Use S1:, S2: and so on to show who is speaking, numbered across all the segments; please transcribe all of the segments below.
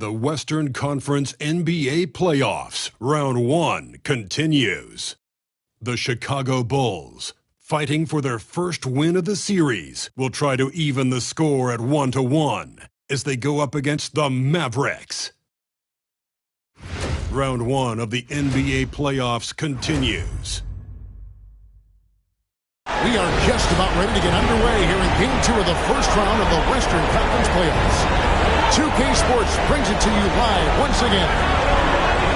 S1: The Western Conference NBA Playoffs, Round 1 continues. The Chicago Bulls, fighting for their first win of the series, will try to even the score at 1-1 as they go up against the Mavericks. Round 1 of the NBA Playoffs continues.
S2: We are just about ready to get underway here in Game 2 of the first round of the Western Conference Playoffs. 2K Sports brings it to you live once again.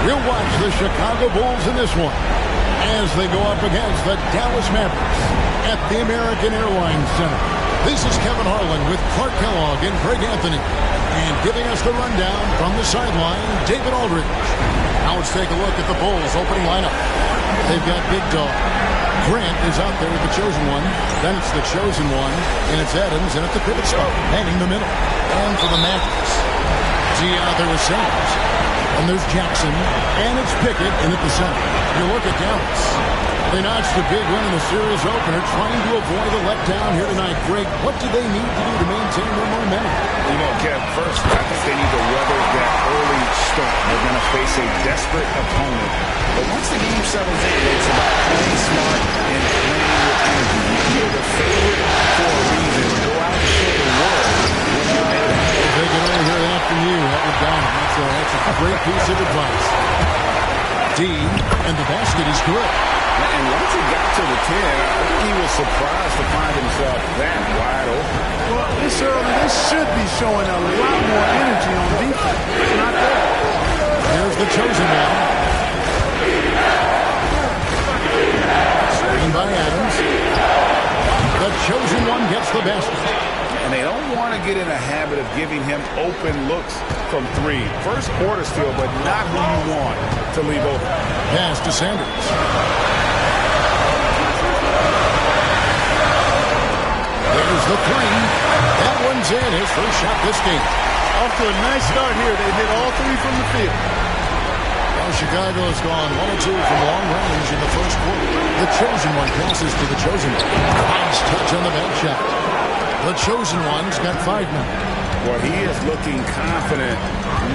S2: We'll watch the Chicago Bulls in this one as they go up against the Dallas Mavericks at the American Airlines Center. This is Kevin Harlan with Clark Kellogg and Greg Anthony. And giving us the rundown from the sideline, David Aldridge. Now let's take a look at the Bulls' opening lineup. They've got Big Dog. Grant is out there with the chosen one. Then it's the chosen one, and it's Adams, and at the pivot spot, manning the middle. And for the Mavericks, see out there with Sanders. And there's Jackson, and it's Pickett in at the center. You look at Dallas. They notched a big win in the series opener, trying to avoid a letdown here tonight. Greg, what do they need to do to maintain their momentum?
S3: You know, Kev, first, I think they need to weather that early start. They're going to face a desperate opponent. But once the game settles in, it's about playing smart and playing with energy. You're the favorite for a reason. Go out and show the world what you're made of.
S2: If they can only hear that from you, that would down them. That's a great piece of advice. D, and the basket is good.
S3: And once he got to the 10, I think he was surprised to find himself that wide open.
S4: Well, this early, they should be showing a lot more energy on defense. It's not there.
S2: There's the chosen one. Screen by Adams. The chosen one gets the basket.
S3: And they don't want to get in a habit of giving him open looks from three. First quarter still, but not who you want to leave open.
S2: Pass to Sanders. There's the three. That one's in. His first shot this game.
S4: Off to a nice start here. They hit all three from the field.
S2: Well, Chicago has gone 1-2 from long range in the first quarter. The chosen one passes to the chosen one. Nice touch on the back shot. The chosen one's got 5 now.
S3: Well, he is looking confident.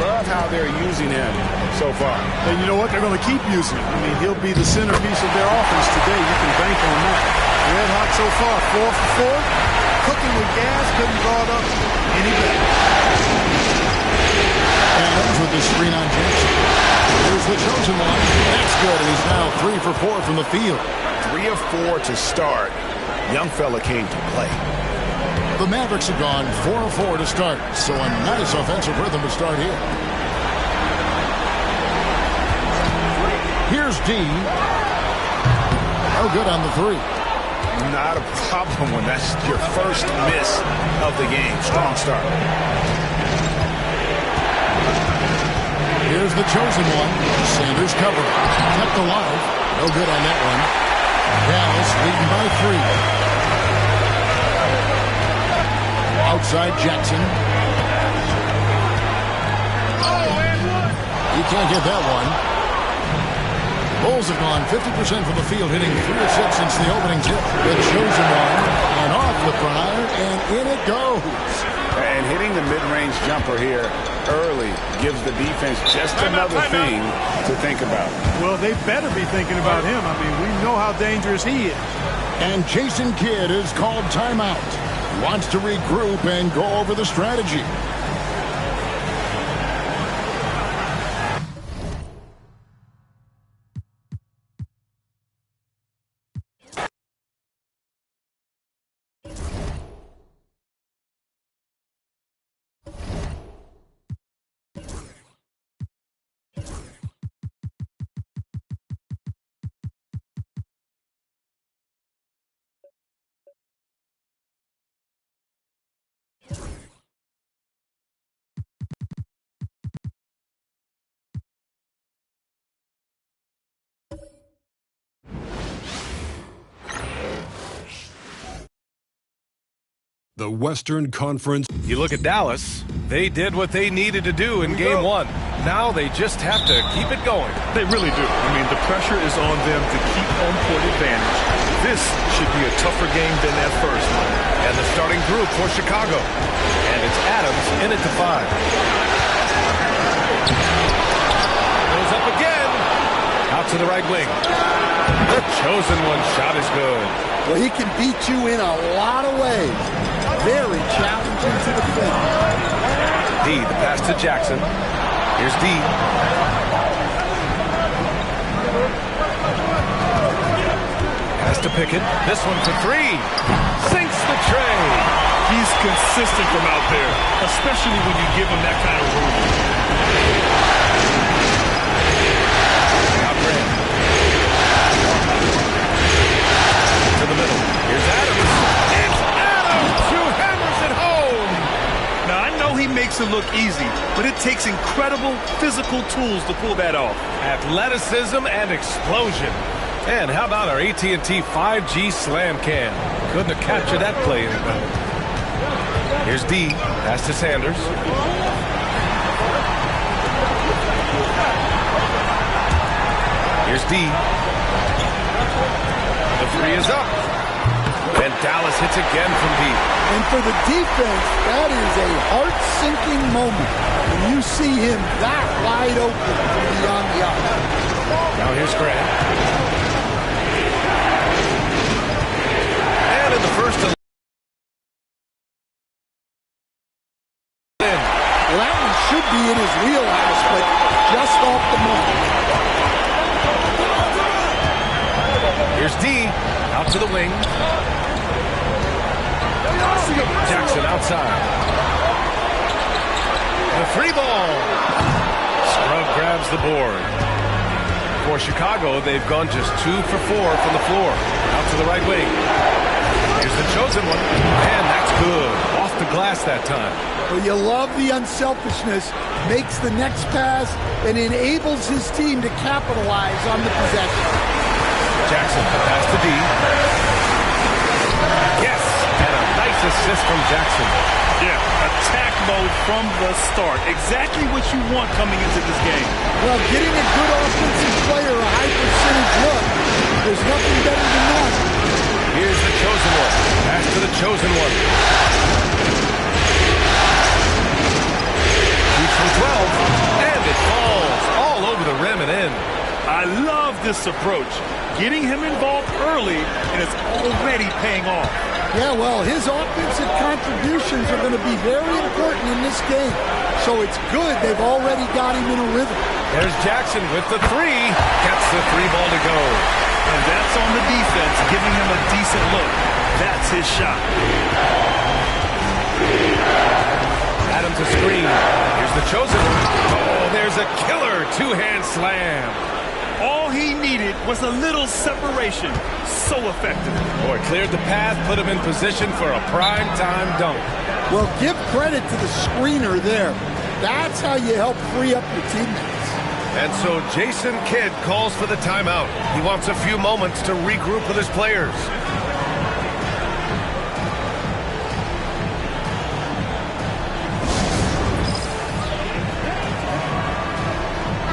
S3: Love how they're using him so far.
S4: And you know what? They're going to keep using him. I mean, he'll be the centerpiece of their offense today. You can bank on that. Red hot so far. 4 for 4. Cooking with gas. Couldn't draw it up any better.
S2: Adams with the screen on Jackson. Here's the chosen one. That's good. And he's now 3 for 4 from the field.
S3: 3 of 4 to start. Young fella came to play.
S2: The Mavericks have gone 4 of 4 to start, so a nice offensive rhythm to start here. Here's D. No good on the 3.
S3: Not a problem when that's your first miss of the game. Strong start.
S2: Here's the chosen one. Sanders covered. Kept alive. No good on that one. Dallas leading by 3. Outside Jackson. He can't get that one. Bulls have gone 50% from the field, hitting 3 of 6 since the opening tip. The chosen one, and off the prior, and in it goes.
S3: And hitting the mid-range jumper here early gives the defense just another thing to think about.
S4: Well, they better be thinking about him. I mean, we know how dangerous he is.
S2: And Jason Kidd is called timeout. Wants to regroup and go over the strategy.
S1: The Western Conference.
S5: You look at Dallas, they did what they needed to do in Game 1. Now they just have to keep it going.
S6: They really do. I mean, the pressure is on them to keep home court advantage. This should be a tougher game than that first one.
S5: And the starting group for Chicago. And it's Adams in it to 5. Goes up again. Out to the right wing. The chosen one shot is good.
S7: Well, he can beat you in a lot of ways. Very challenging to defend.
S5: D, the pass to Jackson. Here's D. Pass to Pickett. This one for 3. Sinks the tray.
S6: He's consistent from out there, especially when you give him that kind of room.
S5: Now Grant. To the middle. Here's Adams. It's Adams who hammers it home.
S6: Now, I know he makes it look easy, but it takes incredible physical tools to pull that off.
S5: Athleticism and explosion. And how about our AT&T 5G Slam Cam? Couldn't have captured that play any better. Here's D. Pass to Sanders. Here's D. The 3 is up. And Dallas hits again from deep.
S7: And for the defense, that is a heart-sinking moment when you see him that wide open from beyond the arc.
S5: Now here's Grant. And in the first...
S7: Well, that one should be in his wheelhouse, but just off the mark.
S5: Here's D. Out to the wing. Jackson outside. The 3 ball. Scrub grabs the board. For Chicago, they've gone just 2 for 4 from the floor. Out to the right wing. Here's the chosen one. And that's good. Off the glass that time.
S7: Well, you love the unselfishness. Makes the next pass and enables his team to capitalize on the possession.
S5: Jackson, pass to D. Yes, and a nice assist from Jackson.
S6: Yeah, attack mode from the start. Exactly what you want coming into this game.
S7: Well, getting a good offensive player a high percentage look, there's nothing better than that.
S5: Here's the chosen one. Pass to the chosen one. Shoots from 12, and it falls all over the rim and in.
S6: I love this approach. Getting him involved early, and it's already paying off.
S7: Yeah, well, his offensive contributions are going to be very important in this game. So it's good they've already got him in a rhythm.
S5: There's Jackson with the 3. Gets the 3 ball to go.
S6: And that's on the defense, giving him a decent look. That's his shot.
S5: Adams a screen. Here's the chosen one. Oh, there's a killer 2-hand slam.
S6: All he needed was a little separation. So effective.
S5: Boy, cleared the path, put him in position for a prime-time dunk.
S7: Well, give credit to the screener there. That's how you help free up your teammates.
S5: And so Jason Kidd calls for the timeout. He wants a few moments to regroup with his players.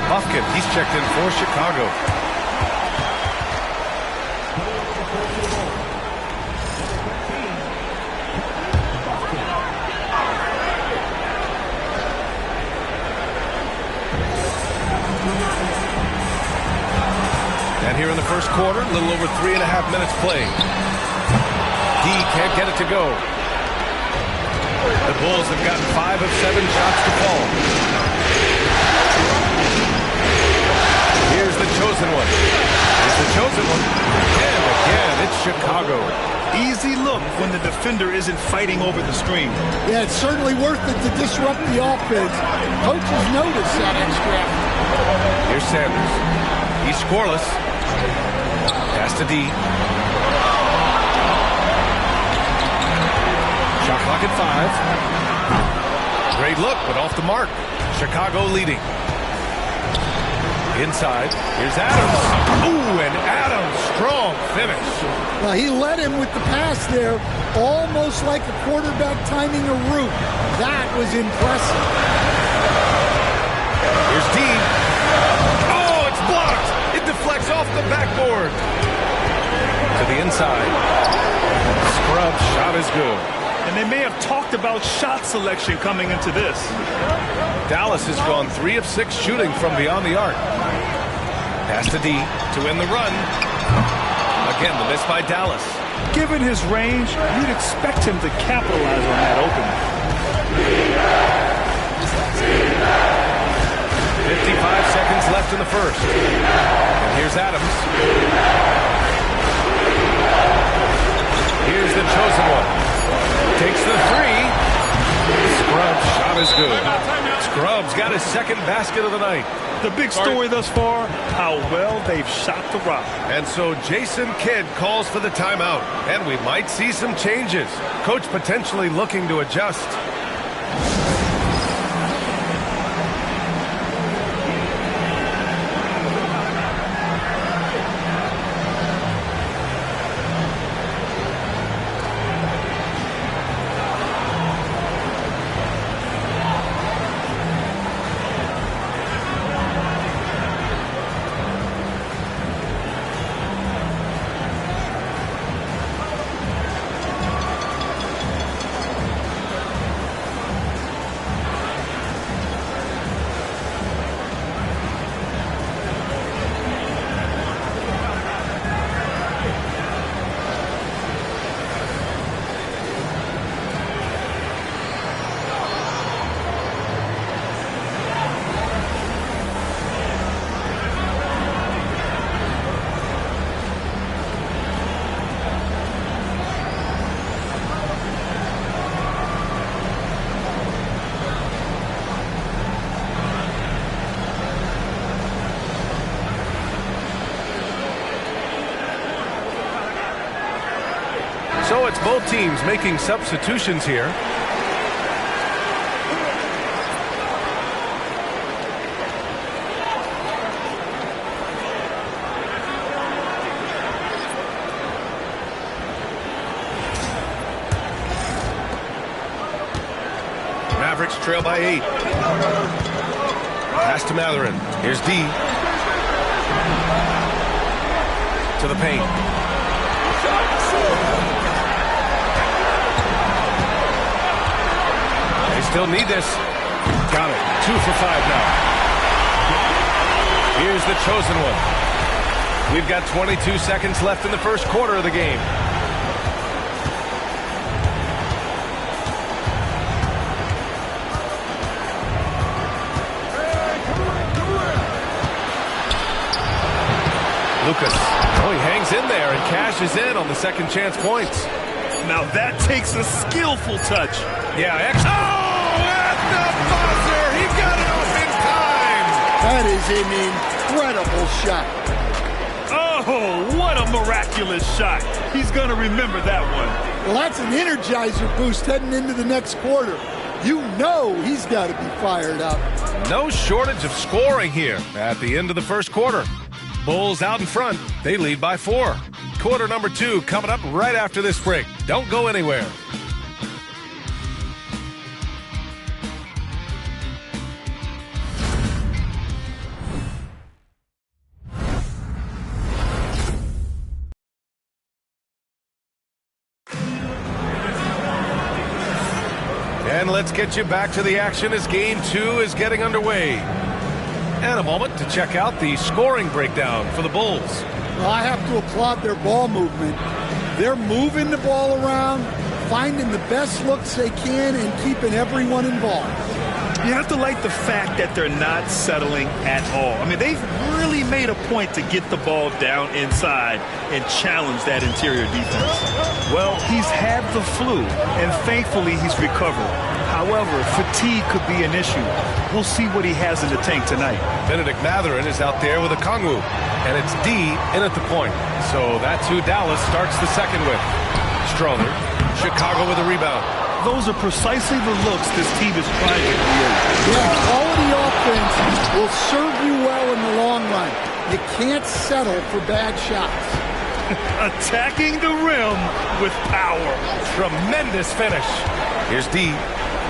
S5: Hofkin, he's checked in for Chicago. And here in the first quarter, a little over 3.5 minutes played. D can't get it to go. The Bulls have gotten 5 of 7 shots to fall. Here's the chosen one. Here's the chosen one. And again, it's Chicago.
S6: Easy look when the defender isn't fighting over the screen.
S7: Yeah, it's certainly worth it to disrupt the offense. Coaches notice that extra effort.
S5: Here's Sanders. He's scoreless. Pass to D. Shot clock at 5. Great look, but off the mark. Chicago leading. Inside, here's Adams. Ooh, and Adams, strong finish.
S7: Well, he led him with the pass there, almost like a quarterback timing a route. That was impressive.
S5: Here's D. Oh, it's blocked. It deflects off the backboard. To the inside. Scrub's shot is good.
S6: And they may have talked about shot selection coming into this.
S5: Dallas has gone 3 of 6 shooting from beyond the arc. Pass to D to win the run. Again, the miss by Dallas.
S6: Given his range, you'd expect him to capitalize on that opening.
S5: 55 seconds left in the first. And here's Adams. Here's the chosen one. Takes the 3. Scrub's shot is good. Scrub's got his second basket of the night.
S6: The big story thus far, how well they've shot the rock.
S5: And so Jason Kidd calls for the timeout. And we might see some changes. Coach potentially looking to adjust. So it's both teams making substitutions here. Mavericks trail by 8. Pass to Mathurin. Here's D. To the paint. They still need this. Got it. 2 for 5 now. Here's the chosen one. We've got 22 seconds left in the first quarter of the game. Lucas. Oh, he hangs in there and cashes in on the second chance points.
S6: Now that takes a skillful touch.
S5: Yeah, at the buzzer! He got it off in time!
S7: That is an incredible shot.
S6: Oh, what a miraculous shot. He's going to remember that one.
S7: Well, that's an energizer boost heading into the next quarter. You know he's got to be fired up.
S5: No shortage of scoring here at the end of the first quarter. Bulls out in front. They lead by 4. Quarter number 2 coming up right after this break. Don't go anywhere. And let's get you back to the action as game 2 is getting underway. And a moment to check out the scoring breakdown for the Bulls.
S7: Well, I have to applaud their ball movement. They're moving the ball around, finding the best looks they can, and keeping everyone involved.
S6: You have to like the fact that they're not settling at all. I mean, they've really made a point to get the ball down inside and challenge that interior defense. Well, he's had the flu, and thankfully he's recovered. However, fatigue could be an issue. We'll see what he has in the tank tonight.
S5: Benedict Mathurin is out there with a Kongwu, and it's D in at the point. So that's who Dallas starts the second with. Strother, Chicago with a rebound.
S6: Those are precisely the looks this team is trying to create.
S7: Yeah, quality offense will serve you well in the long run. You can't settle for bad shots.
S6: Attacking the rim with power.
S5: Tremendous finish. Here's D.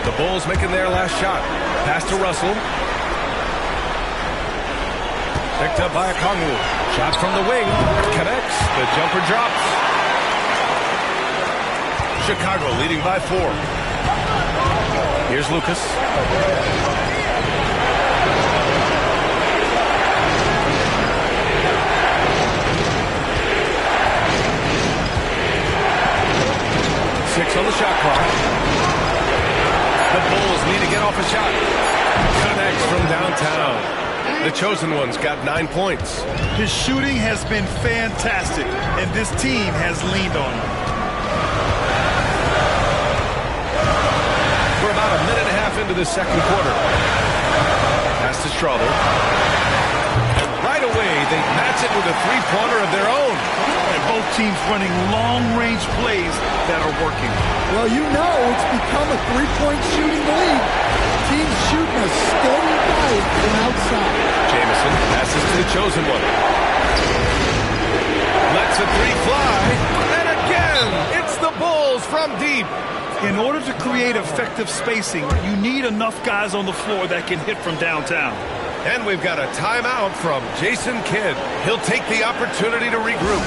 S5: The Bulls making their last shot. Pass to Russell. Picked up by Okongwu. Shot from the wing. Connects. The jumper drops. Chicago leading by 4. Here's Lucas. Six on the shot clock. The Bulls need to get off a shot. Connects from downtown. The chosen one's got 9 points.
S6: His shooting has been fantastic, and this team has leaned on him.
S5: We're about a minute and a half into the second quarter. Pass to Strother. And right away, they match it with a three-pointer of their own.
S6: And both teams running long-range plays that are working.
S7: Well, you know it's become a three-point shooting league. Teams shooting a steady diet from outside.
S5: Jamison passes to the chosen one. Lets a three fly. And again, it's the Bulls from deep.
S6: In order to create effective spacing, you need enough guys on the floor that can hit from downtown.
S5: And we've got a timeout from Jason Kidd. He'll take the opportunity to regroup.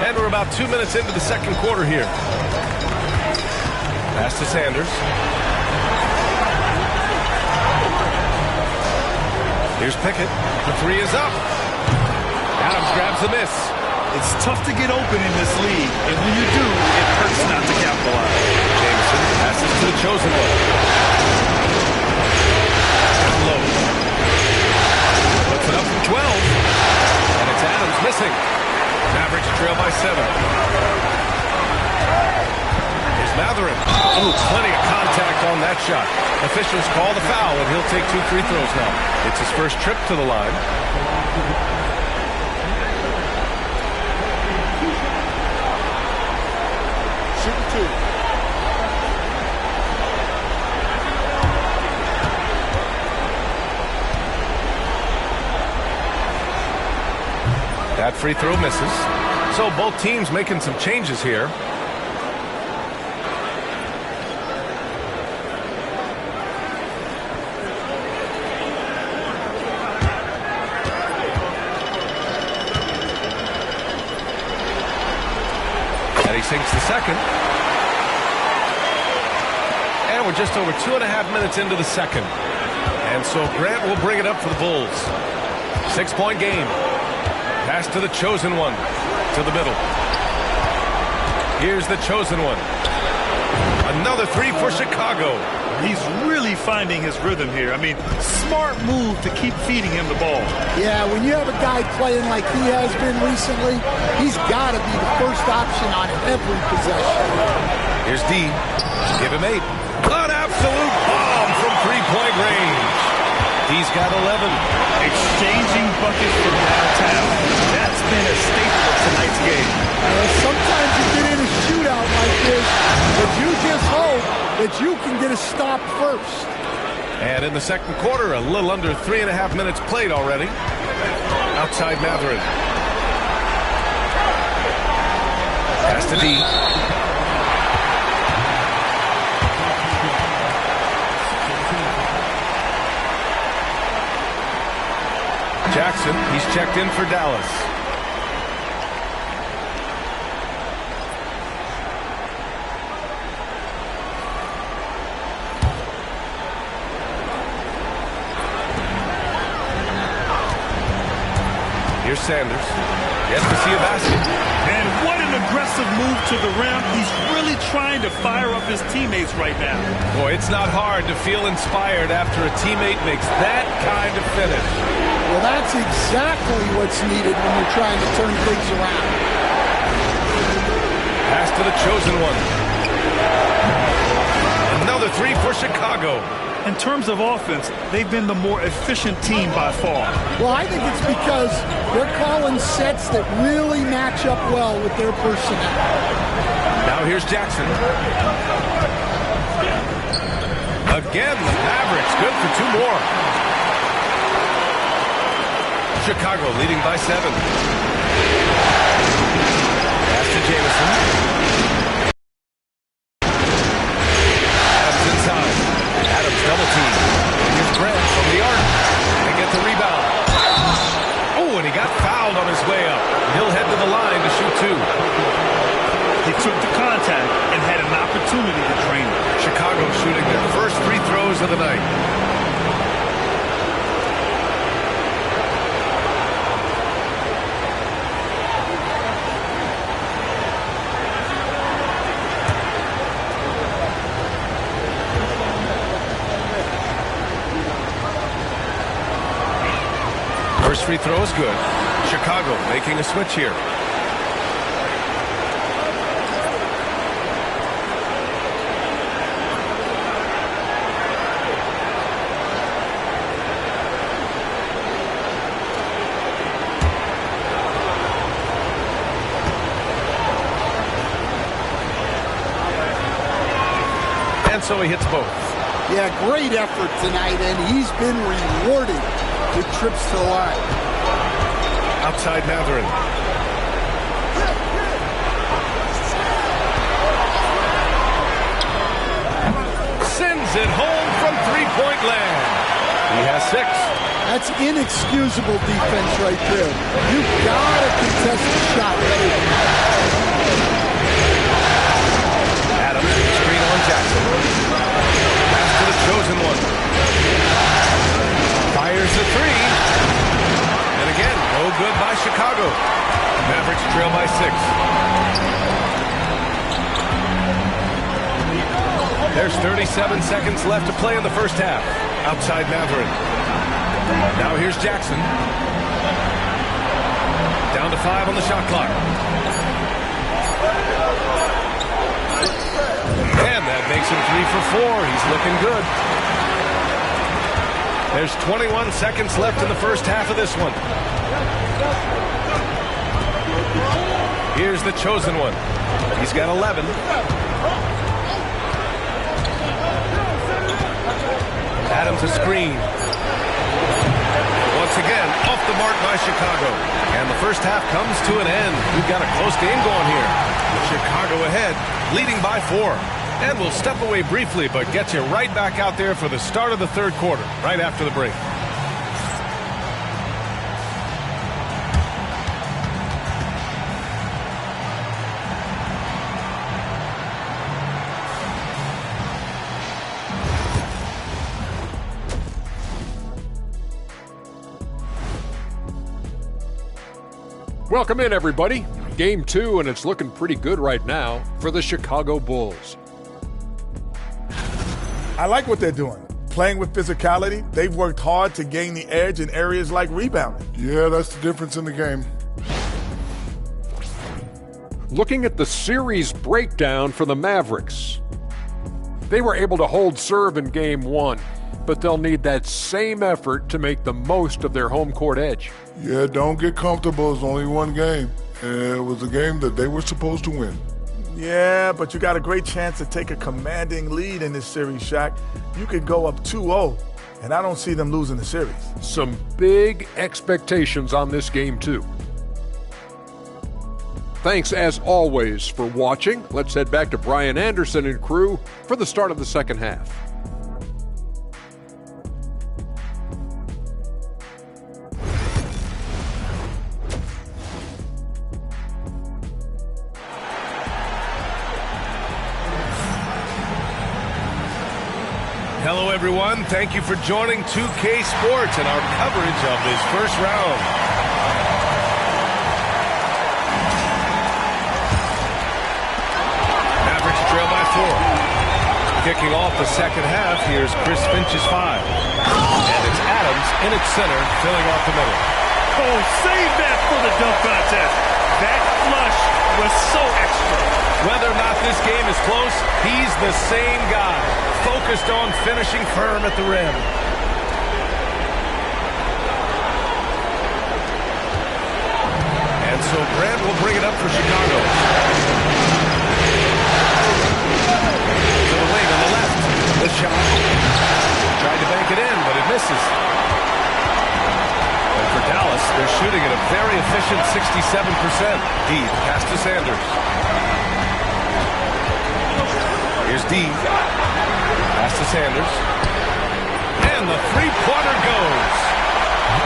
S5: And we're about 2 minutes into the second quarter here. Pass to Sanders. Here's Pickett. The three is up. Adams grabs the miss.
S6: It's tough to get open in this league, and when you do, it hurts not to capitalize.
S5: Jamison passes to the chosen one. Down low. Puts it up from 12. And it's Adams missing. Mavericks trail by 7. Here's Mathurin. Ooh, plenty of contact on that shot. Officials call the foul, and he'll take 2 free throws now. It's his first trip to the line.
S2: Shooting 2.
S5: That free throw misses. So both teams making some changes here. And he sinks the second. And we're just over 2.5 minutes into the second. And so Grant will bring it up for the Bulls. 6-point game. Pass to the chosen one. To the middle. Here's the chosen one. Another three for Chicago.
S6: He's really finding his rhythm here. I mean, smart move to keep feeding him the ball.
S7: Yeah, when you have a guy playing like he has been recently, he's got to be the first option on every possession.
S5: Here's D. Give him 8. An absolute bomb from three-point range. He's got 11.
S6: Exchanging buckets from downtown. That's been a staple of tonight's game.
S7: Sometimes you get in a shootout that you can get a stop first.
S5: And in the second quarter, a little under 3.5 minutes played already. Outside Matherin. Pass to D. Jackson, he's checked in for Dallas. Here's Sanders. Yet to see a basket.
S6: And what an aggressive move to the rim. He's really trying to fire up his teammates right now.
S5: Boy, it's not hard to feel inspired after a teammate makes that kind of finish.
S7: Well, that's exactly what's needed when you're trying to turn things around.
S5: Pass to the chosen one. Another three for Chicago.
S6: In terms of offense, they've been the more efficient team by far.
S7: Well, I think it's because they're calling sets that really match up well with their personnel.
S5: Now here's Jackson. Again, the Mavericks good for two more. Chicago leading by 7. Pass to Jamison. Adams inside. Adams double team. Here's Grant from the arc. They get the rebound. Oh, and he got fouled on his way up. He'll head to the line to shoot 2.
S6: He took the contact and had an opportunity to drain it.
S5: Chicago shooting their first free throws of the night. First free throw is good. Chicago making a switch here. And so he hits both.
S7: Yeah, great effort tonight, and he's been rewarded with trips to the line.
S5: Outside Matherin. Sends it home from three-point land. He has 6.
S7: That's inexcusable defense right there. You've got to contest the shot.
S5: Adams, screen on Jackson. Pass to the chosen one. Fires the 3. And again, no good by Chicago. Mavericks trail by 6. There's 37 seconds left to play in the first half. Outside Matherin. Now here's Jackson. Down to 5 on the shot clock. And that makes him 3 for 4. He's looking good. There's 21 seconds left in the first half of this one. Here's the chosen one. He's got 11. Adams a screen. Once again, off the mark by Chicago. And the first half comes to an end. We've got a close game going here. Chicago ahead, leading by 4. And we'll step away briefly, but get you right back out there for the start of the third quarter, right after the break.
S8: Welcome in, everybody. Game 2, and it's looking pretty good right now for the Chicago Bulls.
S9: I like what they're doing. Playing with physicality, they've worked hard to gain the edge in areas like rebounding.
S2: Yeah, that's the difference in the game.
S8: Looking at the series breakdown for the Mavericks, they were able to hold serve in Game 1, but they'll need that same effort to make the most of their home court edge.
S2: Yeah, don't get comfortable. It's only one game. And it was a game that they were supposed to win.
S9: Yeah, but you got a great chance to take a commanding lead in this series, Shaq. You could go up 2-0, and I don't see them losing the series.
S8: Some big expectations on this game, too. Thanks, as always, for watching. Let's head back to Brian Anderson and crew for the start of the second half.
S5: Hello, everyone. Thank you for joining 2K Sports and our coverage of this first round. Mavericks trail by 4. Kicking off the second half, here's Chris Finch's 5. And it's Adams in its center, filling out the middle.
S6: Oh, save that for the dunk contest. That flush was so extra.
S5: Whether or not this game is close, he's the same guy, focused on finishing firm at the rim. And so Grant will bring it up for Chicago. To the wing on the left. The shot. Tried to bank it in, but it misses. And for Dallas, they're shooting at a very efficient 67%. Deep pass to Sanders. Here's D. Pass to Sanders. And the three-pointer goes.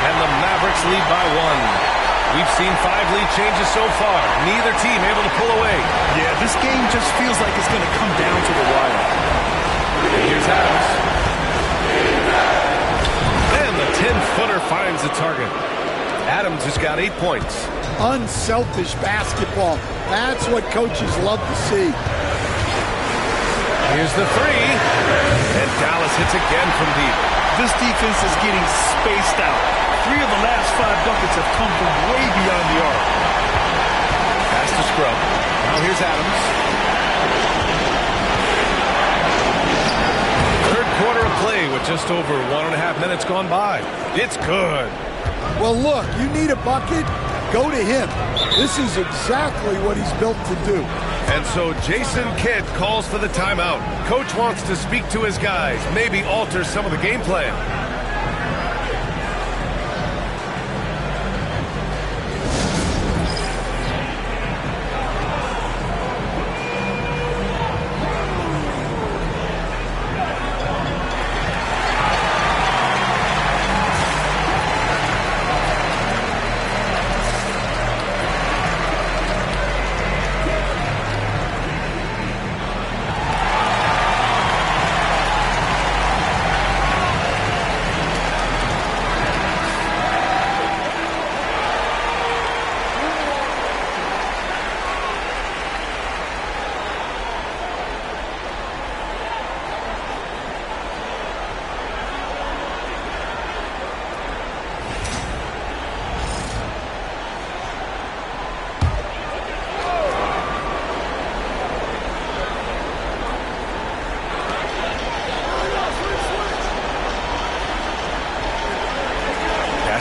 S5: And the Mavericks lead by 1. We've seen 5 lead changes so far. Neither team able to pull away.
S6: Yeah, this game just feels like it's going to come down to the wire.
S5: And here's Adams. And the 10-footer finds the target. Adams has got 8 points.
S7: Unselfish basketball. That's what coaches love to see.
S5: Here's the 3. And Dallas hits again from deep.
S6: This defense is getting spaced out. 3 of the last 5 buckets have come from way beyond the arc.
S5: Pass to Scrub. Now here's Adams. Third quarter of play with just over 1.5 minutes gone by. It's good.
S7: Well, look, you need a bucket, go to him. This is exactly what he's built to do.
S5: And so Jason Kidd calls for the timeout. Coach wants to speak to his guys, maybe alter some of the game plan.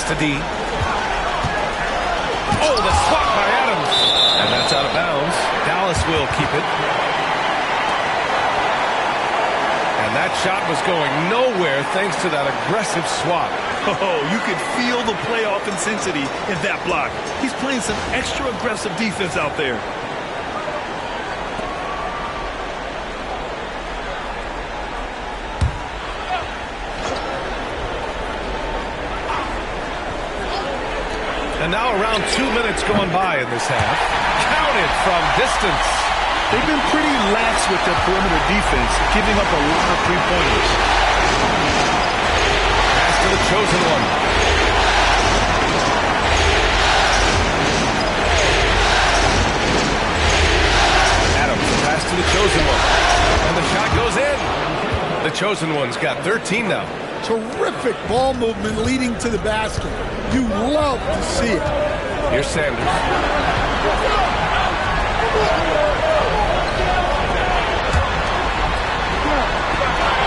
S5: To D. Oh, the swat by Adams. And that's out of bounds. Dallas will keep it. And that shot was going nowhere thanks to that aggressive swat.
S6: Oh, you could feel the playoff intensity in that block. He's playing some extra aggressive defense out there.
S5: And now around 2 minutes going by in this half. Counted from distance.
S6: They've been pretty lax with their perimeter defense, giving up a lot of three-pointers.
S5: Pass to the chosen one. Adams, pass to the chosen one. And the shot goes in. The chosen one's got 13 now.
S7: Terrific ball movement leading to the basket. You love to see it.
S5: Here's Sanders.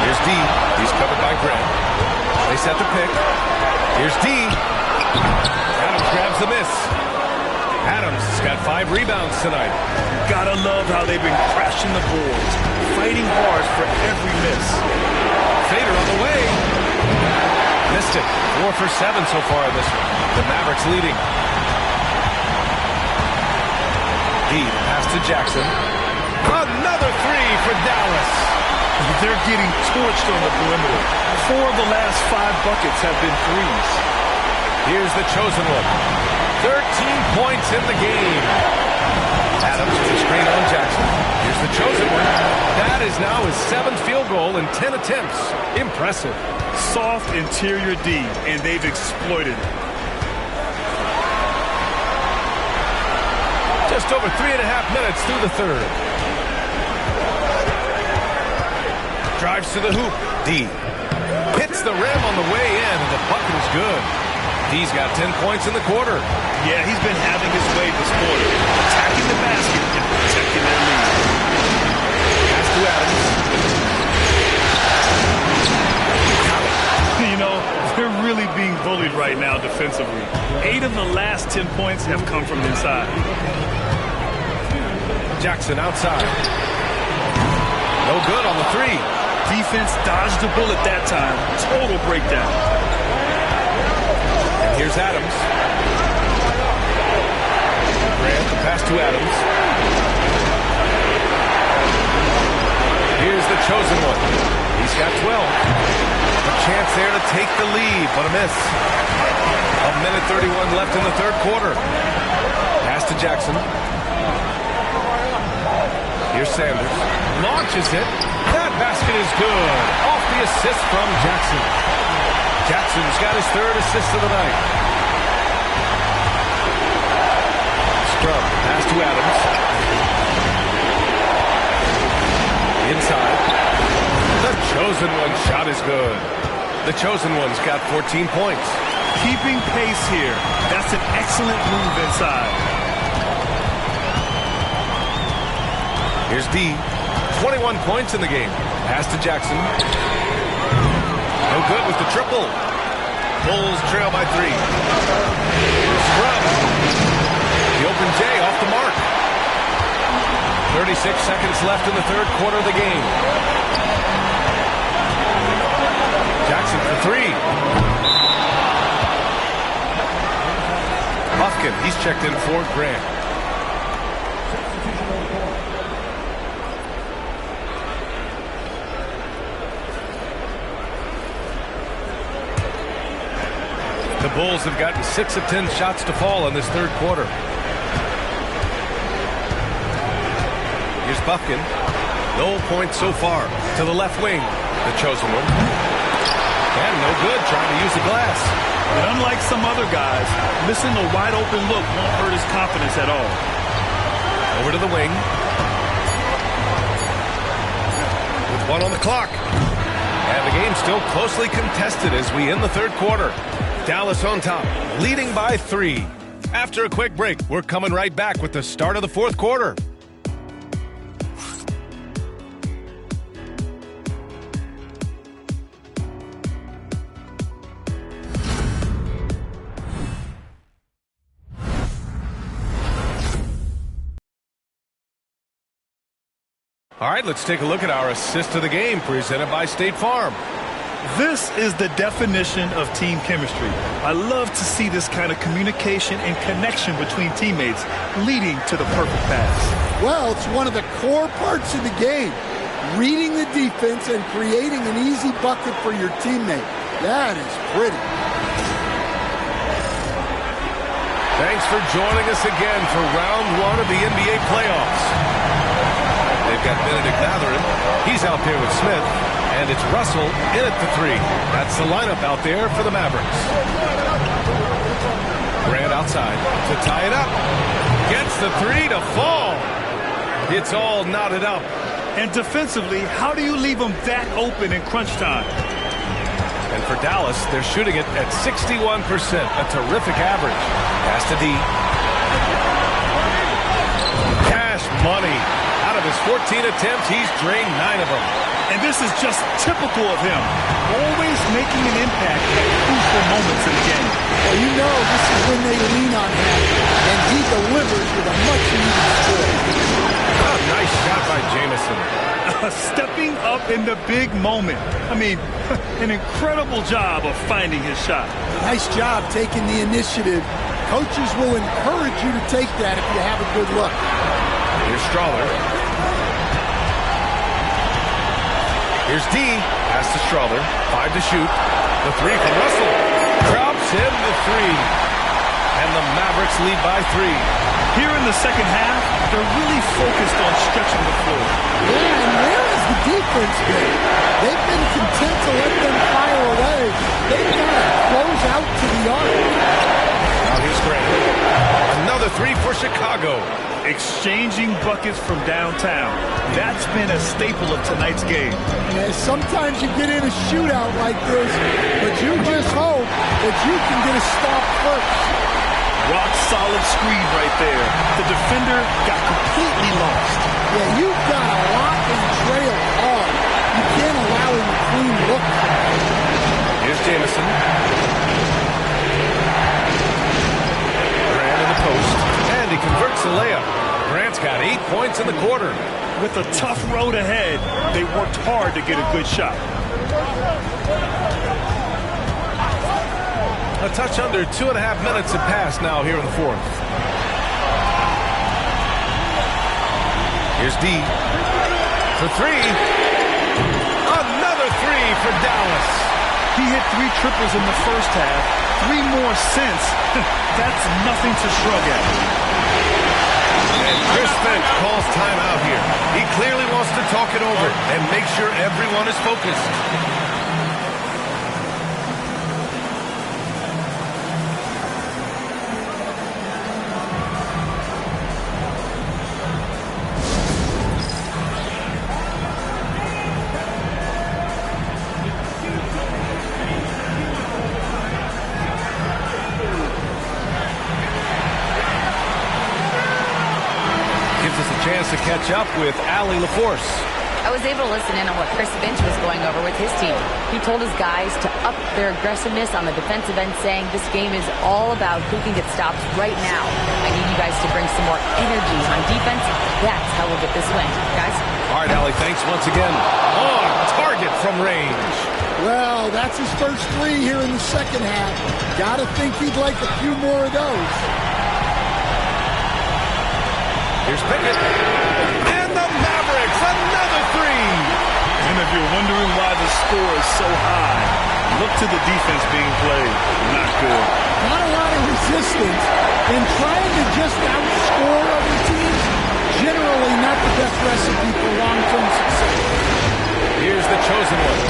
S5: Here's D. He's covered by Grant. They set the pick. Here's D. Adams grabs the miss. Adams has got 5 rebounds tonight.
S6: Gotta love how they've been crashing the boards, fighting hard for every miss.
S5: Fader on the way. Missed it. 4 for 7 so far in this one. The Mavericks leading. Deep pass to Jackson. Another 3 for Dallas.
S6: They're getting torched on the perimeter. 4 of the last 5 buckets have been threes.
S5: Here's the chosen one. 13 points in the game. Adams with a screen on Jackson. Here's the chosen one. That is now his 7th field goal in 10 attempts. Impressive.
S6: Soft interior D, and they've exploited it.
S5: Just over 3.5 minutes through the third. Drives to the hoop. D hits the rim on the way in, and the bucket is good. D's got 10 points in the quarter.
S6: Yeah, he's been having his way this quarter, attacking the basket and protecting their lead.
S5: Pass to Adams.
S6: You know, they're really being bullied right now defensively. 8 of the last 10 points have come from inside.
S5: Jackson outside. No good on the 3.
S6: Defense dodged the bullet that time. Total breakdown.
S5: And here's Adams. Grant, the pass to Adams. Here's the chosen one. He's got 12. A chance there to take the lead, but a miss. 1:31 left in the third quarter. Pass to Jackson. Here's Sanders. Launches it. That basket is good. Off the assist from Jackson. Jackson's got his 3rd assist of the night. Scrub. Pass to Adams. Inside. The chosen one shot is good. The chosen one's got 14 points.
S6: Keeping pace here. That's an excellent move inside.
S5: Here's D. 21 points in the game. Pass to Jackson. No good with the triple. Bulls trail by 3. Scrub. The open J off the mark. 36 seconds left in the third quarter of the game. Jackson for 3. Buffkin, he's checked in for Grant. The Bulls have gotten 6 of 10 shots to fall in this third quarter. Here's Buffkin. No points so far. To the left wing. The chosen one. And no good trying to use the glass.
S6: And unlike some other guys, missing a wide open look won't hurt his confidence at all.
S5: Over to the wing. With 1 on the clock. And the game's still closely contested as we end the third quarter. Dallas on top, leading by 3. After a quick break, we're coming right back with the start of the fourth quarter. All right, let's take a look at our assist of the game presented by State Farm.
S6: This is the definition of team chemistry. I love to see this kind of communication and connection between teammates leading to the perfect pass.
S7: Well, it's one of the core parts of the game. Reading the defense and creating an easy bucket for your teammate. That is pretty.
S5: Thanks for joining us again for round 1 of the NBA playoffs. They've got Benedict Mathurin. He's out there with Smith. And it's Russell in at the 3. That's the lineup out there for the Mavericks. Grant outside to tie it up. Gets the 3 to fall. It's all knotted up.
S6: And defensively, how do you leave them that open in crunch time?
S5: And for Dallas, they're shooting it at 61%, a terrific average. Pass to D. Cash money out of his 14 attempts, he's drained 9 of them.
S6: And this is just typical of him. Always making an impact at crucial moments in the game.
S7: Well, you know this is when they lean on him, and he delivers with a much-needed score.
S5: Oh, nice shot by Jamison.
S6: Stepping up in the big moment. I mean, an incredible job of finding his shot.
S7: Nice job taking the initiative. Coaches will encourage you to take that if you have a good look.
S5: Here's Strawler. Here's D. Pass to Strawler. 5 to shoot. The 3 from Russell. Drops him the 3. And the Mavericks lead by 3.
S6: Here in the second half, they're really focused on stretching the floor.
S7: Yeah, and where has the defense been? They've been content to let them fire away. They've got to close out to the arc.
S5: Now here's Grant. Another 3 for Chicago.
S6: Exchanging buckets from downtown. That's been a staple of tonight's game.
S7: Yeah, sometimes you get in a shootout like this, but you just hope that you can get a stop first.
S6: Rock solid screen right there. The defender got completely lost.
S7: Yeah, you've got to lock and trail hard. You can't allow him a clean look.
S5: Here's Jamison. Grant in the post. And he converts the layup. Grant's got 8 points in the quarter.
S6: With a tough road ahead, they worked hard to get a good shot.
S5: A touch under 2.5 minutes have passed now here in the fourth. Here's D. For 3. Another 3 for Dallas.
S6: He hit 3 triples in the first half. 3 more since. That's nothing to shrug at.
S5: And Chris Finch calls timeout here. He clearly wants to talk it over and make sure everyone is focused. To catch up with Allie LaForce.
S10: I was able to listen in on what Chris Finch was going over with his team. He told his guys to up their aggressiveness on the defensive end, saying this game is all about who can get stops right now. I need you guys to bring some more energy on defense. That's how we'll get this win. Guys?
S5: All right, Allie, thanks once again. On target from range.
S7: Well, that's his first 3 here in the second half. Gotta think he'd like a few more of those.
S5: Here's Pickett. And the Mavericks, another 3.
S6: And if you're wondering why the score is so high, look to the defense being played. Not good.
S7: Not a lot of resistance. And trying to just outscore other teams, generally not the best recipe for long-term success.
S5: Here's the chosen one.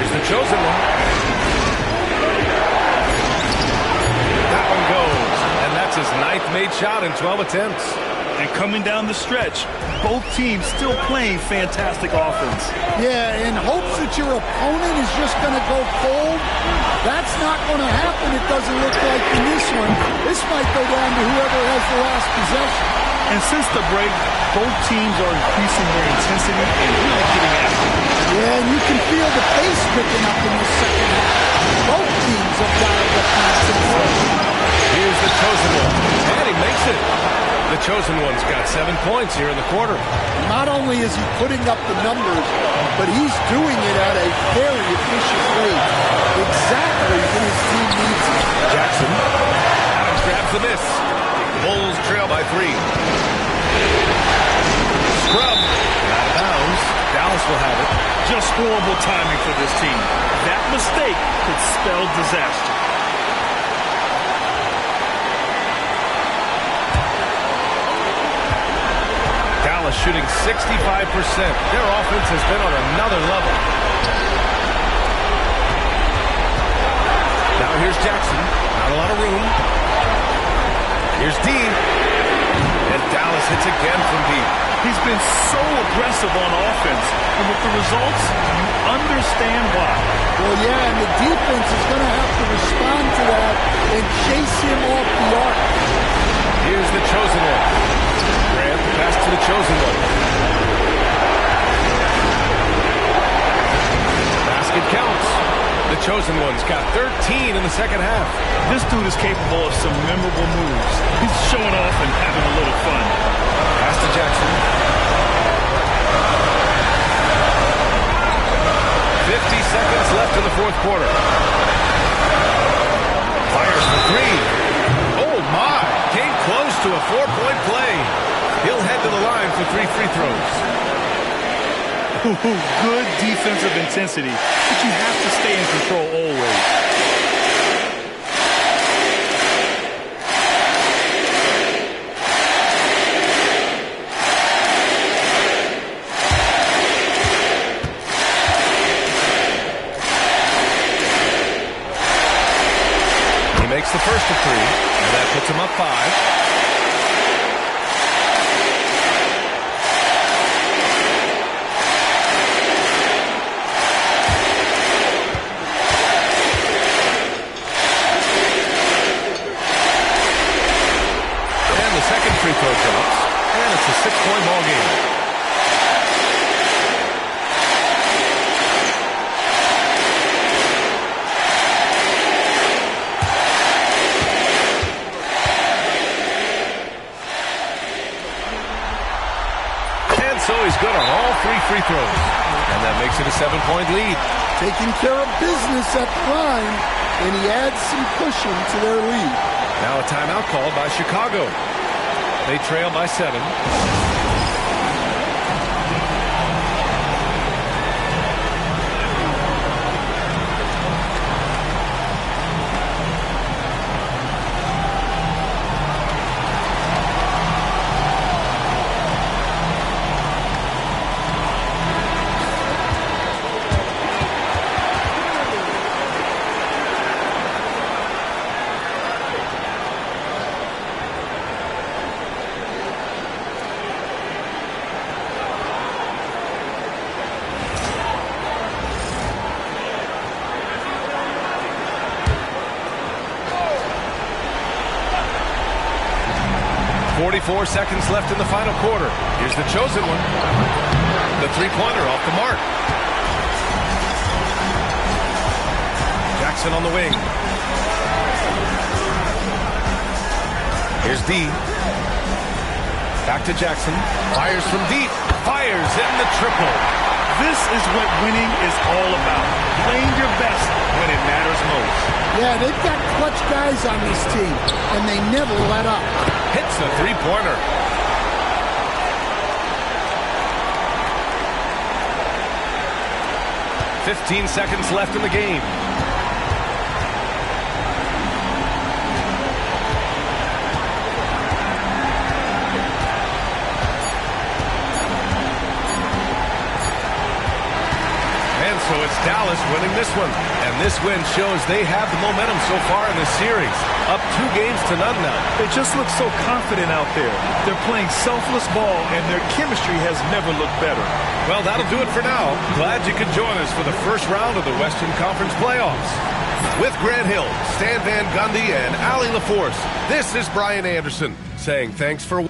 S5: Here's the chosen one. That one goes. And that's his 9th made shot in 12 attempts.
S6: And coming down the stretch, both teams still playing fantastic offense.
S7: Yeah, in hopes that your opponent is just going to go cold, that's not going to happen, it doesn't look like in this one. This might go down to whoever has the last possession.
S6: And since the break, both teams are increasing their intensity and really getting after it.
S7: Yeah, and you can feel the pace picking up in the second half. Both teams have dialed up the intensity.
S5: Here's the chosen one. And he makes it. The chosen one's got 7 points here in the quarter.
S7: Not only is he putting up the numbers, but he's doing it at a very efficient rate. Exactly when his team needs it.
S5: Jackson. Adams grabs the miss. Bulls trail by 3. Scrub. Out of bounds. Dallas will have it.
S6: Just horrible timing for this team. That mistake could spell disaster.
S5: Dallas shooting 65%. Their offense has been on another level. Now here's Jackson. Not a lot of room. Here's Dean. And Dallas hits again from deep.
S6: He's been so aggressive on offense. And with the results, you understand why.
S7: Well, yeah, and the defense is going to have to respond to that and chase him off the arc.
S5: Here's the chosen one. Grant, the pass to the chosen one. Chosen One's got 13 in the second half.
S6: This dude is capable of some memorable moves. He's showing off and having a little fun.
S5: Pass to Jackson. 50 seconds left in the fourth quarter. Fires for three. Oh, my. Came close to a 4-point play. He'll head to the line for 3 free throws.
S6: Good defensive intensity, but you have to stay in control always.
S5: He makes the first of 3, and that puts him up 5. Free throw drops, and it's a 6-point ball game. And so he's good on all 3 free throws, and that makes it a 7-point lead.
S7: Taking care of business at the line, and he adds some cushion to their lead.
S5: Now a timeout called by Chicago. They trail by 7. Four seconds left in the final quarter. Here's the Chosen One. The three-pointer off the mark. Jackson on the wing. Here's D. Back to Jackson. Fires from deep. Fires in the triple.
S6: This is what winning is all about. Playing your best when it matters most.
S7: Yeah, they've got clutch guys on this team, and they never let up.
S5: Hits a three-pointer. "15 seconds left in the game. And so it's Dallas winning this one. And this win shows they have the momentum so far in this series. Up 2-0 now.
S6: They just look so confident out there. They're playing selfless ball, and their chemistry has never looked better.
S5: Well, that'll do it for now. Glad you could join us for the first round of the Western Conference playoffs. With Grant Hill, Stan Van Gundy, and Allie LaForce, this is Brian Anderson saying thanks for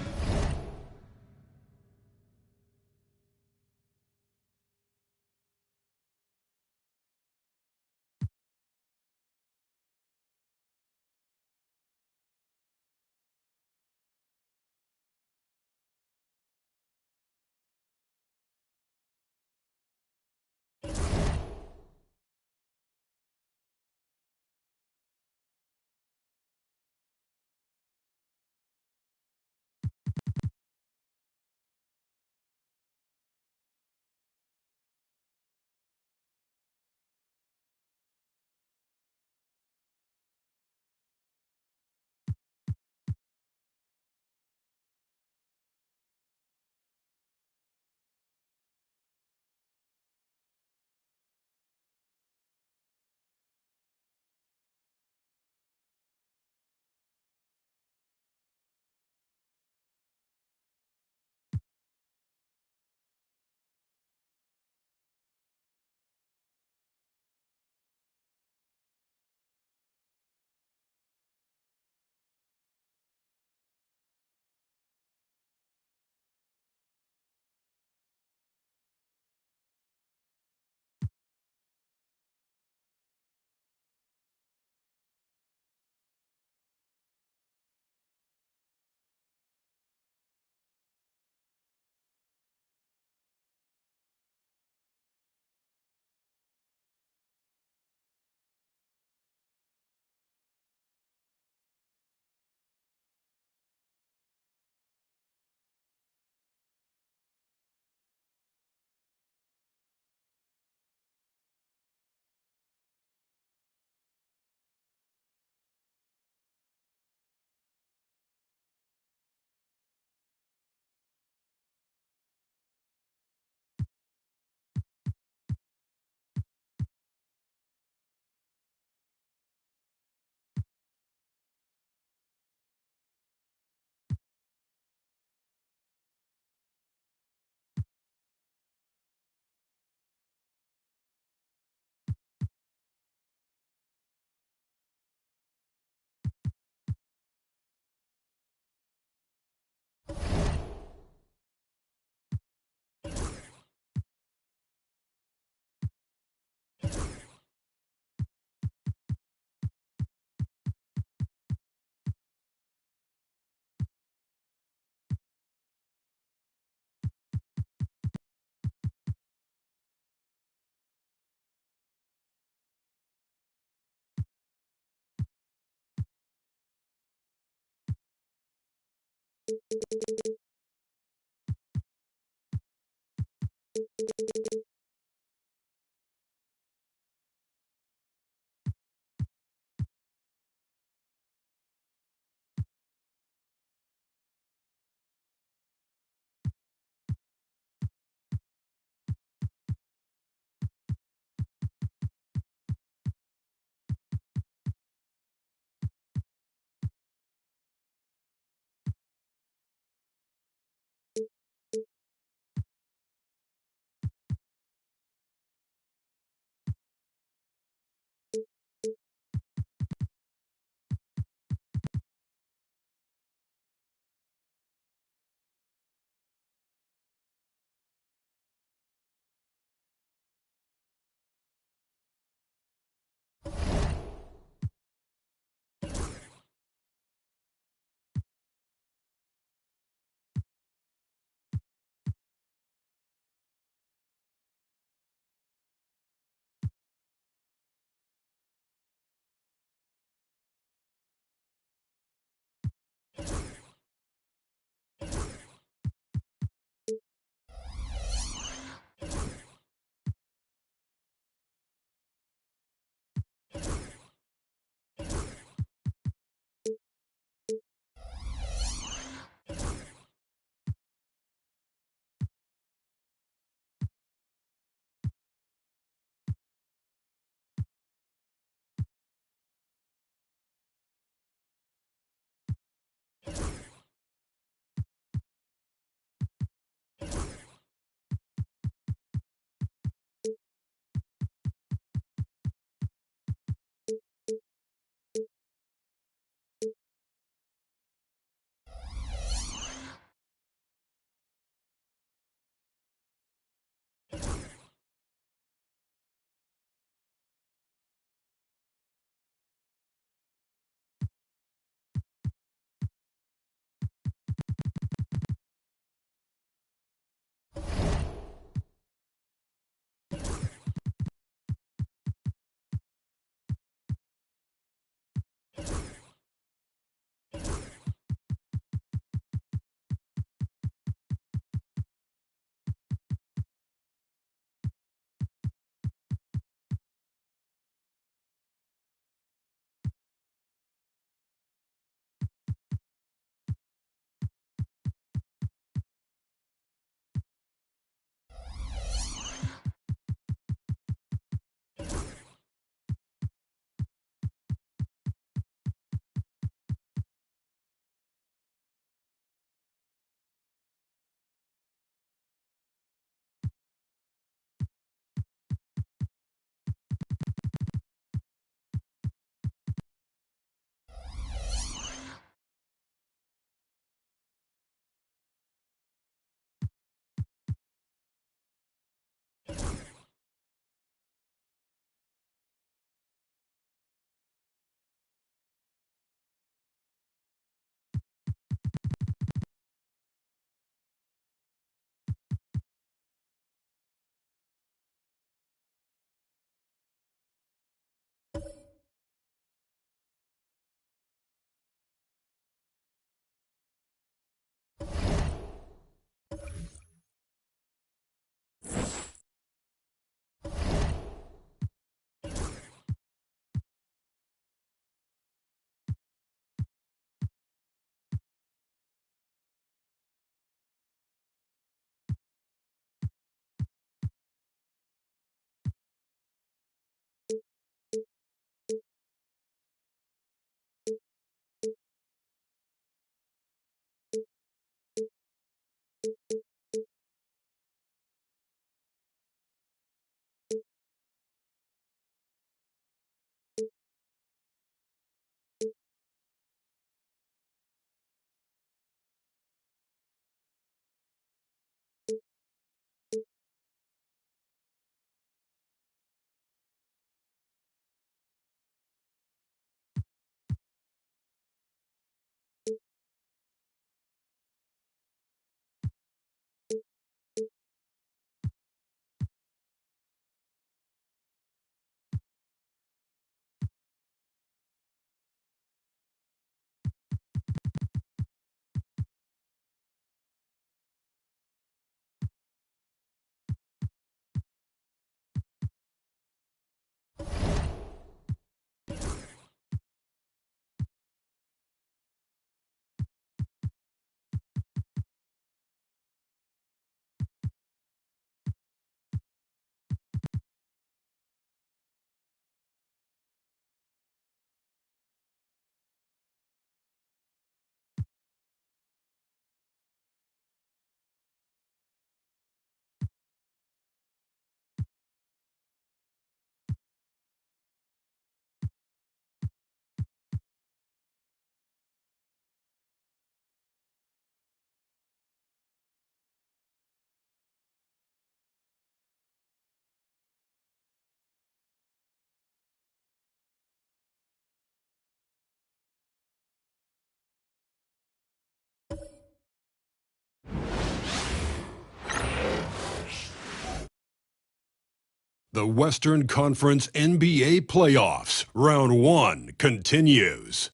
S1: The Western Conference NBA Playoffs, Round 1, continues.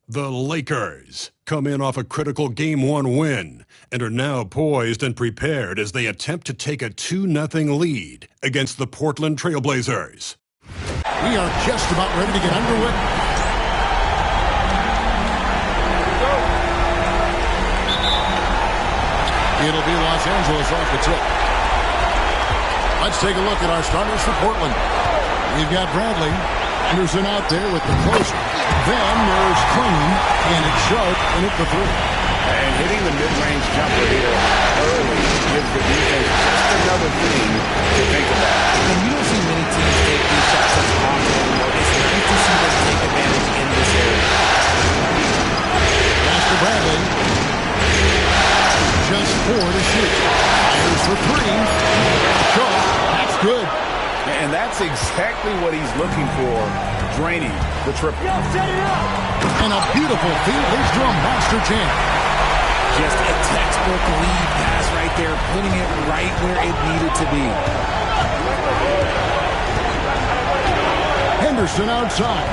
S1: The Lakers come in off a critical Game 1 win and are now poised and prepared as they attempt to take a 2-0 lead against the Portland Trail Blazers.
S2: We are just about ready to get underway. It'll be Los Angeles off the tip. Let's take a look at our starters for Portland. We've got Bradley. Anderson out there with the closer. Then there's Clean, and it's Sharp in at the 3.
S3: And hitting the mid-range jumper here early gives the defense just another thing to think about.
S11: And you don't see many teams take these shots as often anymore. It's nice to see them take advantage in this area.
S2: Pass to Bradley. Just 4 to shoot. Fires for 3. Sharp. That's good.
S3: And that's exactly what he's looking for, draining the triple.
S2: And a beautiful feed leads to a monster jam.
S11: Just a textbook lead pass right there, putting it right where it needed to be.
S2: Henderson outside.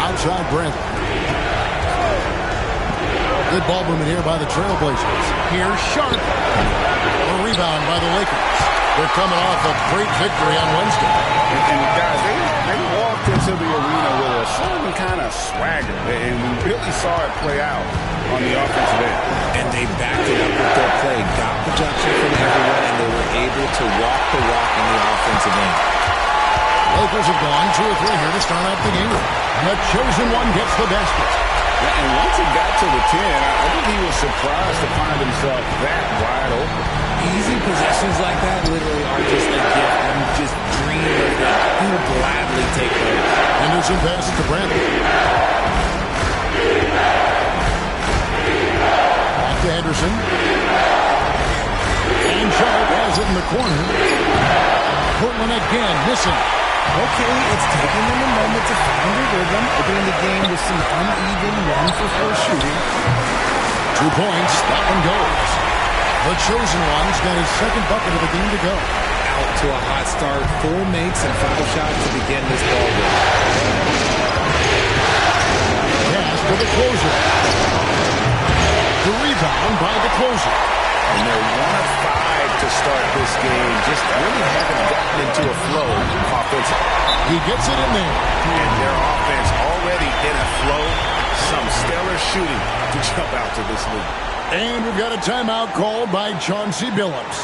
S2: Outside Bradley. Good ball movement here by the Trailblazers. Here's Sharp. A rebound by the Lakers. They're coming off a great victory on Wednesday.
S3: And guys, they walked into the arena with a certain kind of swagger. And we really saw it play out on the offensive end.
S11: And they backed it up with their play. Got production from everyone, and they were able to walk the walk in the offensive end.
S2: Lakers have gone 2 or 3 here to start out the game. And the chosen one gets the basket.
S3: And once he got to the 10, I think he was surprised to find himself that wide open.
S11: Easy possessions like that literally are just a gift. You just dream of them. He will gladly take them.
S2: Henderson passes to Bradley. Back to Henderson. And Sharp has it in the corner. Portland again missing.
S11: Okay, it's taking them a moment to find their rhythm, opening the game with some uneven 1-for-4 shooting.
S2: 2 points, that one goes. The chosen one's got his second bucket of the game to go.
S11: Out to a hot start, 4 makes and foul shots to begin this ball game.
S2: Pass to the closer. The rebound by the closer.
S3: And they're 1 of 5 to start this game. Just really haven't gotten into a flow offensively.
S2: He gets it in there.
S3: And their offense already in a flow. Some stellar shooting to jump out to this lead.
S2: And we've got a timeout called by Chauncey Billups.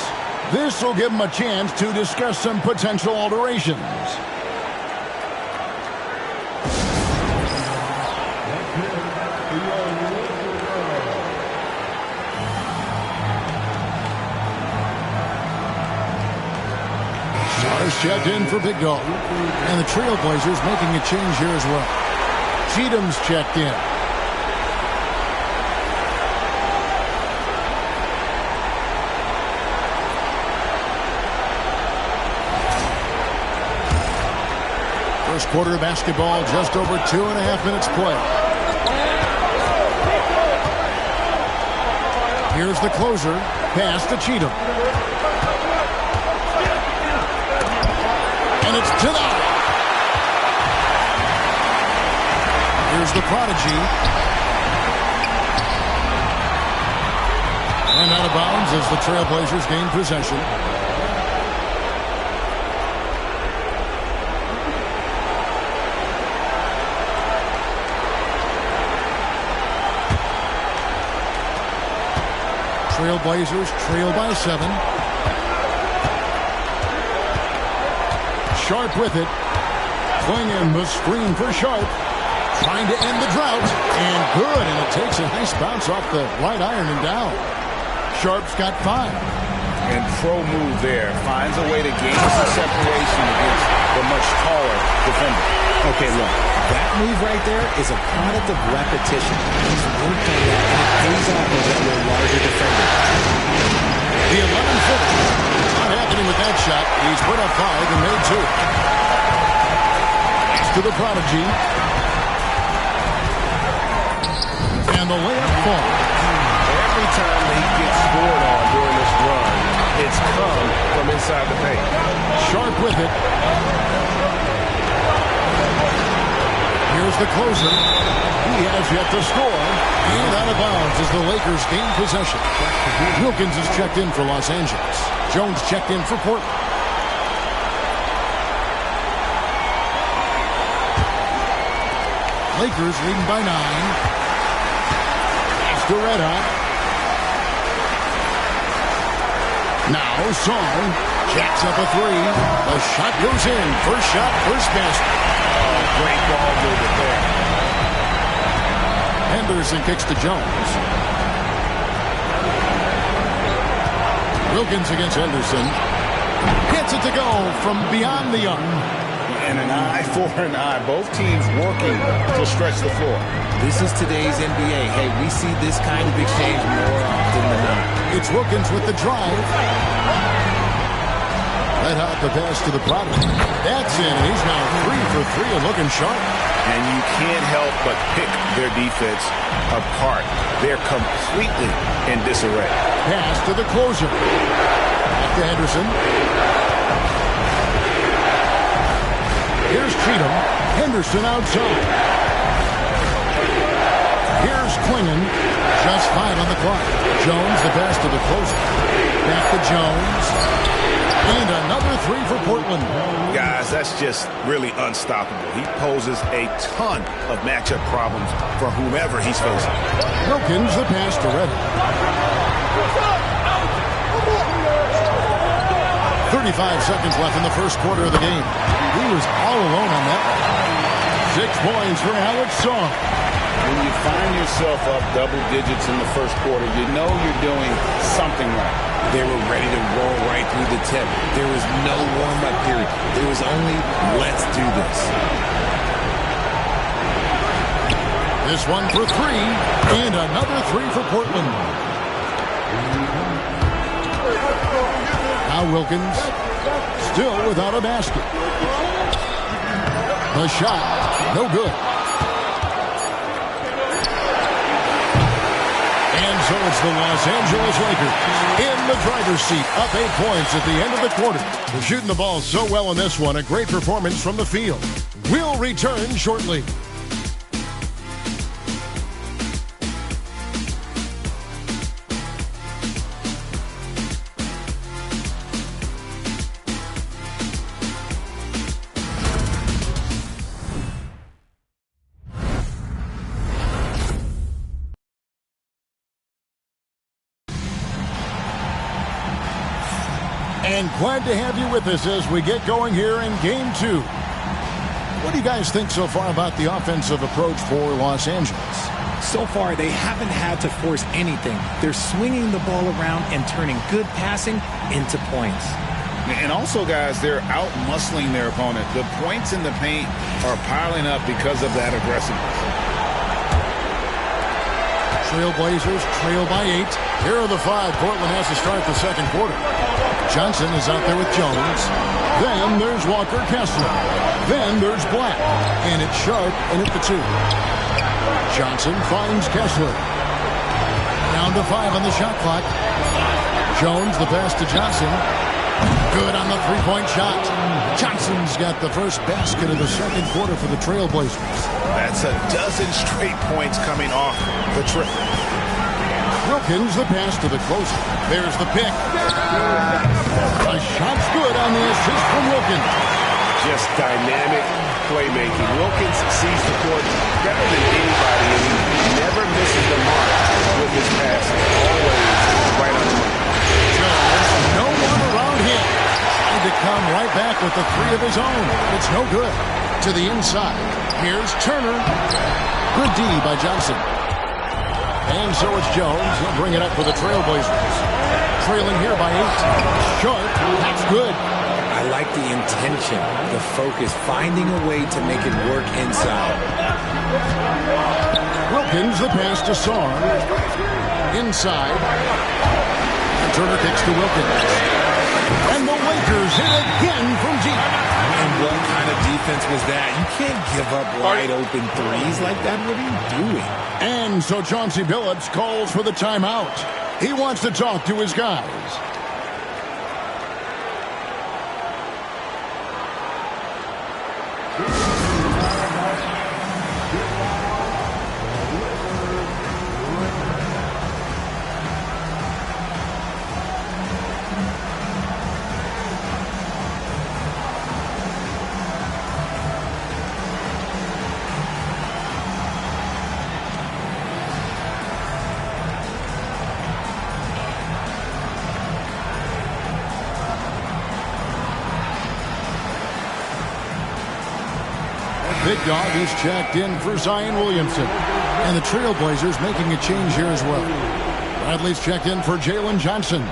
S2: This will give him a chance to discuss some potential alterations. Stars checked in for Big Dog. And the Trailblazers making a change here as well. Cheatham's checked in. First quarter of basketball, just over 2.5 minutes play. Here's the closer, pass to Cheatham. And it's to the... Here's the prodigy. And out of bounds as the Trailblazers gain possession. Trailblazers trail by 7. Sharp with it. Clinging the screen for Sharp. Trying to end the drought. And good. And it takes a nice bounce off the right iron and down. Sharp's got 5.
S3: And pro move there. Finds a way to gain some separation against the much taller defender.
S11: Okay, look. That move right there is a product of repetition. He's worked on that, and it pays off over that little larger defender.
S2: The 11-footer. Not happening with that shot. He's put up 5 and made 2. Pass to the prodigy. And the layup falls.
S3: Every time he gets scored on during this run, it's
S5: come from inside the paint.
S2: Sharp with it. Here's the closer. He has yet to score. And out of bounds as the Lakers gain possession. Wilkins is checked in for Los Angeles. Jones checked in for Portland. Lakers leading by 9. It's to Red Hot. Now Song jacks up a 3. The shot goes in. First shot, first basket.
S3: Oh, great ball movement there.
S2: Henderson kicks to Jones. Wilkins against Henderson. Gets it to go from beyond the arc.
S3: And an eye for an eye. Both teams working to stretch the floor.
S11: This is today's NBA. Hey, we see this kind of exchange more often than not.
S2: It's Wilkins with the drive. Red Hot the pass to the product. That's in. He's now 3 for 3 and looking sharp.
S3: And you can't help but pick their defense apart. They're completely in disarray.
S2: Pass to the closer. Back to Henderson. Here's Cheatham. Henderson outside. Here's Klingon. Just 5 on the clock. Jones the pass to the closer. Back to Jones. And another 3 for Portland.
S3: Guys, that's just really unstoppable. He poses a ton of matchup problems for whomever he's facing.
S2: Wilkins the pass to Reddick. 35 seconds left in the first quarter of the game. He was all alone on that one. 6 points for Alex Song.
S3: When you find yourself up double digits in the first quarter, you know you're doing something right.
S11: They were ready to roll right through the tip. There was no warm-up period. There was only, let's do this.
S2: This one for 3, and another 3 for Portland. Now Wilkins, still without a basket. The shot, no good. And so it's the Los Angeles Lakers in the driver's seat, up 8 points at the end of the quarter. They're shooting the ball so well in this one, a great performance from the field. We'll return shortly. And glad to have you with us as we get going here in Game 2. What do you guys think so far about the offensive approach for Los Angeles?
S11: So far, they haven't had to force anything. They're swinging the ball around and turning good passing into points.
S3: And also, guys, they're out-muscling their opponent. The points in the paint are piling up because of that aggressiveness.
S2: Trailblazers trail by 8. Here are the 5 Portland has to start the second quarter. Johnson is out there with Jones. Then there's Walker Kessler. Then there's Black. And it's Sharp in at the 2. Johnson finds Kessler. Down to 5 on the shot clock. Jones the pass to Johnson. Good on the three-point shot. Johnson's got the first basket of the second quarter for the Trailblazers.
S3: That's a dozen straight points coming off the trip.
S2: Wilkins the pass to the closer. There's the pick. The shot's good on the assist from Wilkins.
S5: Just dynamic playmaking. Wilkins sees the court better than anybody, and he never misses the mark with his passes. Always right on the money.
S2: Jones, no one around him. Trying to come right back with the 3 of his own. It's no good. To the inside. Here's Turner. Good D by Johnson. And so it's Jones. He'll bring it up for the Trailblazers. Trailing here by 8. Sharp. That's good.
S11: I like the intention, the focus, finding a way to make it work inside.
S2: Wilkins the pass to Song. Inside. And Turner kicks to Wilkins. And the Lakers hit again from deep.
S11: And what kind of defense was that? You can't give up wide open threes like that. What are you doing?
S2: And so Chauncey Billups calls for the timeout. He wants to talk to his guys. Big Dog is checked in for Zion Williamson. And the Trailblazers making a change here as well. Bradley's checked in for Jalen Johnson.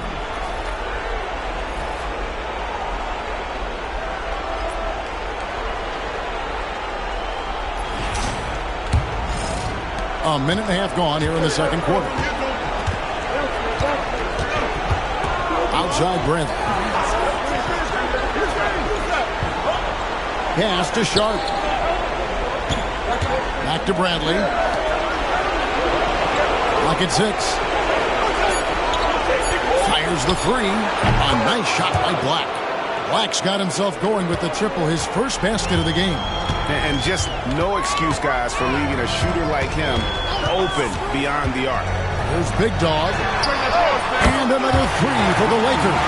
S2: A minute and a half gone here in the second quarter. Outside Bradley. Pass to Sharp. Back to Bradley. Lock at 6. Fires the 3. A nice shot by Black. Black's got himself going with the triple, his first basket of the game.
S3: And just no excuse, guys, for leaving a shooter like him open beyond the arc.
S2: There's Big Dog. And another 3 for the Lakers.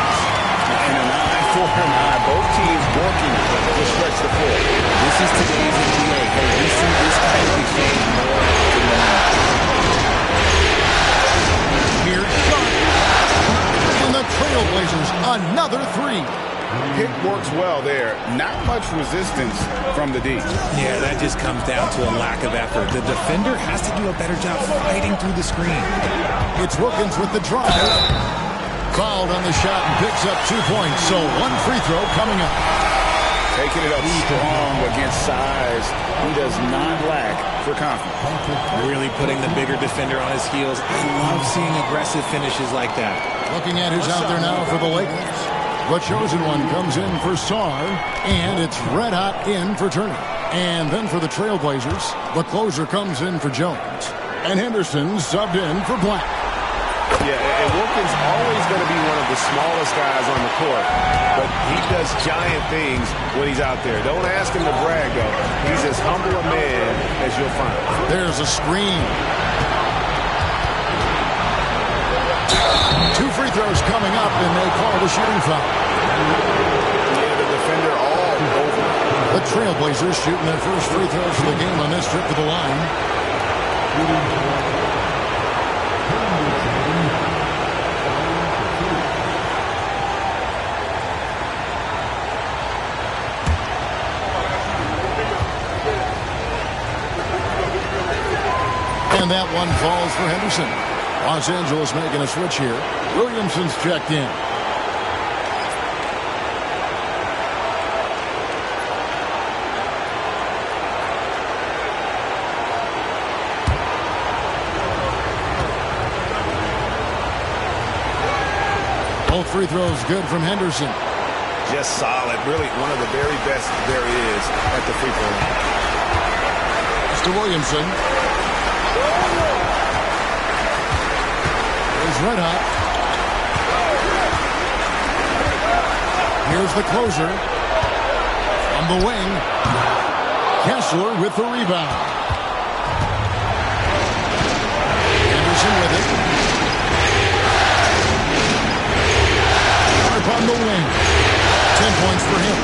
S3: And an eye for an eye. Both teams working to stretch the floor.
S11: This is today's NBA. Hey, we see this kind of exchange more often than not.
S2: Here's Sharp. And the Trailblazers, another 3.
S3: Pick works well there. Not much resistance from the D.
S11: Yeah, that just comes down to a lack of effort. The defender has to do a better job fighting through the screen.
S2: It's Wilkins with the drive. Fouled on the shot and picks up 2 points. So 1 free throw coming up.
S3: Taking it up strong against size. He does not lack for confidence.
S11: Really putting the bigger defender on his heels. I love seeing aggressive finishes like that.
S2: Looking at who's out there now for the Lakers. The chosen one comes in for Sarr, and it's red hot in for Turner. And then for the Trailblazers, the closer comes in for Jones. And Henderson subbed in for Black.
S3: Yeah, and Wilkins always going to be one of the smallest guys on the court, but he does giant things when he's out there. Don't ask him to brag, though. He's as humble a man as you'll find.
S2: There's a screen. 2 free throws coming up, and they call the shooting foul.
S3: Yeah, the defender all over.
S2: The Trailblazers shooting their first free throws of the game on this trip to the line. And that one falls for Henderson. Los Angeles making a switch here. Williamson's checked in. Both free throws good from Henderson.
S3: Just solid. Really one of the very best there is at the free throw line.
S2: Mr. Williamson. Is red hot. Here's the closer. On the wing. Kessler with the rebound. Henderson with it. Sharp on the wing. 10 points for him.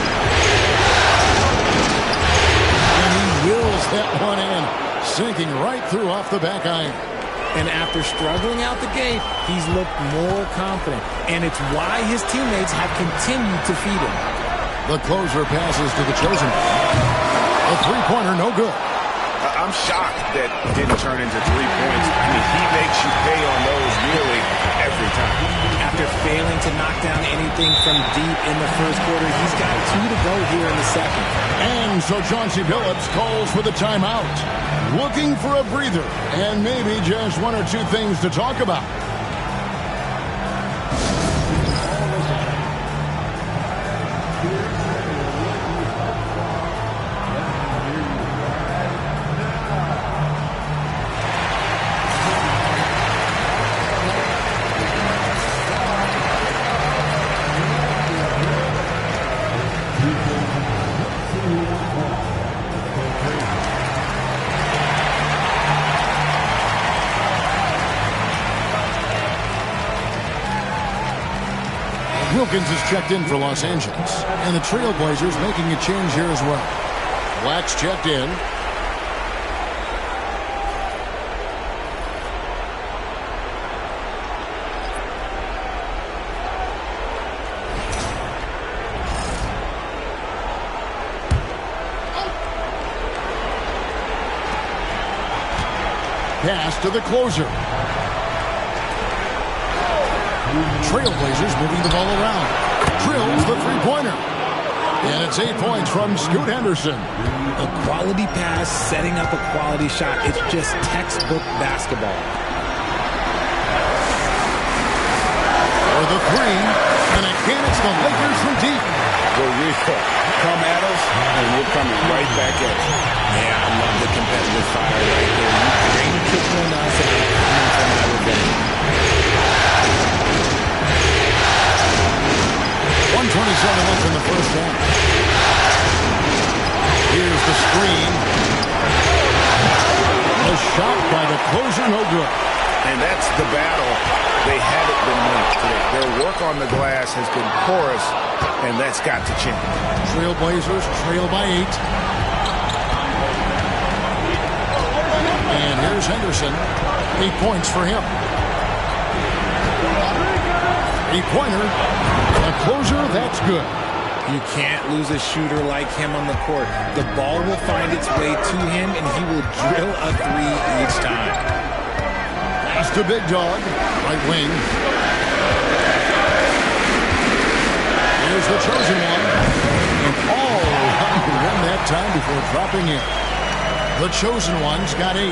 S2: And he wills that one in. Sinking right through off the back iron.
S11: And after struggling out the gate, he's looked more confident. And it's why his teammates have continued to feed him.
S2: The closer passes to the chosen. A three-pointer, no good.
S3: I'm shocked that didn't turn into 3 points. I mean, he makes you pay on those nearly every time.
S11: After failing to knock down anything from deep in the first quarter, he's got 2 to go here in the second.
S2: And so Chauncey Billups calls for the timeout. Looking for a breather and maybe just 1 or 2 things to talk about. Wilkins is checked in for Los Angeles. And the Trailblazers making a change here as well. Black's checked in. pass to the closer. Trailblazers moving the ball around. Drills the three-pointer. And it's 8 points from Scoot Henderson.
S11: A quality pass, setting up a quality shot. It's just textbook basketball.
S2: For the three, and again it's the Lakers from deep.
S3: Well, we come at us, and we're coming right back at you.
S11: Yeah, I love the competitive fire right there. You bring the kitchen on us, and we're coming from that revenge.
S2: 1:27 left in the first half. Here's the screen. A shot by the closer, no good.
S3: And that's the battle they haven't been winning today. Their work on the glass has been porous, and that's got to change.
S2: Trailblazers trail by 8. And here's Henderson. 8 points for him. 3-pointer. A closer, that's good.
S11: You can't lose a shooter like him on the court. The ball will find its way to him, and he will drill a three each time.
S2: Pass to Big Dog, right wing. Here's the chosen one. And all around the rim that time before dropping in. The chosen one's got 8.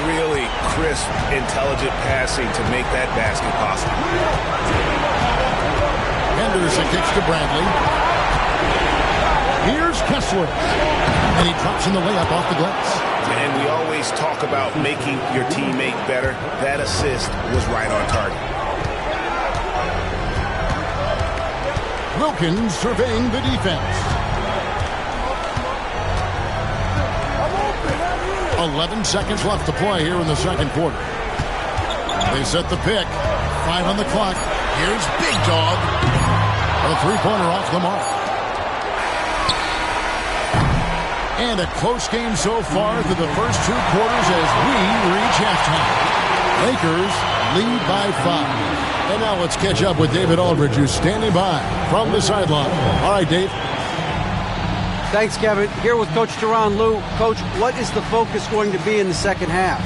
S3: Really crisp, intelligent passing to make that basket possible.
S2: Henderson kicks to Bradley. Here's Kessler. And he drops in the layup off the glass.
S3: And we always talk about making your teammate better. That assist was right on target.
S2: Wilkins surveying the defense. 11 seconds left to play here in the second quarter. They set the pick. 5 on the clock. Here's Big Dog. A three-pointer off the mark. And a close game so far through the first 2 quarters as we reach halftime. Lakers lead by 5. And now let's catch up with David Aldridge, who's standing by from the sideline. All right, Dave.
S12: Thanks, Kevin. Here with Coach Tyronn Lue. Coach, what is the focus going to be in the second half?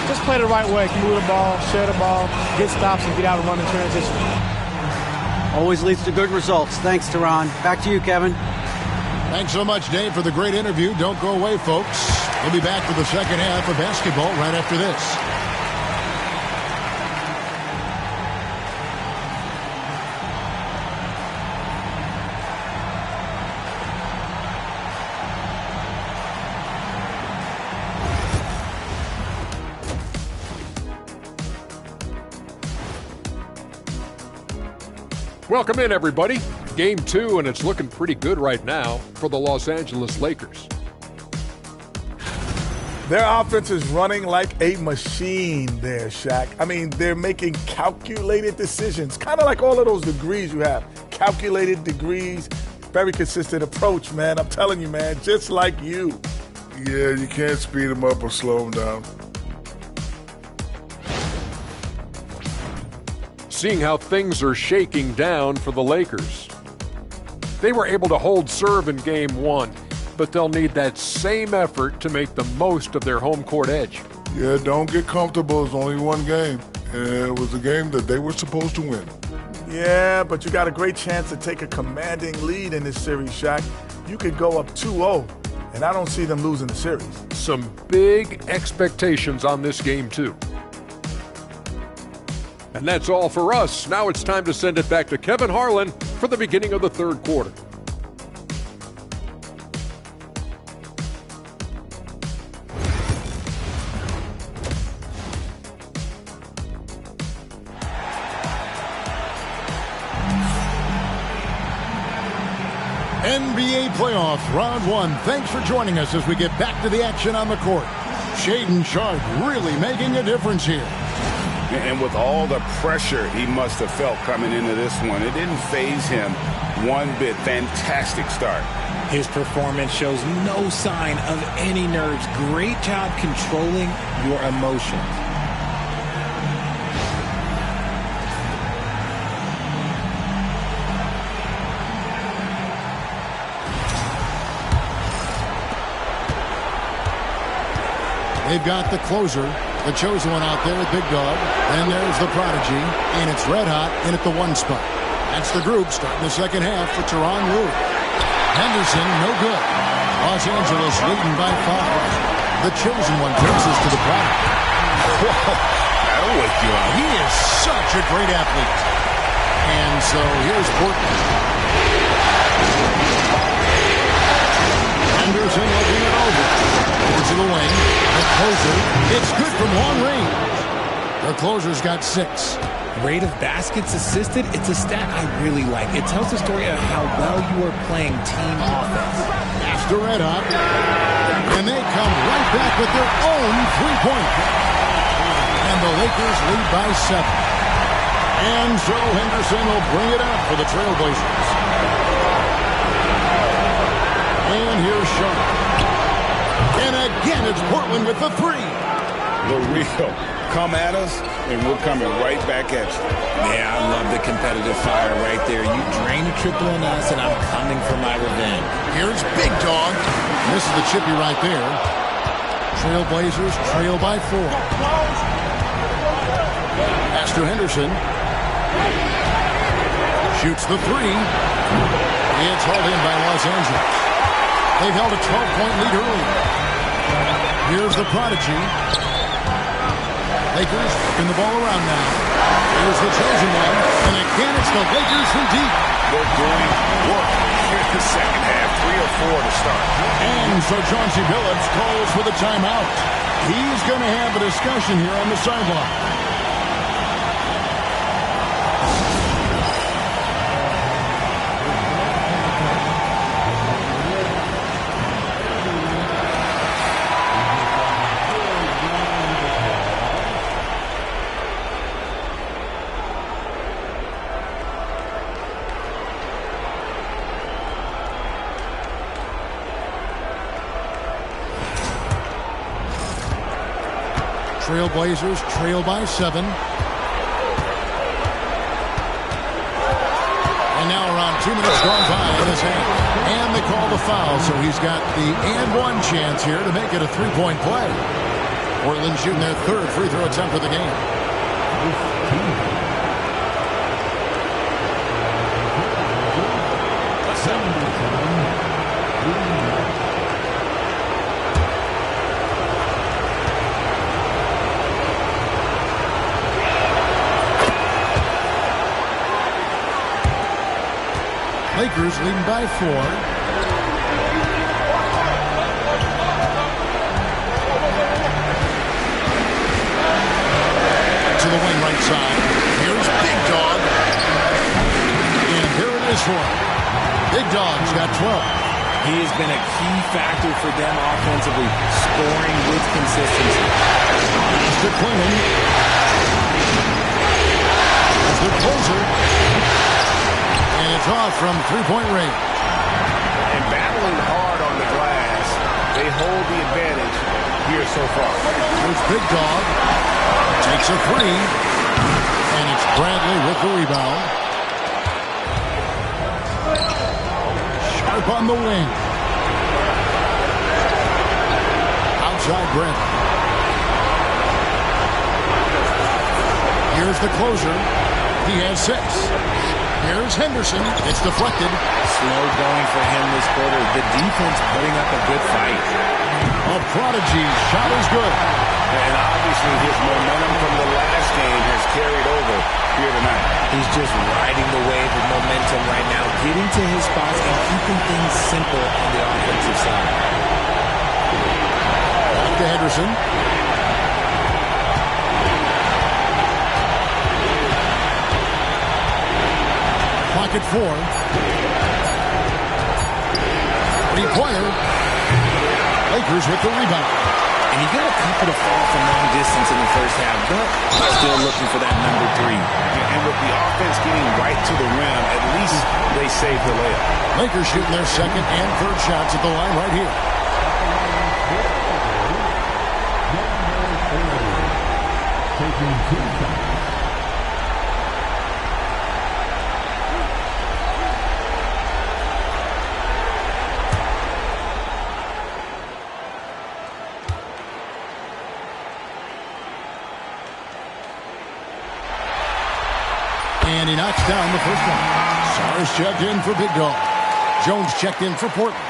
S13: Just play the right way. Move the ball, share the ball, get stops, and get out and run in transition.
S12: Always leads to good results. Thanks, Tyronn. Back to you, Kevin.
S2: Thanks so much, Dave, for the great interview. Don't go away, folks. We'll be back with the second half of basketball right after this.
S8: Welcome in, everybody. Game 2, and it's looking pretty good right now for the Los Angeles Lakers.
S9: Their offense is running like a machine there, Shaq. I mean, they're making calculated decisions, kind of like all of those degrees you have. Calculated degrees, very consistent approach, man. I'm telling you, man, just like you.
S14: Yeah, you can't speed them up or slow them down.
S8: Seeing how things are shaking down for the Lakers. They were able to hold serve in Game 1, but they'll need that same effort to make the most of their home court edge.
S14: Yeah, don't get comfortable. It's only one game. It was a game that they were supposed to win.
S9: Yeah, but you got a great chance to take a commanding lead in this series, Shaq. You could go up 2-0, and I don't see them losing the series.
S8: Some big expectations on this game, too. And that's all for us. Now it's time to send it back to Kevin Harlan for the beginning of the third quarter.
S2: NBA playoffs, round 1. Thanks for joining us as we get back to the action on the court. Shaedon Sharpe really making a difference here.
S3: And with all the pressure he must have felt coming into this one, it didn't faze him one bit. Fantastic start.
S11: His performance shows no sign of any nerves. Great job controlling your emotions.
S2: They They've got the closer, the chosen one out there, Big Dog. Then there's the prodigy, and it's red hot in at the 1 spot. That's the group starting the second half for Tyronn Lue. Henderson, no good. Los Angeles leading by 5. The chosen one takes us to the prodigy.
S3: Whoa, that'll wake you up.
S2: He is such a great athlete. And so here's Portland. Henderson looking it over. Over to the wing. The closer. It's good from long range. The closer's got 6.
S11: Rate of baskets assisted, it's a stat I really like. It tells the story of how well you are playing team offense.
S2: After red hot. And they come right back with their own 3-pointer. And the Lakers lead by 7. And so Henderson will bring it up for the Trailblazers. And here's Sharp. And again, it's Portland with the 3.
S3: The real. Come at us, and we're coming right back at you.
S11: Yeah, I love the competitive fire right there. You drain a triple on us, and I'm coming for my revenge.
S2: Here's Big Dog. And this is the chippy right there. Trailblazers trail by 4. Pass to Henderson. Shoots the 3. It's hauled in by Los Angeles. They've held a 12-point lead earlier. Here's the prodigy. Lakers in the ball around now. Here's the chosen one. And again, it's the Lakers from deep.
S3: They're doing work here in the second half. 3 or 4 to start.
S2: And so Chauncey Billups calls for the timeout. He's going to have a discussion here on the sideline. Trailblazers trail by 7. And now around 2 minutes gone by in his hand. And they call the foul, so he's got the and 1 chance here to make it a 3-point play. Portland shooting their 3rd free throw attempt of the game. Lakers leading by 4. To the wing right side. Here's Big Dog. And here it is for him. Big Dog's got 12.
S11: He has been a key factor for them offensively, scoring with consistency.
S2: Mr. Clinton. As the closer. And it's off from 3-point range.
S3: And battling hard on the glass, they hold the advantage here so far.
S2: Here's Big Dog. Takes a 3. And it's Bradley with the rebound. Sharp on the wing. Outside Bradley. Here's the closer. He has 6. Here's Henderson. It's deflected.
S11: Slow going for him this quarter. The defense putting up a good fight.
S2: A prodigy shot is good.
S3: And obviously his momentum from the last game has carried over here tonight.
S11: He's just riding the wave of momentum right now, getting to his spots and keeping things simple on the offensive side.
S2: Back to Henderson. Pocket 4. 3-pointer. Lakers with the rebound.
S11: And he got a couple to fall from long distance in the first half, but still looking for that number 3.
S3: And with the offense getting right to the rim, at least they saved the layup.
S2: Lakers shooting their 2nd and 3rd shots at the line right here. And he knocks down the first one. Sars checked in for Big Dog. Jones checked in for Portland.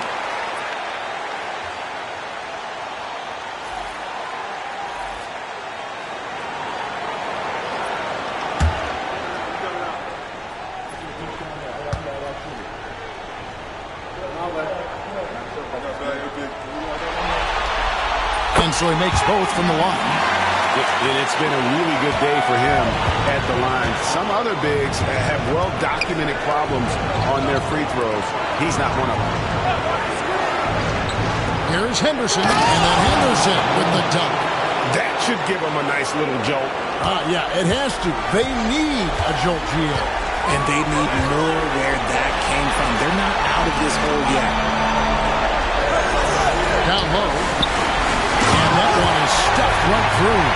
S2: And so he makes both from the line.
S3: And it's been a really good day for him at the line. Some other bigs have well-documented problems on their free throws. He's not one of them.
S2: Here's Henderson, and then Henderson with the dunk.
S3: That should give him a nice little jolt.
S2: Yeah, it has to. They need a jolt, GA.
S11: And they need more where that came from. They're not out of this hole yet.
S2: Down low. And that one is stuffed right through.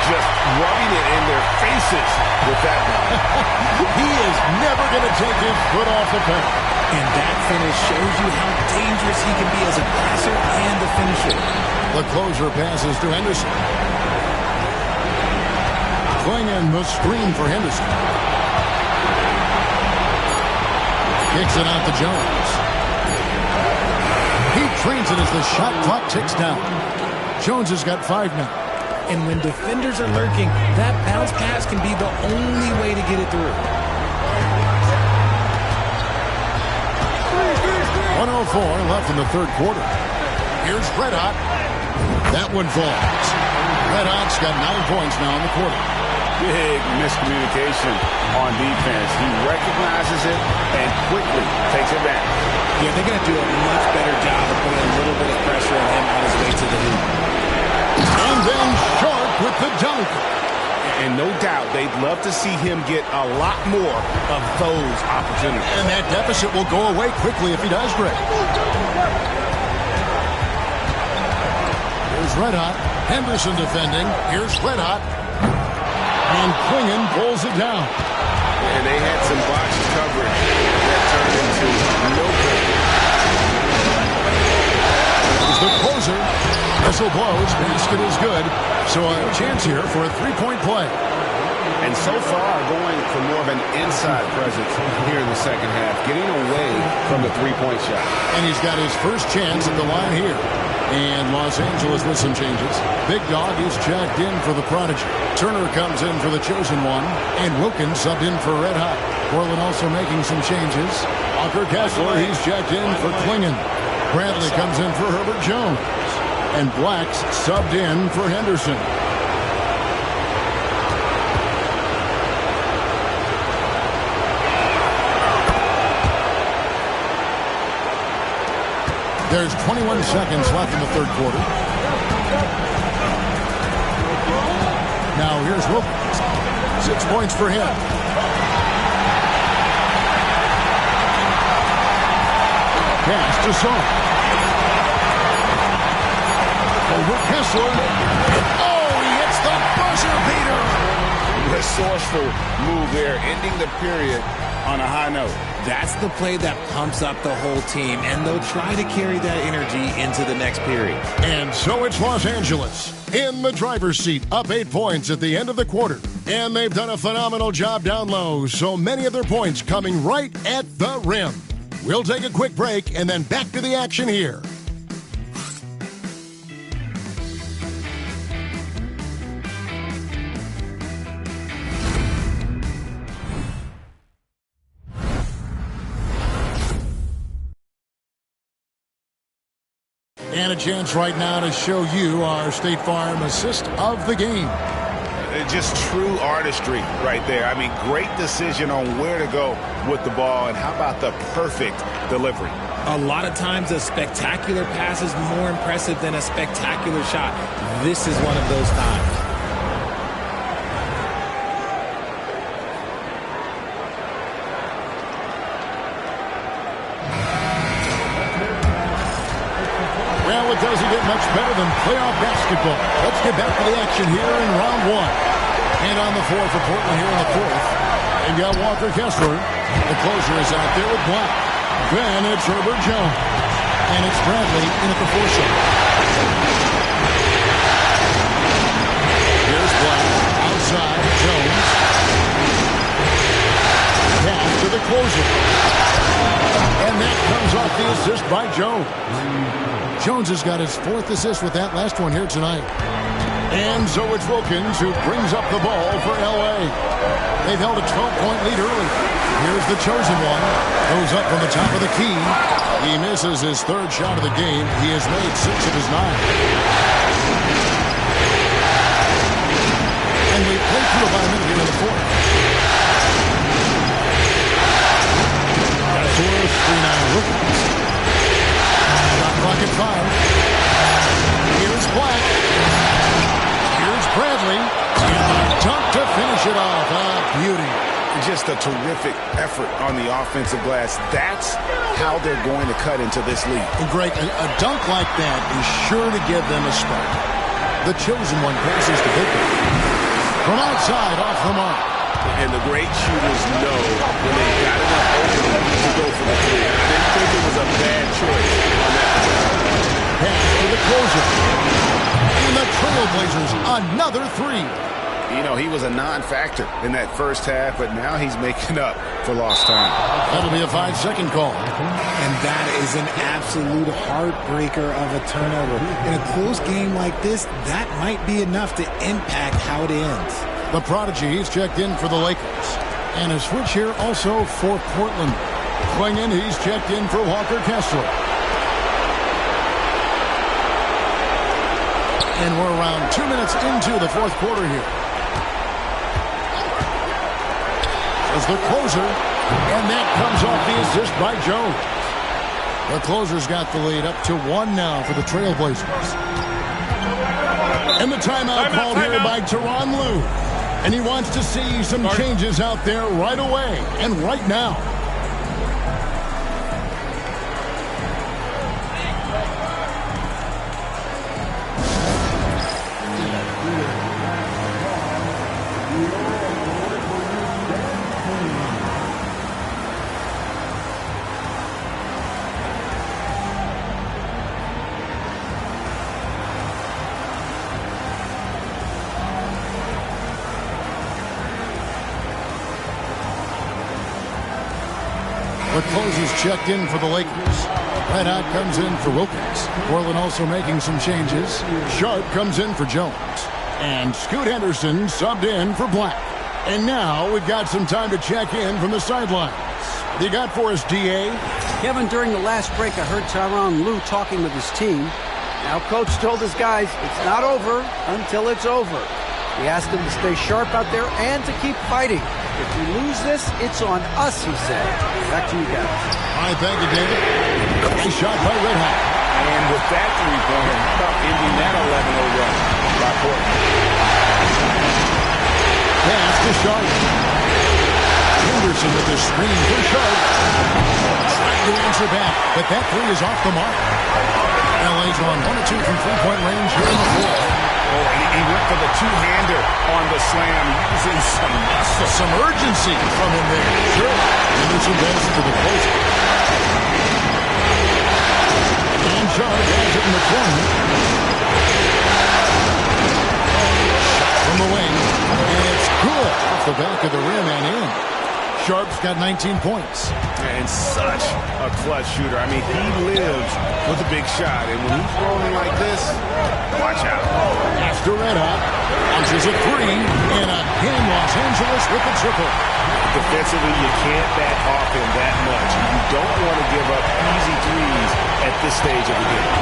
S3: Just rubbing it in their faces with that one.
S2: He is never going to take his foot off the pedal.
S11: And that finish shows you how dangerous he can be as a passer and a finisher.
S2: The closer passes to Henderson. Klingon the screen for Henderson. Kicks it out to Jones. He trains it as the shot clock ticks down. Jones has got 5 now.
S11: And when defenders are lurking, that bounce pass can be the only way to get it through.
S2: 1:04 left in the third quarter. Here's Red Hot. That one falls. Red Hot's got 9 points now in the quarter.
S3: Big miscommunication on defense. He recognizes it and quickly takes it back.
S11: Yeah, they're going to do a much better job of putting a little bit of pressure on him on his way to the hoop.
S2: And then Sharp with the dunk.
S3: And no doubt they'd love to see him get a lot more of those opportunities.
S2: And that deficit will go away quickly if he does, Greg. Here's Red Hot. Henderson defending. Here's Red Hot. And Klingon pulls it down.
S3: And they had some botched coverage that turned into no good.
S2: Here's the closer. Whistle blows. Basket is good. So a chance here for a 3-point play.
S3: And so far going for more of an inside presence here in the second half, getting away from the 3-point shot.
S2: And he's got his first chance at the line here. And Los Angeles with some changes. Big Dog is checked in for the Prodigy. Turner comes in for the Chosen One. And Wilkins subbed in for Red Hot. Portland also making some changes. Walker Kessler, he's checked in for Klingon. Bradley comes in for Herbert Jones. And Blacks subbed in for Henderson. There's 21 seconds left in the third quarter. Now here's Wilkins. 6 points for him. Pass to Song. Over Kessler. Oh, he hits the buzzer beater.
S3: Resourceful move there, ending the period on a high note.
S11: That's the play that pumps up the whole team, and they'll try to carry that energy into the next period.
S2: And so it's Los Angeles in the driver's seat, up 8 points at the end of the quarter. And they've done a phenomenal job down low, so many of their points coming right at the rim. We'll take a quick break and then back to the action here. And a chance right now to show you our State Farm assist of the game.
S3: Just true artistry right there. I mean, great decision on where to go with the ball, and how about the perfect delivery?
S11: A lot of times a spectacular pass is more impressive than a spectacular shot. This is one of those times.
S2: Well, it doesn't get much better than playoff basketball. Let's get back to the action here in round 1. And on the floor for Portland here in the fourth. And got Walker Kessler. The closer is out there with Black. Then it's Herbert Jones. And it's Bradley in at the 4 shot. Here's Black. Outside, Jones. assist by Jones. Jones has got his 4th assist with that last one here tonight. And so it's Wilkins who brings up the ball for L.A. They've held a 12-point lead early. Here's the chosen one. Goes up from the top of the key. He misses his 3rd shot of the game. He has made 6 of his 9. And we play through about a minute here in the 4th. That's worth 3-9 Wilkins. Shot clock at 5. Here's Black. Here's Bradley. And a dunk to finish it off. Beauty.
S3: Just a terrific effort on the offensive glass. That's how they're going to cut into this lead.
S2: And Greg, a dunk like that is sure to give them a spark. The chosen one passes to Baker. From outside, off the mark.
S3: And the great shooters know when they've got enough opening to go for the 3. I didn't think it was a bad choice on that particular.
S2: Pass to the closer. And the Trailblazers, another 3.
S3: You know, he was a non-factor in that first half, but now he's making up for lost time.
S2: That'll be a 5-second call.
S11: And that is an absolute heartbreaker of a turnover. In a close game like this, that might be enough to impact how it ends.
S2: The prodigy, he's checked in for the Lakers. And a switch here also for Portland. Going in, he's checked in for Walker Kessler. And we're around 2 minutes into the 4th quarter here. As the closer, and that comes off the assist by Jones. The closer's got the lead up to 1 now for the Trailblazers. And the timeout called here by Tyronn Lue. And he wants to see some changes out there right away and right now. The closer's checked in for the Lakers. Right out comes in for Wilkins. Portland also making some changes. Sharp comes in for Jones. And Scoot Henderson subbed in for Black. And now we've got some time to check in from the sidelines. What do you got for us, D.A.?
S12: Kevin, during the last break, I heard Tyronn Lue talking with his team. Now, Coach told his guys it's not over until it's over. He asked them to stay sharp out there and to keep fighting. If we lose this, it's on us, he said. Back to you guys.
S2: All right, thank you, David. Nice shot by Red Hot.
S3: And with that 3-pointer, how about ending that 11-0 run by Portland?
S2: Pass to Sharp. Henderson with the screen for Sharp. Trying to answer back, but that 3 is off the mark. LA's on 1 or 2 from 3-point range here in the 4th.
S3: Oh, he went for the 2-hander on the slam, using some muscle,
S2: some urgency from him there. Sure. Henderson goes to the closer. And Sharp has it in the corner. Shot from the wing. And it's good off the back of the rim and in. Sharp's got 19 points.
S3: And such a clutch shooter. I mean, he lives with a big shot. And when he's rolling like this, watch out.
S2: After Red Hot, launches a 3 and a game Los Angeles with a triple.
S3: Defensively, you can't back off him that much. You don't want to give up easy threes at this stage of the game.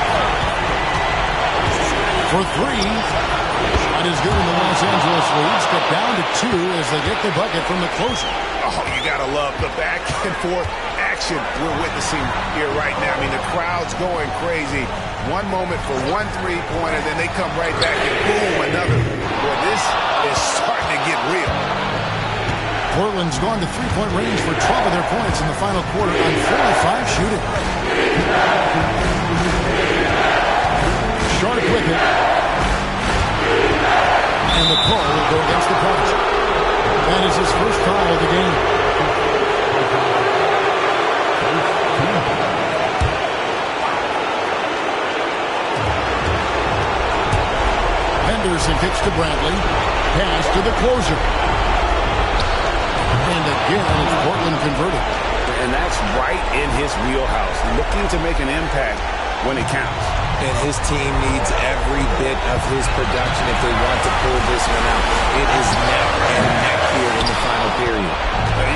S2: For 3, shot is good in the Los Angeles lead. Step down to 2 as they get the bucket from the closer.
S3: Oh, you got to love the back and forth action we're witnessing here right now. I mean, the crowd's going crazy. One moment for 1 3-pointer, then they come right back and boom, another. Boy, this is starting to get real.
S2: Portland's gone to 3-point range for 12 of their points in the final quarter on 45 shooting. Sharp with it. And the call will go against the Prodigy. That is his first foul of the game. Henderson kicks to Bradley. Pass to the closer. And again, it's Portland converted.
S3: and that's right in his wheelhouse, looking to make an impact when it counts.
S15: And his team needs every bit of his production if they want to pull this one out. It is neck and neck here in the final period.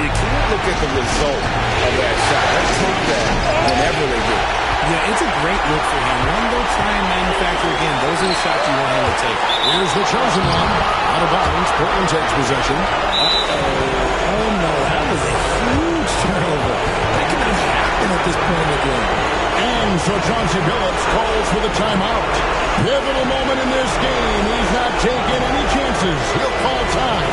S3: You can't look at the result of that shot. Let's take that whenever they do.
S11: Yeah, it's a great look for him. One, they'll try and manufacture again. Those are the shots you want him to take.
S2: Here's the chosen one. Out of bounds. Portland takes possession.
S11: Oh, no. That was a huge turnover. That cannot happen at this point in the game.
S2: And so Chauncey Billups calls for the timeout. Pivotal moment in this game. He's not taking any chances. He'll call time.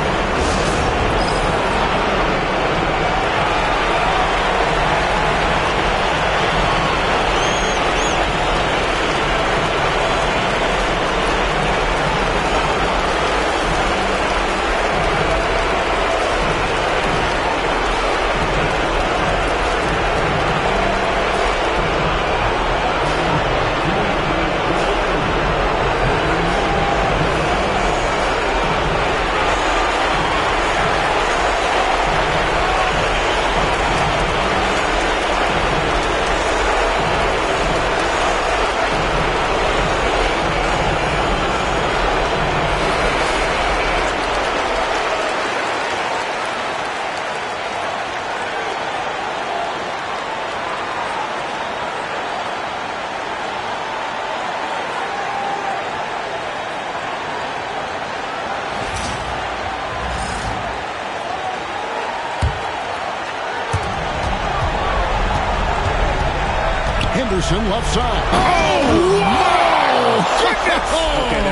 S2: Henderson left side.
S11: Oh, my goodness! Okay,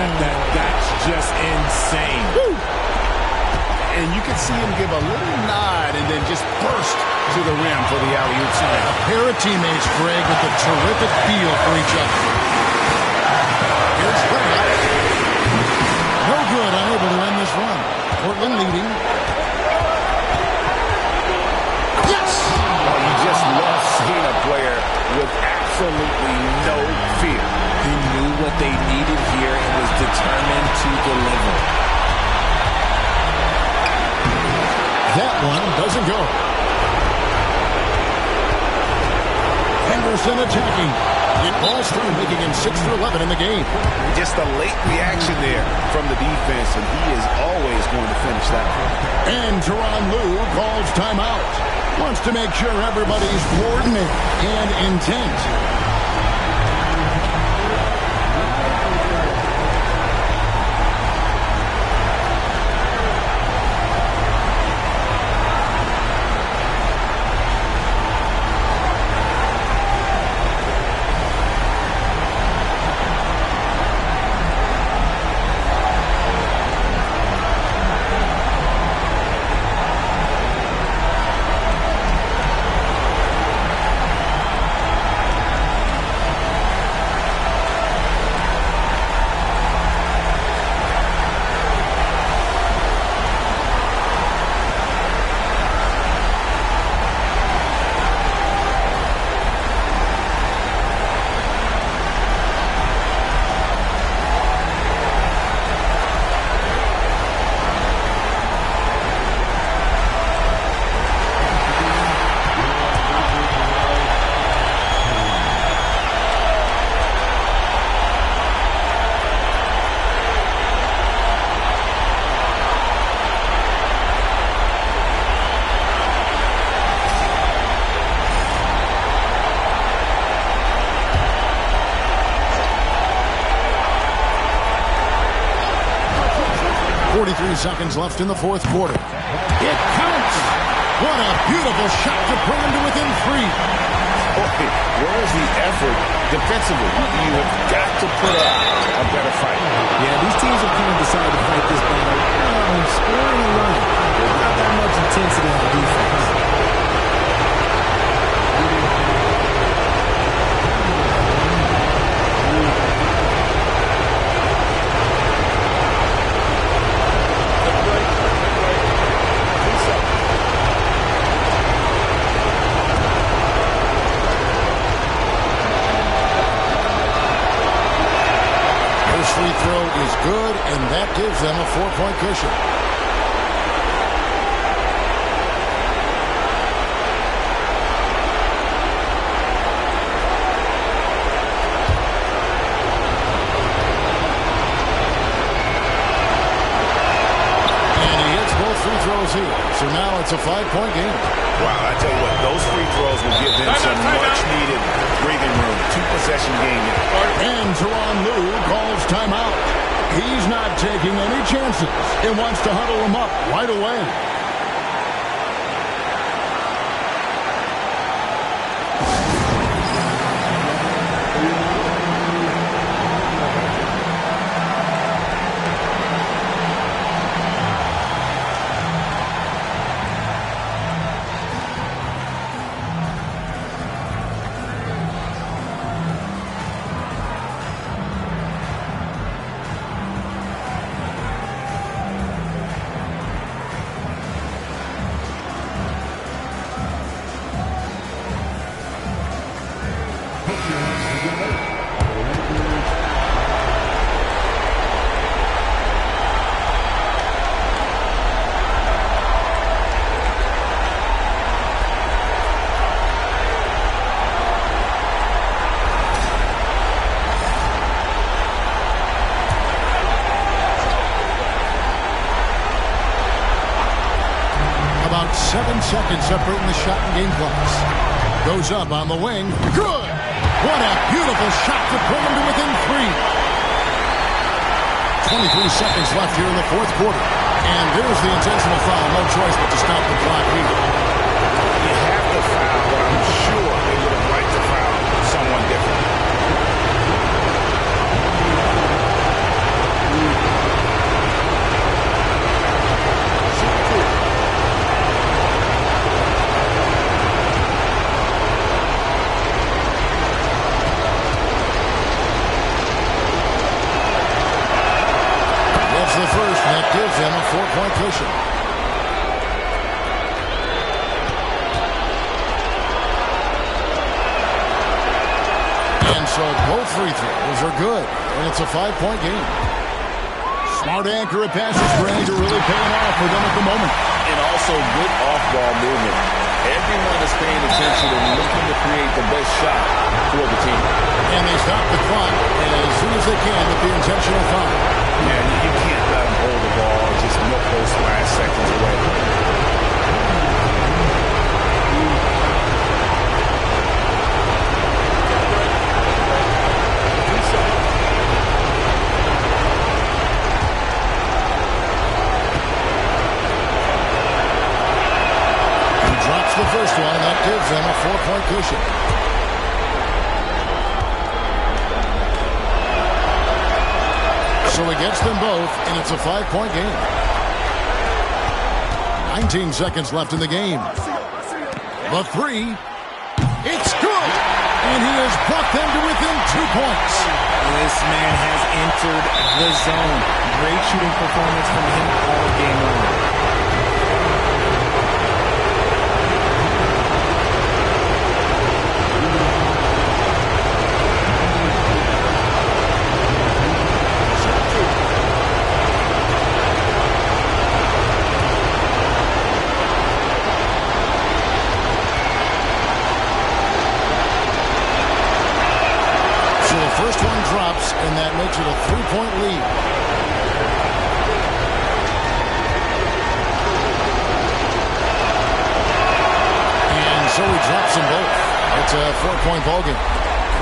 S11: that's just insane.
S4: Woo. And you can see him give a little nod and then just burst to the rim for the alley-oop slam.
S2: A pair of teammates, Greg, with a terrific feel for each other. Here's Greg. No good, unable to end this run. Portland leading.
S3: Yes! Oh, you just love seeing a player with absolutely no fear.
S15: He knew what they needed here and was determined to deliver.
S2: That one doesn't go. Henderson attacking. It falls through, making him 6 for 11 in the game.
S3: Just a late reaction there from the defense, and he is always going to finish that one.
S2: And Tyronn Lue calls timeout. Wants to make sure everybody's coordinated and intent. Seconds left in the fourth quarter. It counts! What a beautiful shot to bring him to within 3.
S3: Okay, where's the effort defensively? You have got to put up a better fight.
S11: Yeah, these teams have kind of decided to fight this battle on scoring a run. There's not that much intensity on defense.
S2: Free throw is good, and that gives them a 4-point cushion. So now it's a 5-point game.
S3: Wow, I tell you what, those free throws will give them some much-needed breathing room. 2-possession game.
S2: And Tyronn Lue calls timeout. He's not taking any chances and wants to huddle them up right away. About 7 seconds separating the shot and game clocks. Goes up on the wing. Good! What a beautiful shot to pull him to within 3. 23 seconds left here in the fourth quarter. And there's the intentional foul. No choice but to stop the clock here.
S3: You have to foul, but I'm sure they would have liked to foul someone different.
S2: The first, and that gives them a 4-point cushion. And so both free throws are good, and it's a 5-point game. Smart accurate passes for Andrew really paying off for them at the moment.
S3: And also good off-ball movement. Everyone is paying attention and looking to create the best shot for the team.
S2: And they stop the clock as soon as they can with the intentional foul.
S3: Yeah, you can't let them hold the ball and just milk those last seconds away.
S2: He drops the first one, and that gives them a 4-point cushion. So he gets them both, and it's a 5-point game. 19 seconds left in the game. The three. It's good! And he has brought them to within 2 points.
S15: This man has entered the zone. Great shooting performance from him all game long.
S2: First one drops, and that makes it a 3-point lead. And so he drops them both. It's a 4-point ball game.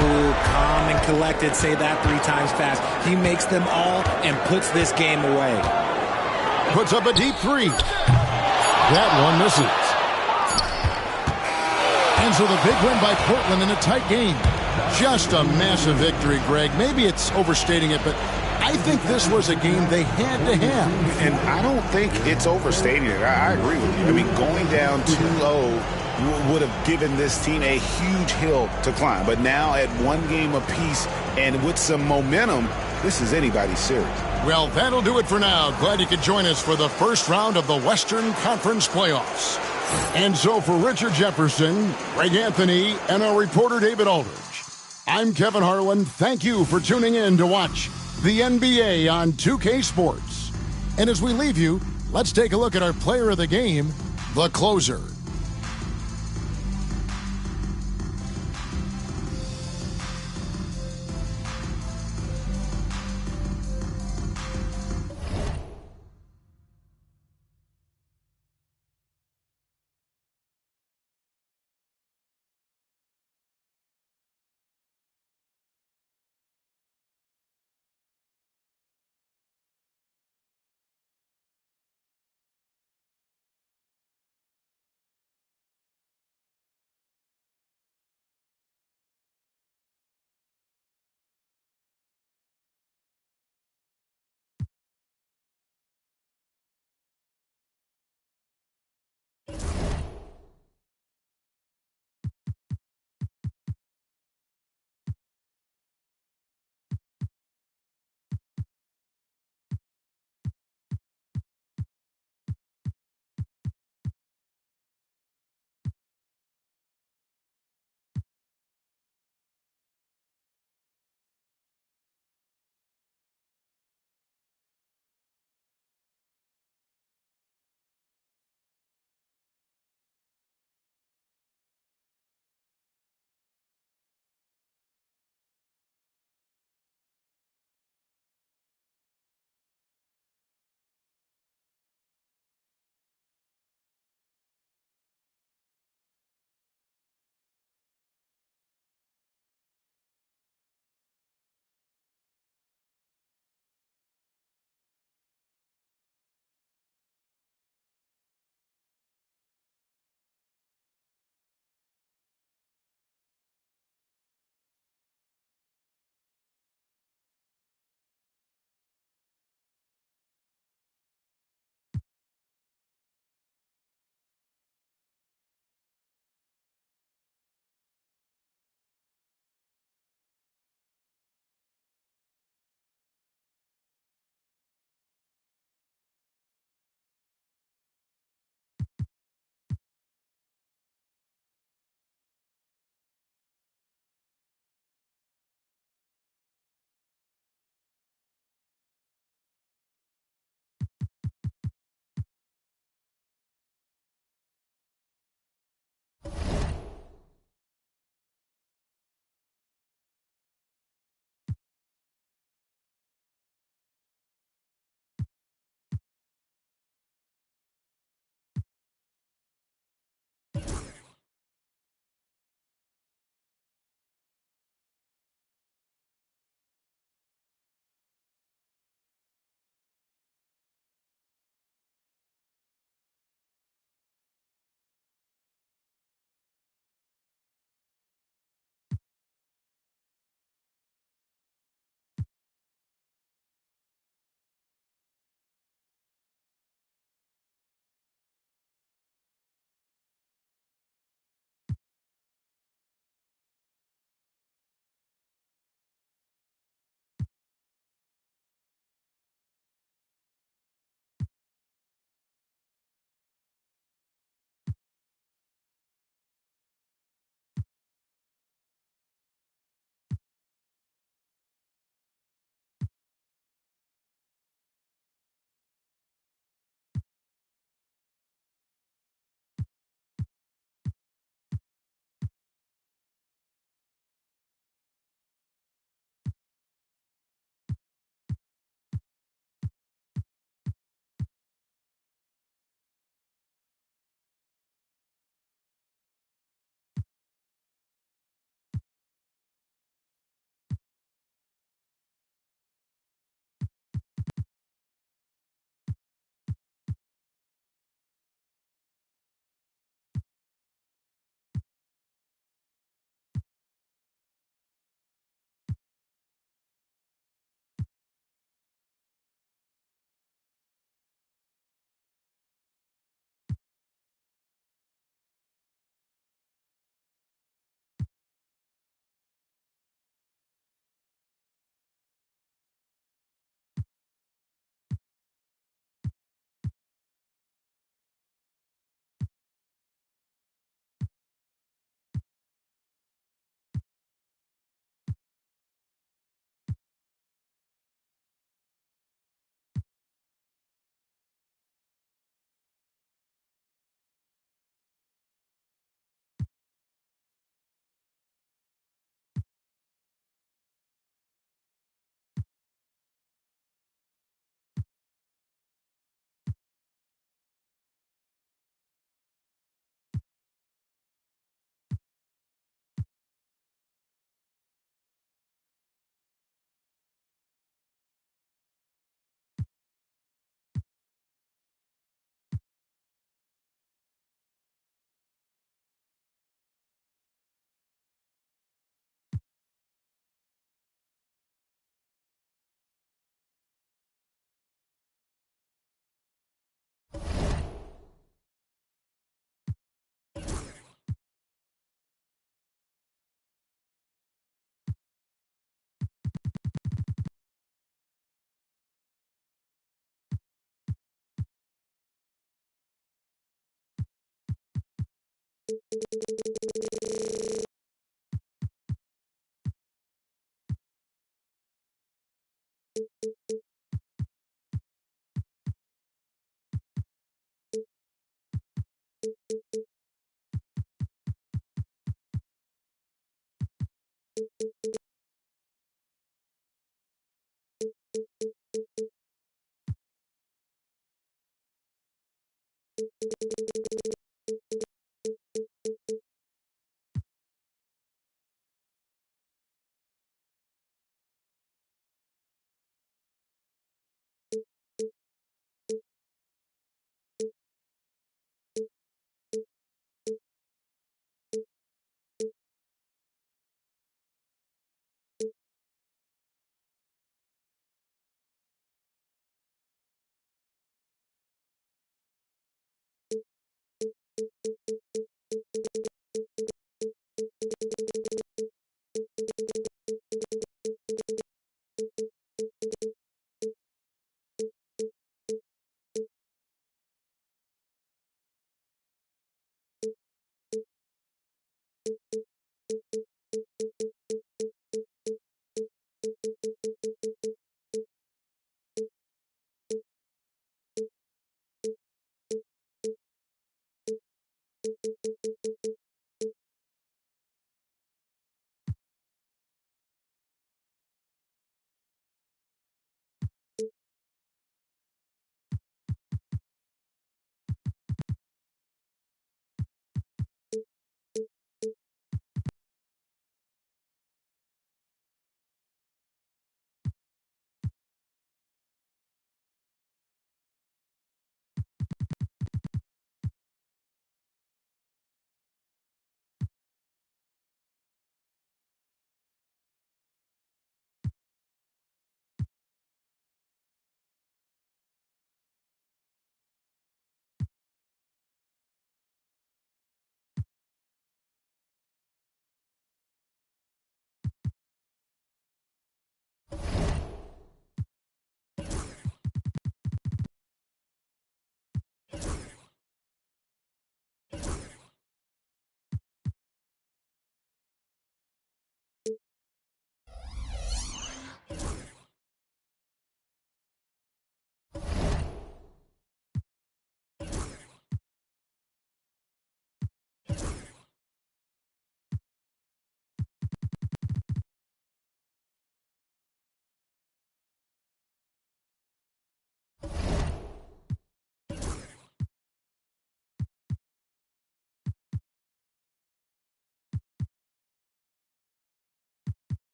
S15: Cool, calm, and collected. Say that 3 times fast. He makes them all and puts this game away.
S2: Puts up a deep 3. That one misses. And so the big win by Portland in a tight game. Just a massive victory, Greg. Maybe it's overstating it, but I think this was a game they had to have.
S3: And I don't think it's overstating it. I agree with you. I mean, going down 2-0 would have given this team a huge hill to climb. But now at 1 game apiece and with some momentum, this is anybody's series.
S2: Well, that'll do it for now. Glad you could join us for the first round of the Western Conference playoffs. And so for Richard Jefferson, Greg Anthony, and our reporter David Aldridge, I'm Kevin Harlan. Thank you for tuning in to watch the NBA on 2K Sports. And as we leave you, let's take a look at our player of the game, the closer.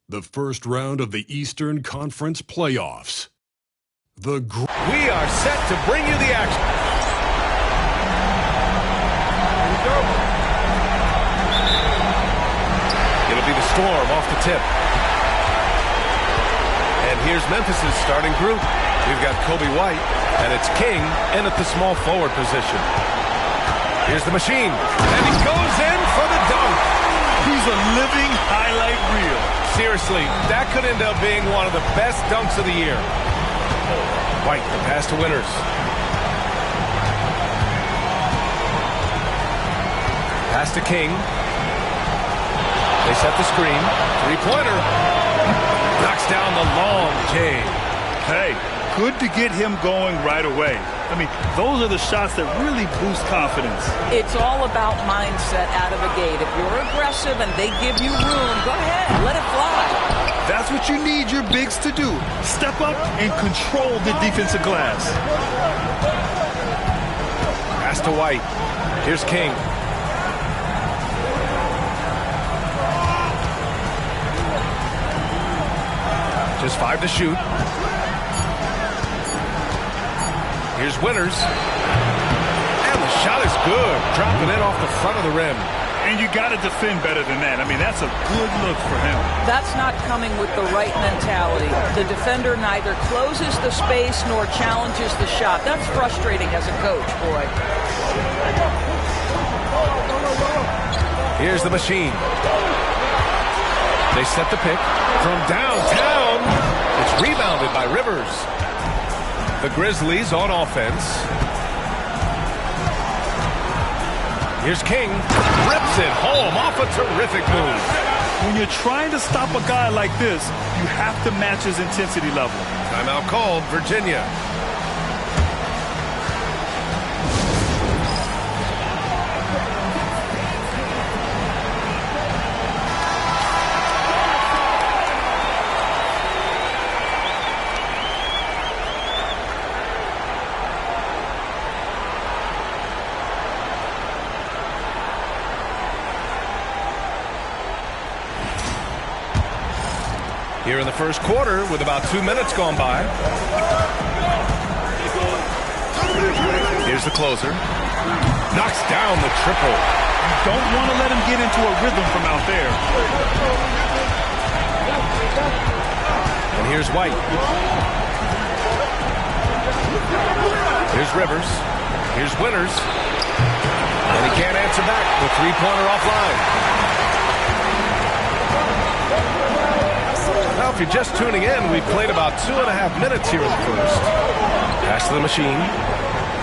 S1: The first round of the Eastern Conference playoffs.
S5: We are set to bring you the action. It'll be the Storm off the tip. And here's Memphis' starting group. We've got Kobe White, and it's King in at the small forward position. Here's the Machine, and he goes in for the dunk.
S6: He's a living highlight reel.
S5: Seriously, that could end up being one of the best dunks of the year. White, the pass to Winters. Pass to King. They set the screen. Three-pointer. Knocks down the long J.
S6: Hey, good to get him going right away. I mean, those are the shots that really boost confidence.
S16: It's all about mindset out of the gate. If you're aggressive and they give you room, go ahead, let it fly.
S6: That's what you need your bigs to do. Step up and control the defensive glass.
S5: Pass to White. Here's King. Just 5 to shoot. Here's Winters. And the shot is good. Dropping it off the front of the rim.
S6: And you got to defend better than that. I mean, that's a good look for him.
S16: That's not coming with the right mentality. The defender neither closes the space nor challenges the shot. That's frustrating as a coach, boy.
S5: Here's the Machine. They set the pick from downtown. It's rebounded by Rivers. The Grizzlies on offense. Here's King. Rips it home off a terrific move.
S6: When you're trying to stop a guy like this, you have to match his intensity level.
S5: Timeout called, Virginia. Here in the first quarter with about 2 minutes gone by. Here's the closer. Knocks down the triple.
S6: You don't want to let him get into a rhythm from out there.
S5: And here's White. Here's Rivers. Here's Winters. And he can't answer back. The three-pointer offline. Now, if you're just tuning in, we've played about 2.5 minutes here in the first. Pass to the Machine.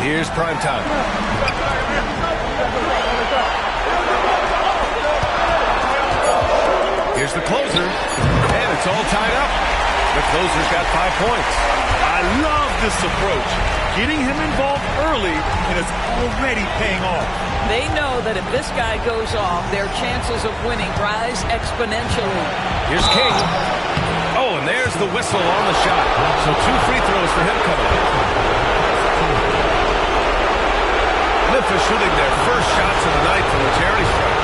S5: Here's prime time. Here's the closer. And it's all tied up. The closer's got 5 points.
S6: I love this approach. Getting him involved early, and it's already paying off.
S16: They know that if this guy goes off, their chances of winning rise exponentially.
S5: Here's King. Oh, and there's the whistle on the shot. So 2 free throws for him coming up. Memphis shooting their first shots of the night from the charity stripe.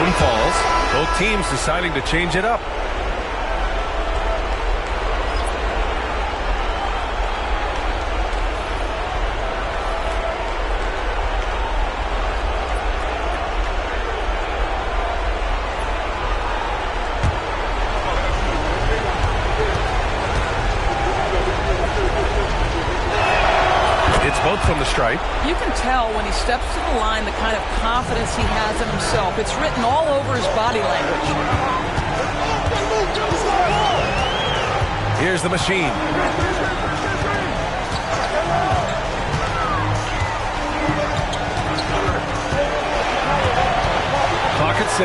S5: One falls. Both teams deciding to change it up. Both from the stripe.
S16: You can tell when he steps to the line the kind of confidence he has in himself. It's written all over his body language.
S5: Here's the Machine. Clock at 6.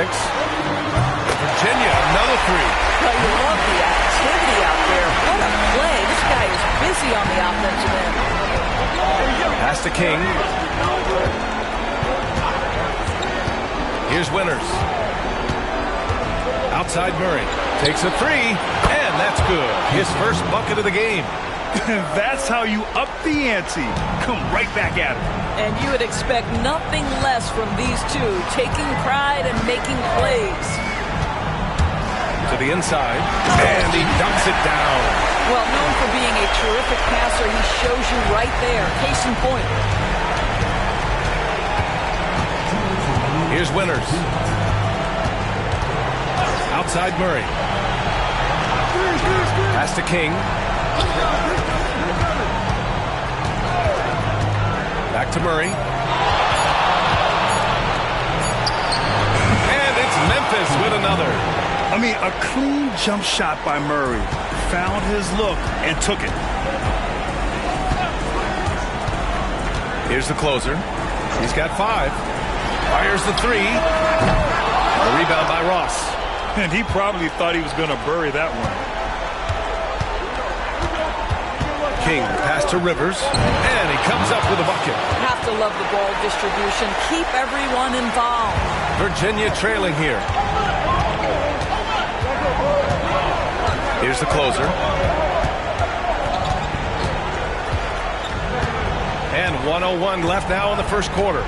S5: Virginia, another 3.
S16: Well, you love the activity out there. What a play. This guy is busy on the offensive end. Pass
S5: to King. Here's Winters. Outside Murray. Takes a three, and that's good. His first bucket of the game.
S6: That's how you up the ante. Come right back at him.
S16: And you would expect nothing less from these two, taking pride and making plays.
S5: To the inside, and he dumps it down.
S16: Well, known for being a terrific passer, he shows you right there. Case in point.
S5: Here's Winters. Outside Murray. Pass to King. Back to Murray. And it's Memphis with another.
S6: I mean, a clean jump shot by Murray. Found his look and took it.
S5: Here's the closer. He's got 5. Fires the 3. A rebound by Ross.
S6: And he probably thought he was going to bury that one.
S5: King pass to Rivers, and he comes up with a bucket.
S16: Have to love the ball distribution. Keep everyone involved.
S5: Virginia trailing here. Here's the closer. And 1:01 left now in the first quarter.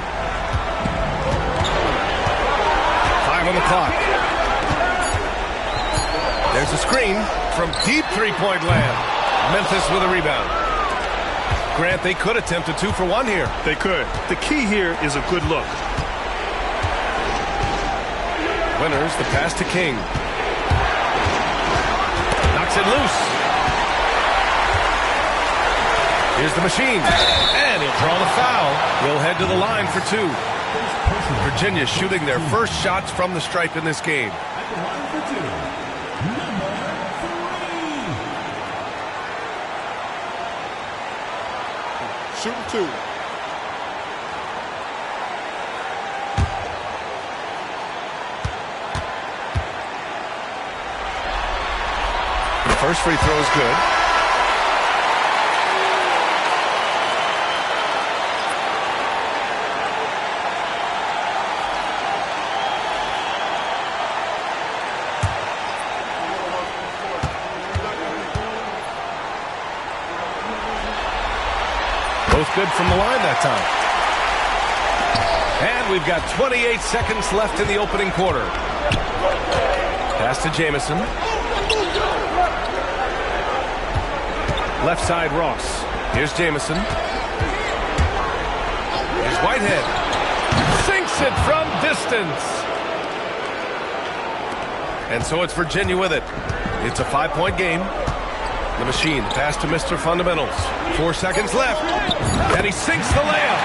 S5: 5 on the clock. There's a screen from deep three-point land. Memphis with a rebound. Grant, they could attempt a 2 for 1 here.
S6: They could. The key here is a good look.
S5: Winters, the pass to King. Knocks it loose. Here's the machine. And he'll draw the foul. We'll head to the line for 2. Virginia shooting their first shots from the stripe in this game.
S2: Shooting 2.
S5: The first free throw is good. Both good from the line that time. And we've got 28 seconds left in the opening quarter. Pass to Jamison. Left side, Ross. Here's Jamison. Here's Whitehead. Sinks it from distance. And so it's Virginia with it. It's a 5-point game. The machine, pass to Mr. Fundamentals. 4 seconds left. And he sinks the layup.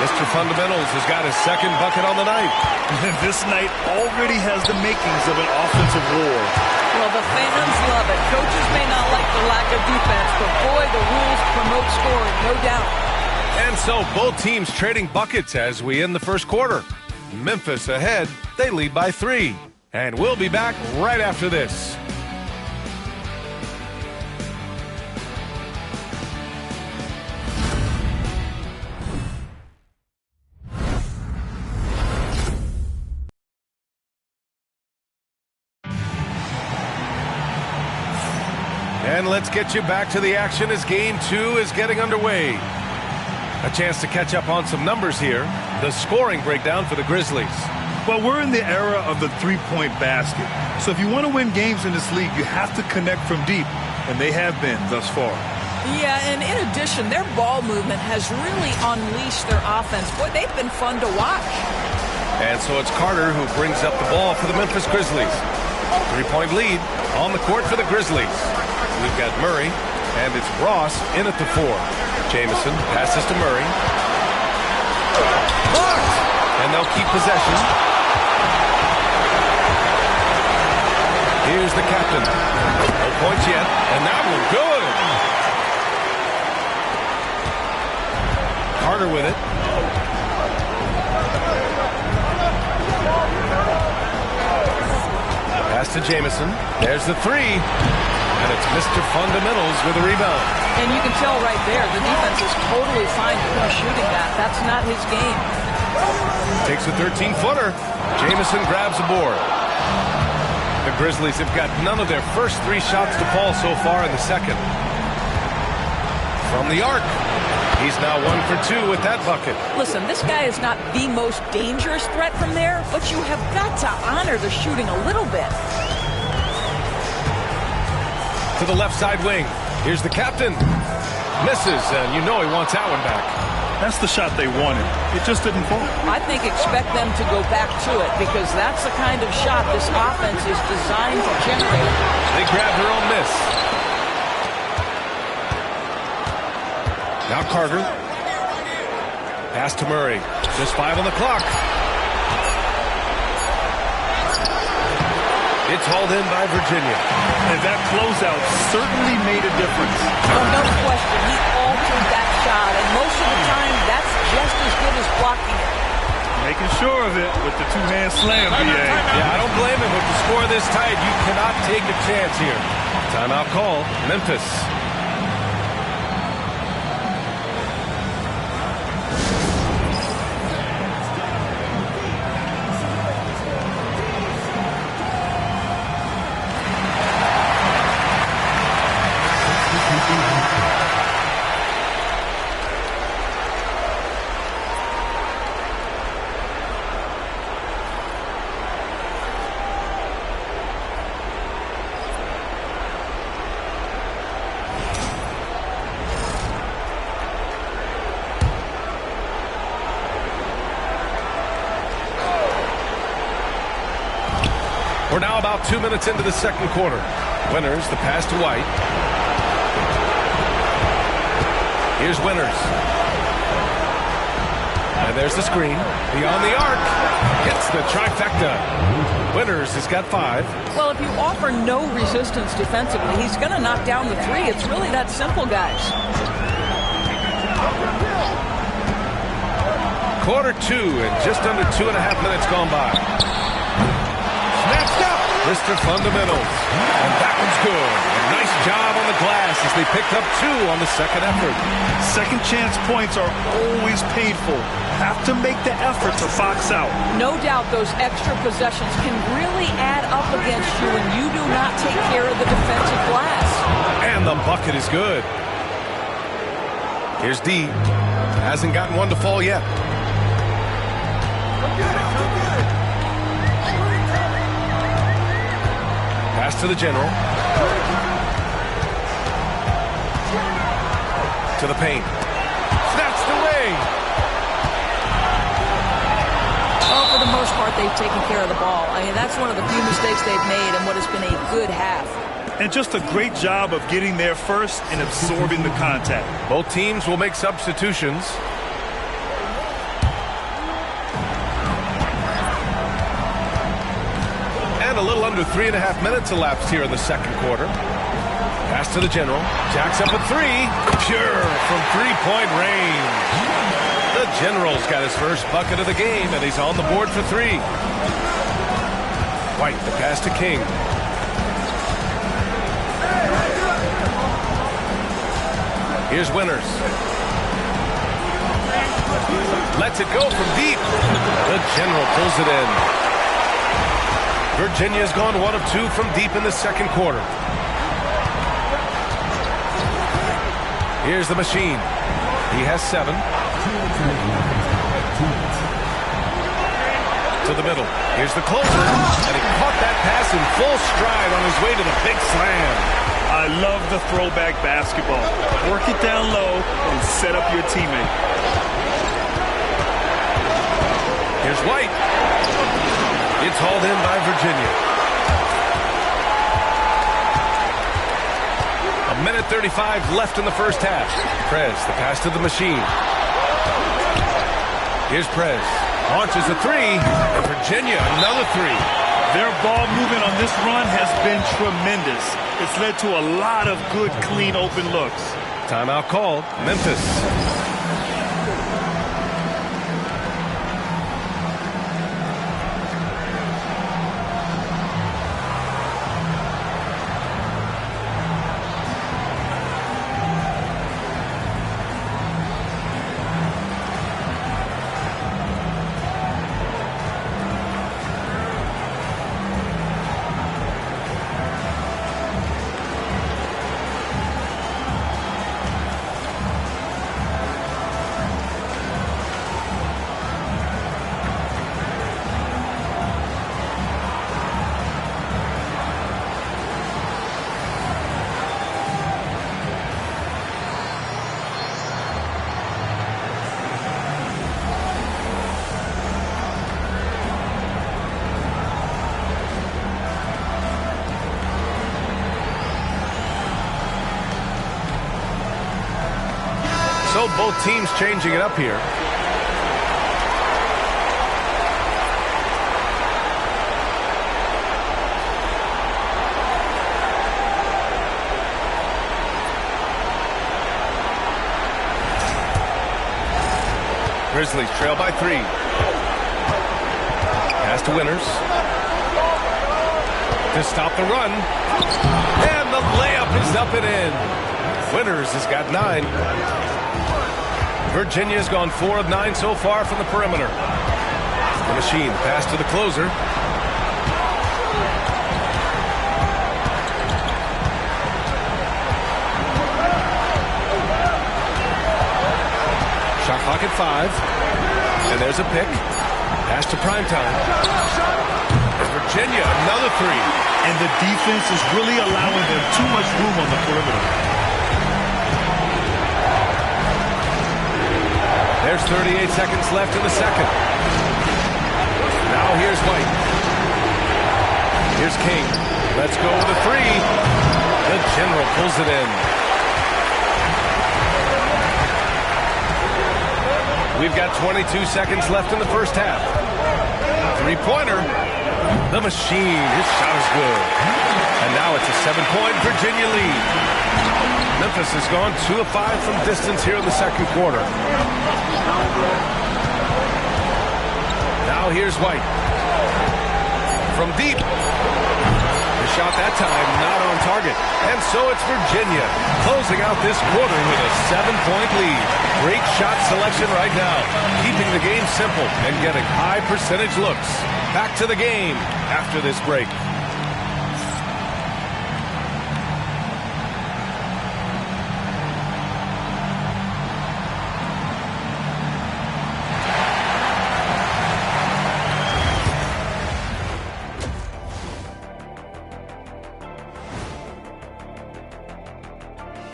S5: Mr. Fundamentals has got his second bucket on the night.
S6: This night already has the makings of an offensive war.
S16: Well, the fans love it. Coaches may not like the lack of defense, but boy, the rules promote scoring, no doubt.
S5: And so both teams trading buckets as we end the first quarter. Memphis ahead. They lead by 3. And we'll be back right after this. And let's get you back to the action as Game 2 is getting underway. A chance to catch up on some numbers here. The scoring breakdown for the Grizzlies.
S6: Well, we're in the era of the three-point basket. So if you want to win games in this league, you have to connect from deep. And they have been thus far.
S16: Yeah, and in addition, their ball movement has really unleashed their offense. Boy, they've been fun to watch.
S5: And so it's Carter who brings up the ball for the Memphis Grizzlies. 3-point lead on the court for the Grizzlies. We've got Murray, and it's Ross in at the 4. Jamison passes to Murray. Blocked! And they'll keep possession. Here's the captain. No points yet, and that one good. Carter with it. Pass to Jamison. There's the 3. And it's Mr. Fundamentals with a rebound.
S16: And you can tell right there, the defense is totally fine with him shooting that. That's not his game.
S5: Takes a 13-footer. Jamison grabs the board. The Grizzlies have got none of their first 3 shots to fall so far in the second. From the arc. He's now 1 for 2 with that bucket.
S16: Listen, this guy is not the most dangerous threat from there, but you have got to honor the shooting a little bit.
S5: To the left side wing. Here's the captain. Misses, and you know he wants that one back.
S6: That's the shot they wanted. It just didn't fall.
S16: I think expect them to go back to it because that's the kind of shot this offense is designed to generate.
S5: They grab their own miss. Now Carter. Pass to Murray. Just 5 on the clock. It's hauled in by Virginia.
S6: And that closeout certainly made a difference.
S16: Oh, no question. He altered that shot, and most of the time, that's just as good as blocking it.
S6: Making sure of it with the 2-hand slam, BA.
S5: Yeah, I don't blame him. With the score this tight, you cannot take a chance here. Timeout call, Memphis. We're now about 2 minutes into the second quarter. Winters, the pass to White. Here's Winters. And there's the screen. Beyond the arc. Hits the trifecta. Winters has got 5.
S16: Well, if you offer no resistance defensively, he's going to knock down the 3. It's really that simple, guys.
S5: Quarter 2 and just under 2.5 minutes gone by. Snatched up. Mr. Fundamentals. And that one's good. A nice job on the glass as they picked up 2 on the second effort.
S6: Second chance points are always painful. Have to make the effort to box out.
S16: No doubt those extra possessions can really add up against you when you do not take care of the defensive glass.
S5: And the bucket is good. Here's D. Hasn't gotten one to fall yet. Pass to the general. To the paint. Snatched away.
S16: Oh, for the most part, they've taken care of the ball. I mean, that's one of the few mistakes they've made in what has been a good half.
S6: And just a great job of getting there first and absorbing the contact.
S5: Both teams will make substitutions. A little under 3.5 minutes elapsed here in the second quarter. Pass to the general. Jacks up a 3. Pure from 3-point range. The general's got his first bucket of the game, and he's on the board for 3. White, the pass to King. Here's Winters. Lets it go from deep. The general pulls it in. Virginia's gone 1 of 2 from deep in the second quarter. Here's the machine. He has 7. To the middle. Here's the closer. And he caught that pass in full stride on his way to the big slam.
S6: I love the throwback basketball. Work it down low and set up your teammate.
S5: Here's White. It's hauled in by Virginia. 1:35 left in the first half. Prez, the pass to the machine. Here's Prez. Launches a 3. And Virginia, another 3.
S6: Their ball movement on this run has been tremendous. It's led to a lot of good, clean, open looks.
S5: Timeout called. Memphis. So both teams changing it up here. Grizzlies trail by 3. Pass to Winters. To stop the run. And the layup is up and in. Winters has got 9. Virginia's gone 4 of 9 so far from the perimeter. The machine pass to the closer. Shot clock at 5. And there's a pick. Pass to Primetime. Virginia, another 3.
S6: And the defense is really allowing them too much room on the perimeter.
S5: There's 38 seconds left in the second. Now here's White. Here's King. Let's go with a 3. The General pulls it in. We've got 22 seconds left in the first half. 3-pointer. The machine. His shot is good. And now it's a 7-point Virginia lead. Memphis has gone 2 of 5 from distance here in the second quarter. Now here's White. From deep. The shot that time not on target. And so it's Virginia closing out this quarter with a 7-point lead. Great shot selection right now. Keeping the game simple and getting high percentage looks. Back to the game after this break.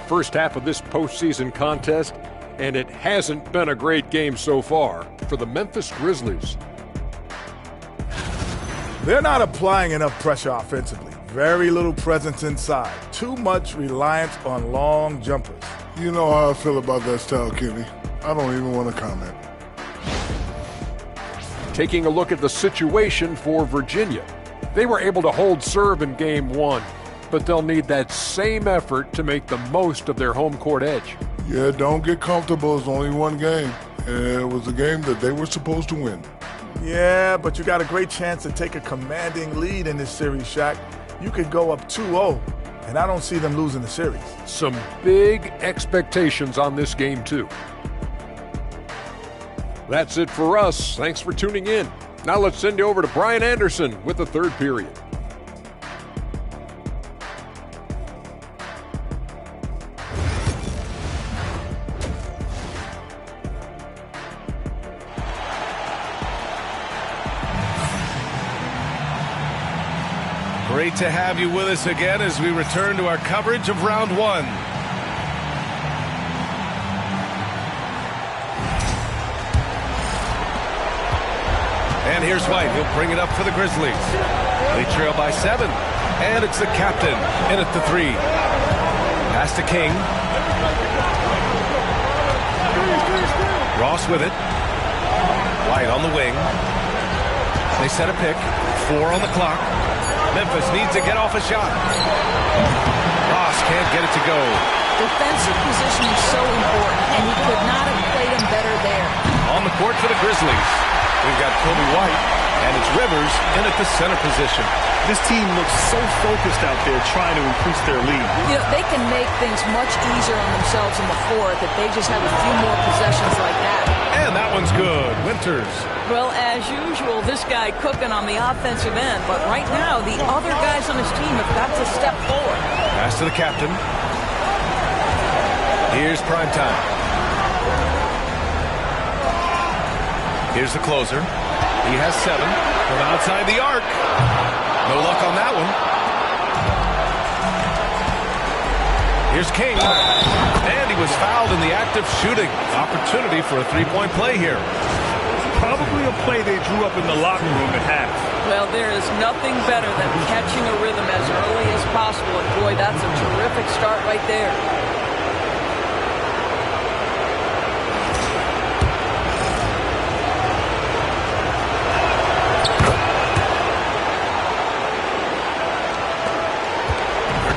S8: First half of this postseason contest, and it hasn't been a great game so far for the Memphis Grizzlies.
S9: They're not applying enough pressure offensively. Very little presence inside. Too much reliance on long jumpers.
S14: You know how I feel about that style, Kenny. I don't even want to comment.
S8: Taking a look at the situation for Virginia. They were able to hold serve in Game 1, but they'll need that same effort to make the most of their home court edge.
S14: Yeah, don't get comfortable. It's only one game. It was a game that they were supposed to win.
S9: Yeah, but you got a great chance to take a commanding lead in this series, Shaq. You could go up 2-0, and I don't see them losing the series.
S8: Some big expectations on this game, too. That's it for us. Thanks for tuning in. Now let's send you over to Brian Anderson with the third period.
S5: Great to have you with us again as we return to our coverage of round 1. And here's White. He'll bring it up for the Grizzlies. They trail by 7. And it's the captain in at the 3. Pass to King. Ross with it. White on the wing. They set a pick. 4 on the clock. Memphis needs to get off a shot. Ross can't get it to go.
S16: Defensive position is so important, and he could not have played him better there.
S5: On the court for the Grizzlies, we've got Kobe White, and it's Rivers in at the center position.
S6: This team looks so focused out there trying to increase their lead.
S16: You know, they can make things much easier on themselves in the fourth if they just have a few more possessions like that.
S5: And that one's good. Winters.
S16: Well, as usual, this guy cooking on the offensive end. But right now, the other guys on his team have got to step forward.
S5: Pass to the captain. Here's Primetime. Here's the closer. He has 7 from outside the arc. No luck on that one. Here's King. And he was fouled in the act of shooting. Opportunity for a 3-point play here.
S6: Probably a play they drew up in the locker room at half.
S16: Well, there is nothing better than catching a rhythm as early as possible. And boy, that's a terrific start right there.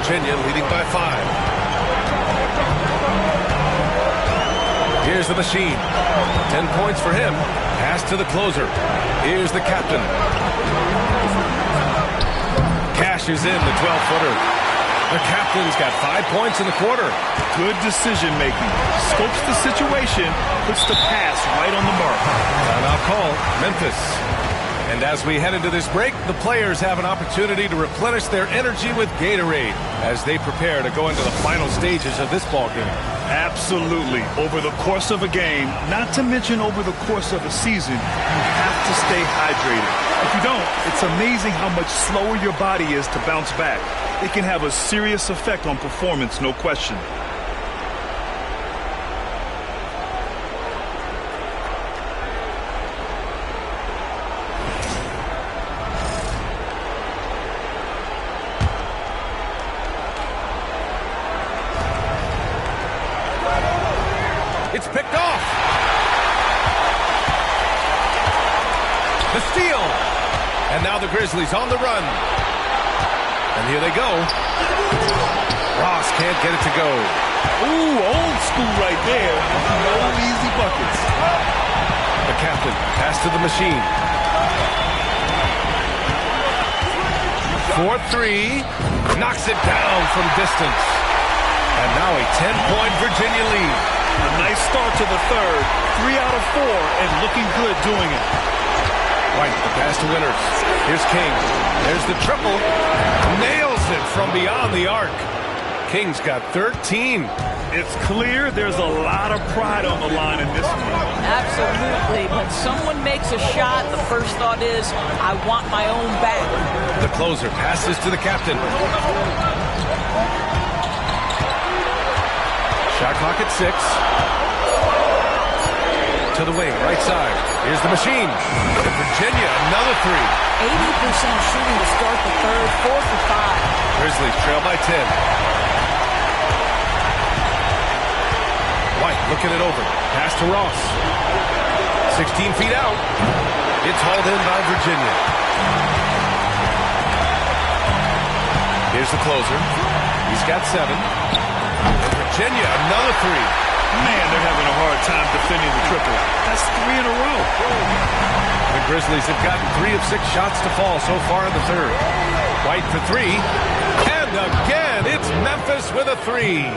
S5: Virginia leading by 5. Here's the machine. 10 points for him. Pass to the closer. Here's the captain. Cashes in the 12-footer. The captain's got 5 points in the quarter.
S6: Good decision making. Scopes the situation, puts the pass right on the mark.
S5: Timeout call, Memphis. And as we head into this break, the players have an opportunity to replenish their energy with Gatorade as they prepare to go into the final stages of this ball game.
S6: Absolutely. Over the course of a game, not to mention over the course of a season, you have to stay hydrated. If you don't, it's amazing how much slower your body is to bounce back. It can have a serious effect on performance, no question.
S5: It's picked off. The steal. And now the Grizzlies on the run. And here they go. Ross can't get it to go.
S6: Ooh, old school right there. No easy buckets.
S5: The captain pass to the machine. 4-3. Knocks it down from distance. And now a 10-point Virginia lead.
S6: A nice start to the third. 3 out of 4 and looking good doing it.
S5: White, the pass to Winters. Here's King. There's the triple. Nails it from beyond the arc. King's got 13.
S6: It's clear there's a lot of pride on the line in this one.
S16: Absolutely. When someone makes a shot, the first thought is, I want my own back.
S5: The closer passes to the captain. Shot clock at 6. To the wing, right side. Here's the machine. Virginia, another 3.
S16: 80% shooting to start the third, 4 for 5.
S5: Grizzlies trail by 10. White looking it over. Pass to Ross. 16 feet out. It's hauled in by Virginia. Here's the closer. He's got 7. Virginia, another 3.
S6: Man, they're having a hard time defending the triple. That's 3 in a row.
S5: The Grizzlies have gotten 3 of 6 shots to fall so far in the third. White for 3. And again, it's Memphis with a 3.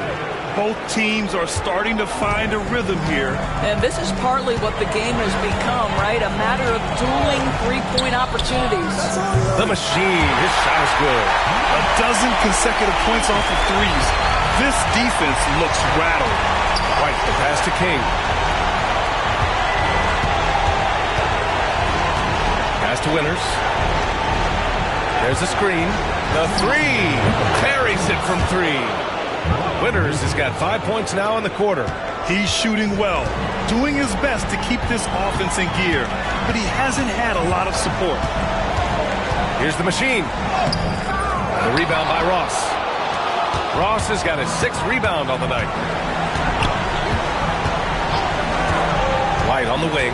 S6: Both teams are starting to find a rhythm here.
S16: And this is partly what the game has become, right? A matter of dueling three-point opportunities.
S5: The machine, his shot is good.
S6: A dozen consecutive points off of threes. This defense looks rattled.
S5: White, the pass to King. Pass to Winters. There's a screen. The 3. Carries it from 3. Winters has got 5 points now in the quarter.
S6: He's shooting well, doing his best to keep this offense in gear, but he hasn't had a lot of support.
S5: Here's the machine. The rebound by Ross. Ross has got his 6th rebound on the night. White on the wing.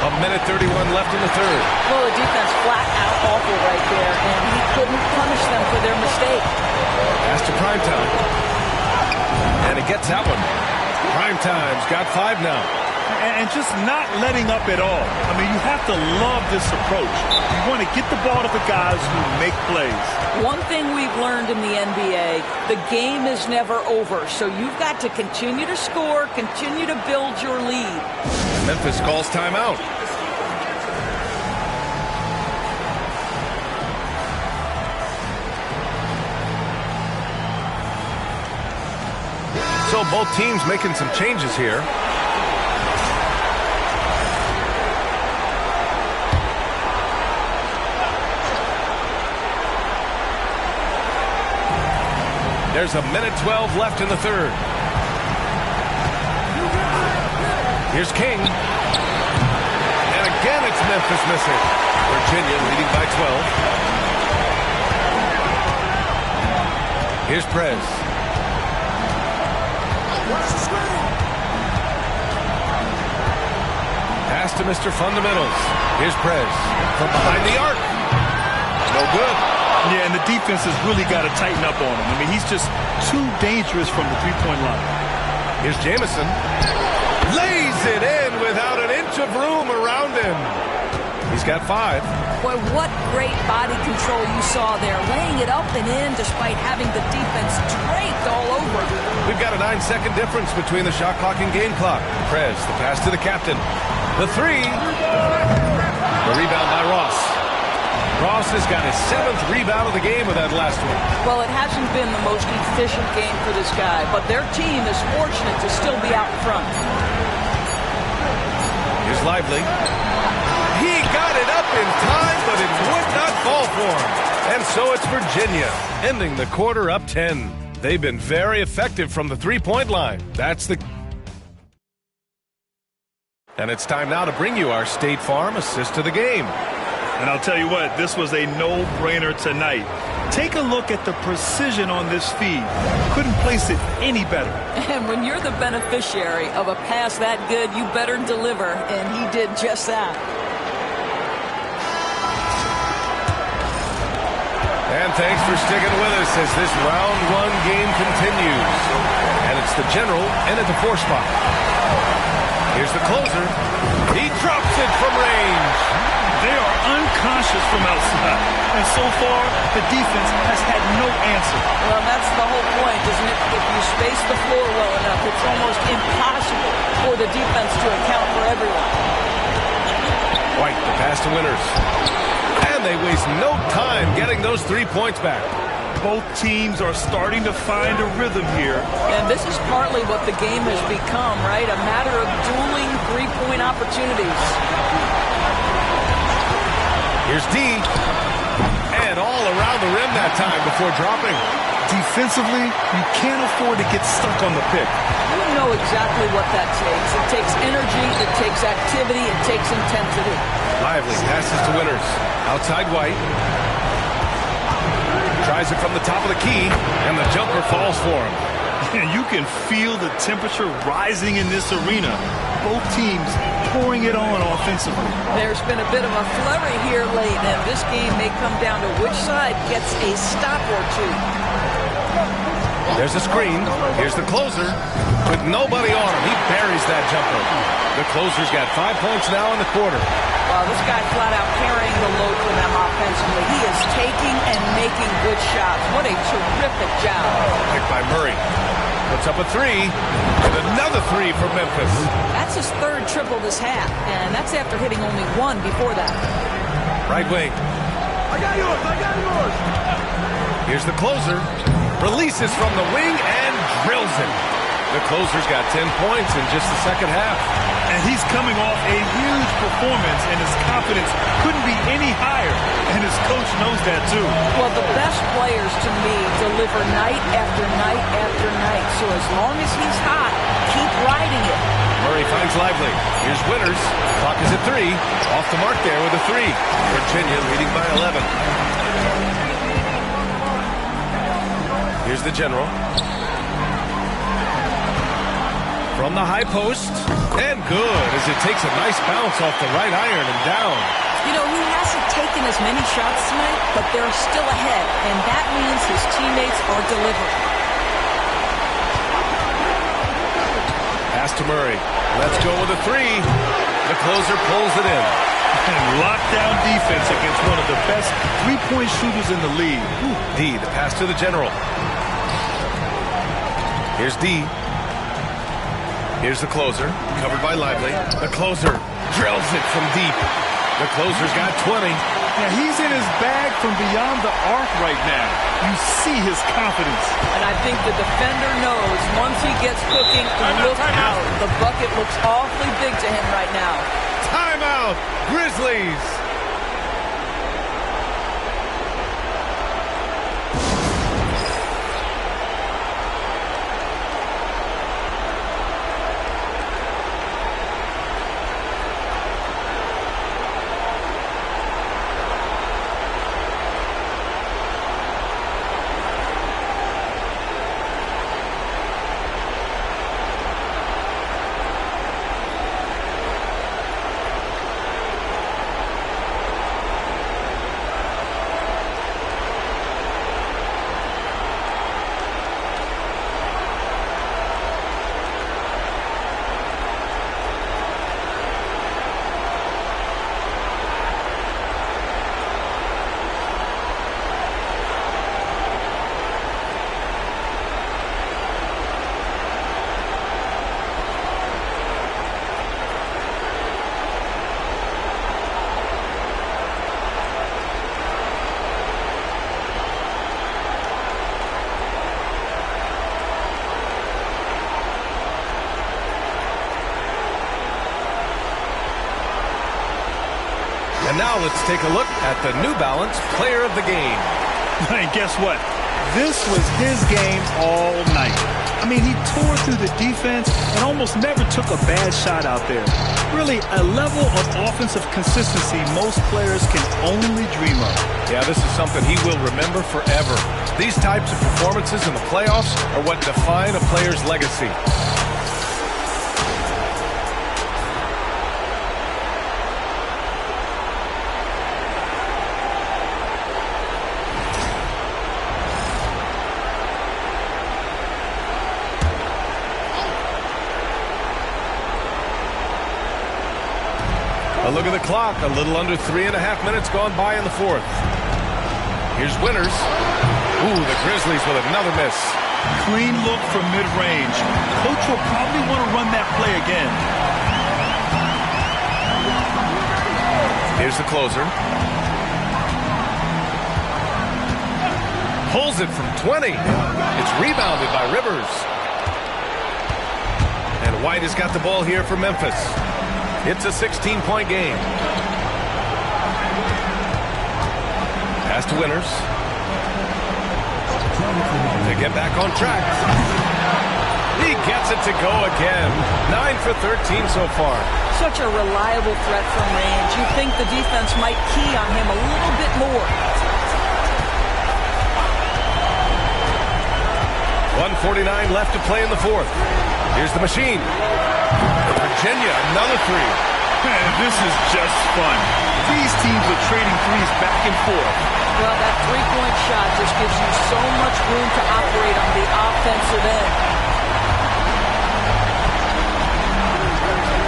S5: A minute 31 left in the third.
S16: Well, the defense flat out awful right there, and he couldn't punish them for their mistake.
S5: Pass to Primetime. And he gets that one. Primetime's got 5 now.
S6: And just not letting up at all. I mean, you have to love this approach. You want to get the ball to the guys who make plays.
S16: One thing we've learned in the NBA, the game is never over. So you've got to continue to score, continue to build your lead.
S5: Memphis calls timeout. So both teams making some changes here. There's a minute 12 left in the third. Here's King. And again, it's Memphis missing. Virginia leading by 12. Here's Prez. Pass to Mr. Fundamentals. Here's Prez from behind the arc. No good.
S6: Yeah, and the defense has really got to tighten up on him. I mean, he's just too dangerous from the three-point line.
S5: Here's Jamison. Lays it in without an inch of room around him. He's got 5.
S16: Boy, what great body control you saw there. Laying it up and in despite having the defense draped all over.
S5: We've got a 9-second difference between the shot clock and game clock. Prez, the pass to the captain. The 3. The rebound by Ross. Ross has got his 7th rebound of the game with that last one.
S16: Well, it hasn't been the most efficient game for this guy, but their team is fortunate to still be out front.
S5: Here's Lively. He got it up in time, but it would not fall for him. And so it's Virginia, ending the quarter up 10. They've been very effective from the three-point line. And it's time now to bring you our State Farm assist to the game.
S6: And I'll tell you what, this was a no-brainer tonight. Take a look at the precision on this feed. Couldn't place it any better.
S16: And when you're the beneficiary of a pass that good, you better deliver, and he did just that.
S5: And thanks for sticking with us as this round 1 game continues. And it's the General in at the 4 spot. Here's the closer. He drops it from range.
S6: They are unconscious from outside. And so far, the defense has had no answer.
S16: Well, that's the whole point, isn't it? If you space the floor well enough, it's almost impossible for the defense to account for everyone.
S5: White, the pass to Winters. And they waste no time getting those 3 points back.
S6: Both teams are starting to find a rhythm here.
S16: And this is partly what the game has become, right? A matter of dueling three-point opportunities.
S5: Here's D. And all around the rim that time before dropping.
S6: Defensively, you can't afford to get stuck on the pick.
S16: You know exactly what that takes. It takes energy, it takes activity, it takes intensity.
S5: Lively passes to Winters. Outside White. Tries it from the top of the key, and the jumper falls for him.
S6: And you can feel the temperature rising in this arena. Both teams pouring it on offensively.
S16: There's been a bit of a flurry here late, and this game may come down to which side gets a stop or two.
S5: There's a screen. Here's the closer. With nobody on him, he buries that jumper. The closer's got 5 points now in the quarter.
S16: Wow, this guy flat out carrying the load for them offensively. He is taking and making good shots. What a terrific job.
S5: Picked by Murray. Puts up a 3. And another 3 for Memphis.
S16: That's his 3rd triple this half, and that's after hitting only 1 before that.
S5: Right wing.
S4: I got yours. I got yours.
S5: Here's the closer. Releases from the wing and drills it. The closer's got 10 points in just the second half.
S6: And he's coming off a huge performance, and his confidence couldn't be any higher. And his coach knows that, too.
S16: Well, the best players, to me, deliver night after night after night. So as long as he's hot, keep riding it.
S5: Murray finds Lively. Here's Winters. Clock is at 3. Off the mark there with a 3. Virginia leading by 11. Here's the General. From the high post. And good as it takes a nice bounce off the right iron and down.
S16: You know, he hasn't taken as many shots tonight, but they're still ahead. And that means his teammates are delivering.
S5: Pass to Murray. Let's go with a 3. The closer pulls it in.
S6: And lockdown defense against one of the best three-point shooters in the league.
S5: D, the pass to the General. Here's D. Here's the closer, covered by Lively. The closer drills it from deep. The closer's got 20.
S6: Yeah, he's in his bag from beyond the arc right now. You see his confidence.
S16: And I think the defender knows once he gets cooking, look out. The bucket looks awfully big to him right now.
S5: Timeout, Grizzlies. And now let's take a look at the New Balance Player of the Game.
S6: And guess what? This was his game all night. I mean, he tore through the defense and almost never took a bad shot out there. Really, a level of offensive consistency most players can only dream of.
S5: Yeah, this is something he will remember forever. These types of performances in the playoffs are what define a player's legacy. A look at the clock. A little under 3.5 minutes gone by in the fourth. Here's Winters. Ooh, the Grizzlies with another miss.
S6: Clean look from mid-range. Coach will probably want to run that play again.
S5: Here's the closer. Pulls it from 20. It's rebounded by Rivers. And White has got the ball here for Memphis. It's a 16-point game. Pass to Winters. To get back on track. He gets it to go again. 9 for 13 so far.
S16: Such a reliable threat from range. You think the defense might key on him a little bit more.
S5: 1:49 left to play in the fourth. Here's the machine. Virginia, another three.
S6: Man, this is just fun. These teams are trading threes back and forth.
S16: Well, that three-point shot just gives you so much room to operate on the offensive end.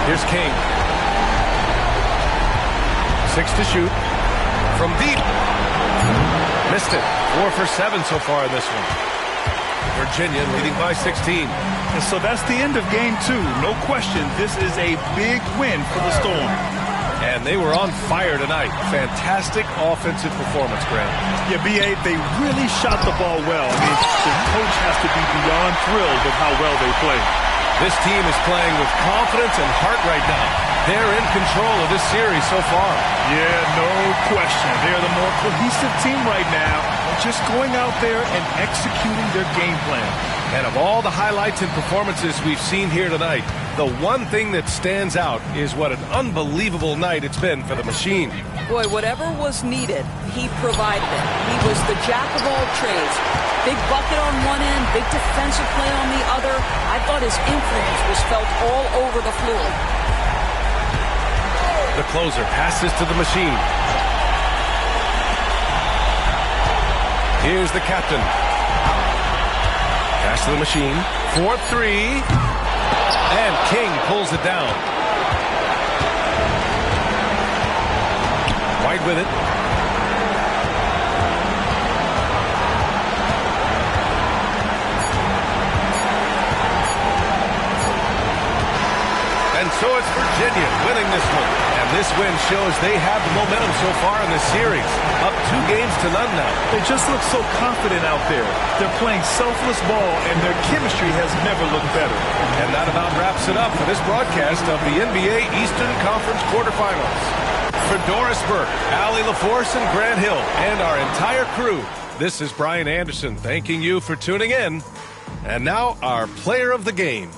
S5: Here's King. 6 to shoot. From deep. Missed it. 4 for 7 so far in this one. Virginia leading by 16.
S6: And so that's the end of game 2. No question, this is a big win for the Storm.
S5: And they were on fire tonight. Fantastic offensive performance, Grant.
S6: Yeah, B.A., they really shot the ball well. I mean, the coach has to be beyond thrilled with how well they played.
S5: This team is playing with confidence and heart right now. They're in control of this series so far.
S6: Yeah, no question. They're the more cohesive team right now. Just going out there and executing their game plan.
S5: And of all the highlights and performances we've seen here tonight, the one thing that stands out is what an unbelievable night it's been for the Machine.
S16: Boy, whatever was needed, he provided it. He was the jack of all trades. Big bucket on one end, big defensive play on the other. I thought his influence was felt all over the floor.
S5: The closer passes to the Machine. Here's the captain. Pass to the Machine. 4-3. And King pulls it down. White with it. And so it's Virginia winning this one. And this win shows they have the momentum so far in this series. Up 2 games to none now.
S6: They just look so confident out there. They're playing selfless ball, and their chemistry has never looked better.
S5: And that about wraps it up for this broadcast of the NBA Eastern Conference quarterfinals. For Doris Burke, Allie LaForce, and Grant Hill, and our entire crew, this is Brian Anderson thanking you for tuning in. And now our player of the game.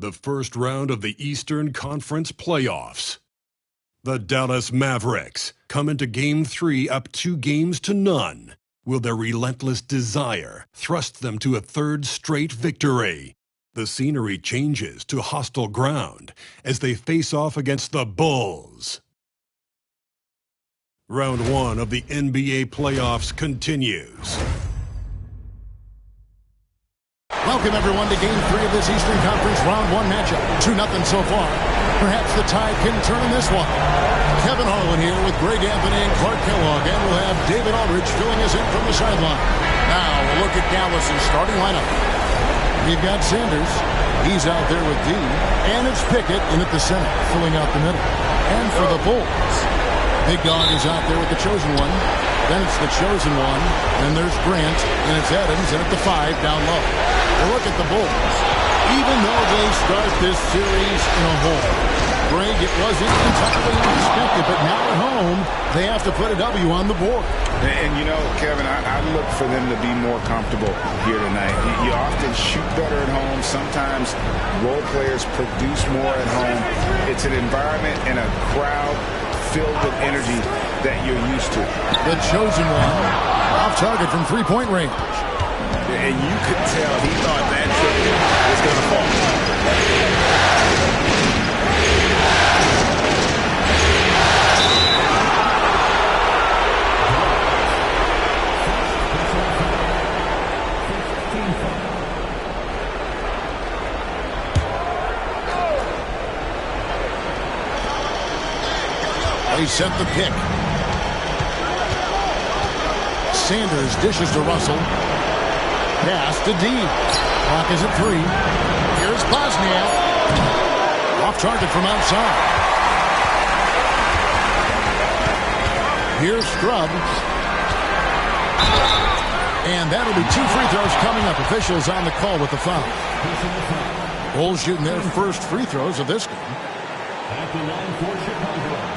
S1: the first round of the Eastern Conference playoffs. The Dallas Mavericks come into Game 3 up 2-0. Will their relentless desire thrust them to a third straight victory? The scenery changes to hostile ground as they face off against the Bulls. Round 1 of the NBA playoffs continues.
S2: Welcome, everyone, to Game 3 of this Eastern Conference Round 1 matchup. 2-0 so far. Perhaps the tide can turn in this one. Kevin Harlan here with Greg Anthony and Clark Kellogg, and we'll have David Aldridge filling us in from the sideline. Now, we'll look at Dallas' starting lineup. We've got Sanders. He's out there with D. And it's Pickett in at the center, filling out the middle. And for the Bulls, Big Dog is out there with the chosen one. Then it's the chosen one. Then there's Grant. And it's Adams. And at the 5 down low. Well, look at the Bulls. Even though they start this series in a hole, Greg, it wasn't entirely unexpected, but now at home, they have to put a W on the board.
S3: And you know, Kevin, I look for them to be more comfortable here tonight. You often shoot better at home. Sometimes role players produce more at home. It's an environment and a crowd filled with energy that you're used to.
S2: The chosen one, off target from three-point range.
S3: And you could tell he thought that triple was going to fall.
S2: They set the pick. Sanders dishes to Russell. Pass to D. Clock is at 3. Here's Bosniak. Off target from outside. Here's Scrub. And that'll be 2 free throws coming up. Officials on the call with the foul. Bulls shooting their first free throws of this game.
S17: At the line for Chicago.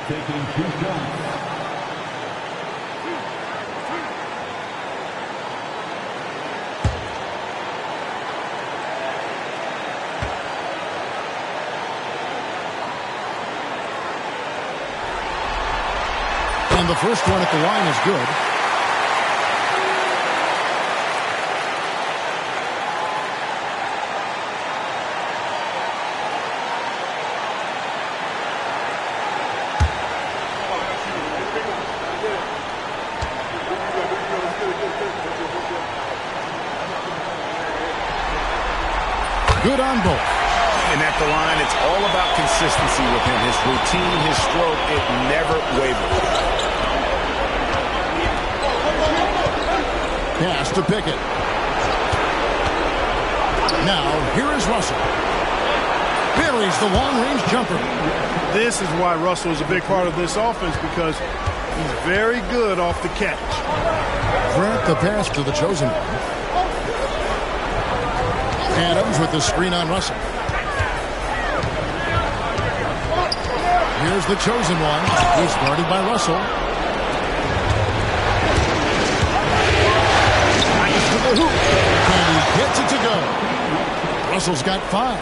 S17: Taking 2 shots.
S2: And the first one at the line is good. Good on both.
S3: And at the line, it's all about consistency with him. His routine, his stroke, it never wavers.
S2: Pass to Pickett. Now, here is Russell. Buries the long-range jumper.
S4: This is why Russell is a big part of this offense, because he's very good off the catch.
S2: Grant the pass to the chosen one. Adams with the screen on Russell. Here's the chosen one. He's guarded by Russell. Nice to the hoop. And he gets it to go. Russell's got 5.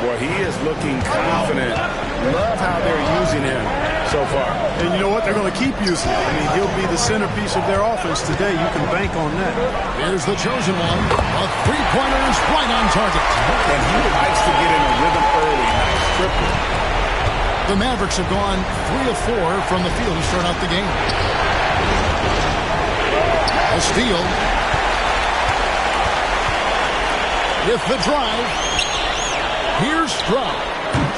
S3: Well, he is looking confident. Love how they're using him so far.
S4: And you know what? They're going to keep using him. I mean, he'll be the centerpiece of their offense today. You can bank on that.
S2: Here's the chosen one. A three-pointer is right on target.
S3: And he likes to get in a rhythm early. Nice triple.
S2: The Mavericks have gone 3 of 4 from the field to start out the game. A steal. With the drive. Here's Scrub.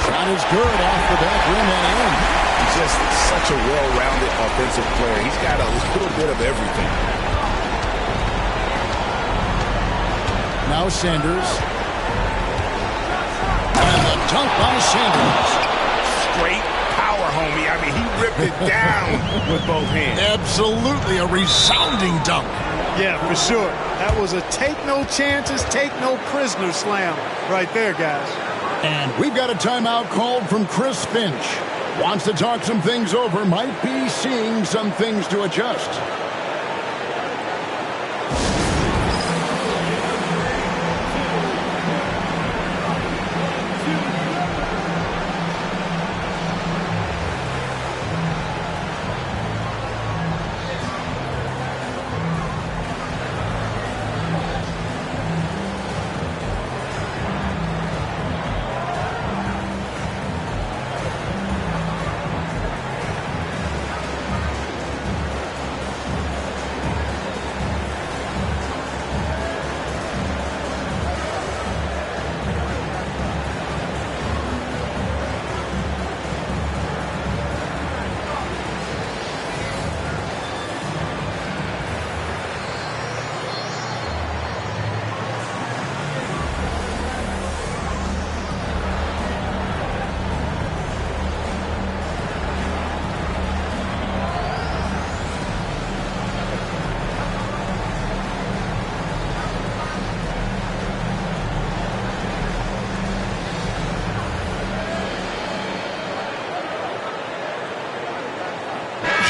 S2: Shot is good off the back rim and in.
S3: He's just such a well-rounded offensive player. He's got a little bit of everything.
S2: Now Sanders. And the dunk by Sanders.
S3: Straight power, homie. I mean, he ripped it down with both hands.
S2: Absolutely a resounding dunk.
S4: Yeah, for sure. That was a take no chances, take no prisoner slam right there, guys.
S2: And we've got a timeout called from Chris Finch. Wants to talk some things over, might be seeing some things to adjust.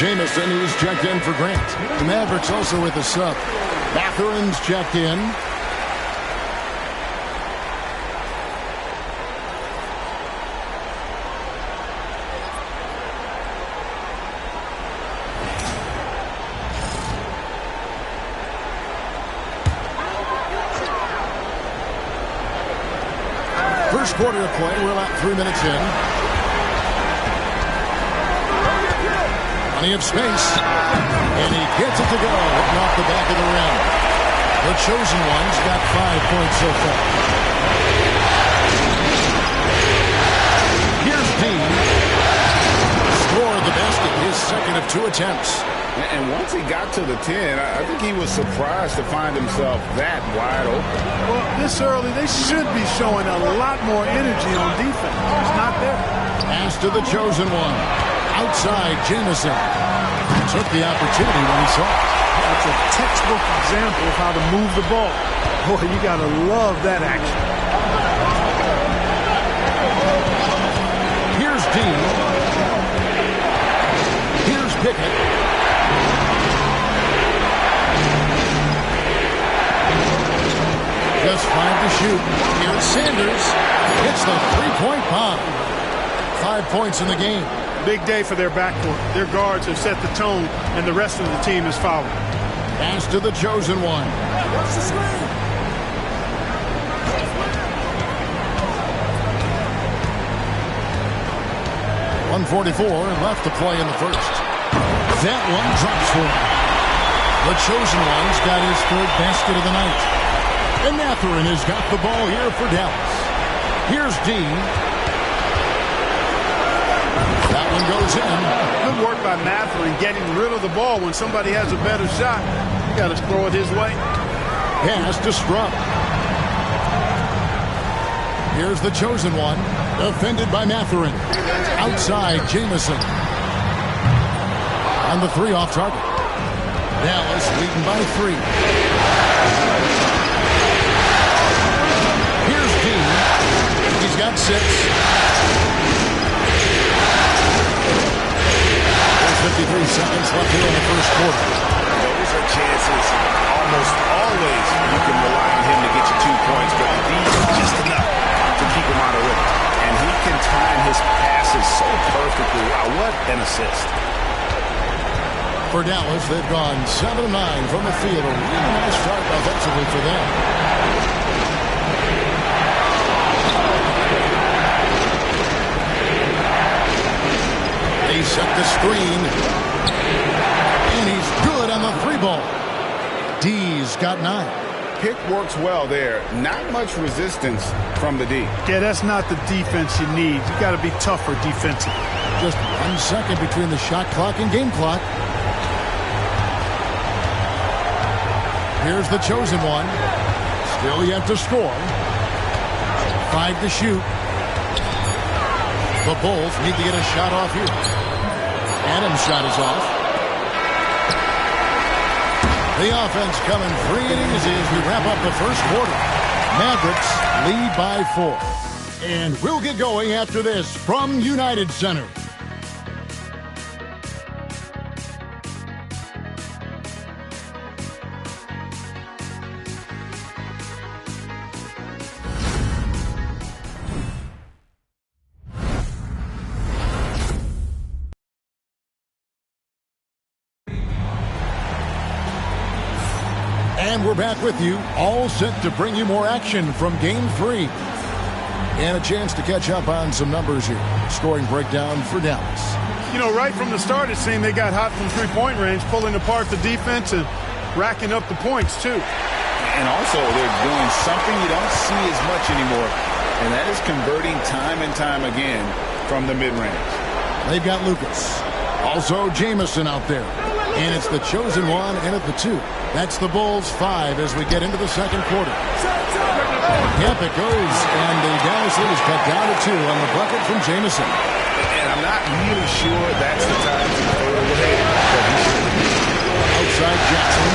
S2: Jamison, who's checked in for Grant. The Mavericks also with a sub. Mathurin's checked in. First quarter of play. We're about 3 minutes in. Plenty of space. And he gets it to go. Hitting off the back of the rim. The chosen one's got 5 points so far. Here's Dean. Scored the basket. His second of 2 attempts.
S3: And once he got to the 10, I think he was surprised to find himself that wide open.
S4: Well, this early, they should be showing a lot more energy on defense. It's not there.
S2: Pass to the chosen one. Outside, Jamison. Took the opportunity when he saw it.
S4: It's a textbook example of how to move the ball. Boy, you got to love that action.
S2: Here's Dean. Here's Pickett. Just 5 to shoot. Here's Sanders. Hits the three-point bomb. 5 points in the game.
S4: Big day for their backcourt. Their guards have set the tone, and the rest of the team is fouled.
S2: Pass to the chosen one. 1:44 left to play in the first. That one drops for him. The chosen one's got his third basket of the night. And Mathurin has got the ball here for Dallas. Here's Dean. That one goes in.
S4: Good work by Mathurin getting rid of the ball when somebody has a better shot. You got to throw it his way.
S2: Pass to Scrub. Here's the chosen one. Defended by Mathurin. Outside, Jamison. On the 3 off target. Dallas leading by 3. Here's Dean. He's got 6. There's 53 seconds left here in the first quarter.
S3: Those are chances almost always you can rely on him to get you 2 points, but these are just enough to keep him out of rhythm. And he can time his passes so perfectly. Wow, what an assist.
S2: For Dallas, they've gone 7 of 9 from the field. A really nice start offensively for them. They set the screen. And he's good on the 3 ball. D's got 9.
S3: Pick works well there. Not much resistance from the D.
S4: Yeah, that's not the defense you need. You got to be tougher defensively.
S2: Just 1 second between the shot clock and game clock. Here's the chosen one. Still yet to score. 5 to shoot. The Bulls need to get a shot off here. Adams' shot is off. The offense coming free and easy as we wrap up the first quarter. Mavericks lead by 4. And we'll get going after this from United Center. And we're back with you, all set to bring you more action from Game 3. And a chance to catch up on some numbers here. Scoring breakdown for Dallas.
S4: You know, right from the start, it seemed they got hot from three-point range, pulling apart the defense and racking up the points, too.
S3: And also, they're doing something you don't see as much anymore, and that is converting time and time again from the mid-range.
S2: They've got Lucas. Also, Jamison out there. And it's the chosen one in at the 2. That's the Bulls 5 as we get into the second quarter. Yep, it goes. And the Dallas lead is cut down to 2 on the bucket from Jamison.
S3: And I'm not really sure that's the time to throw it away.
S2: Outside Jackson.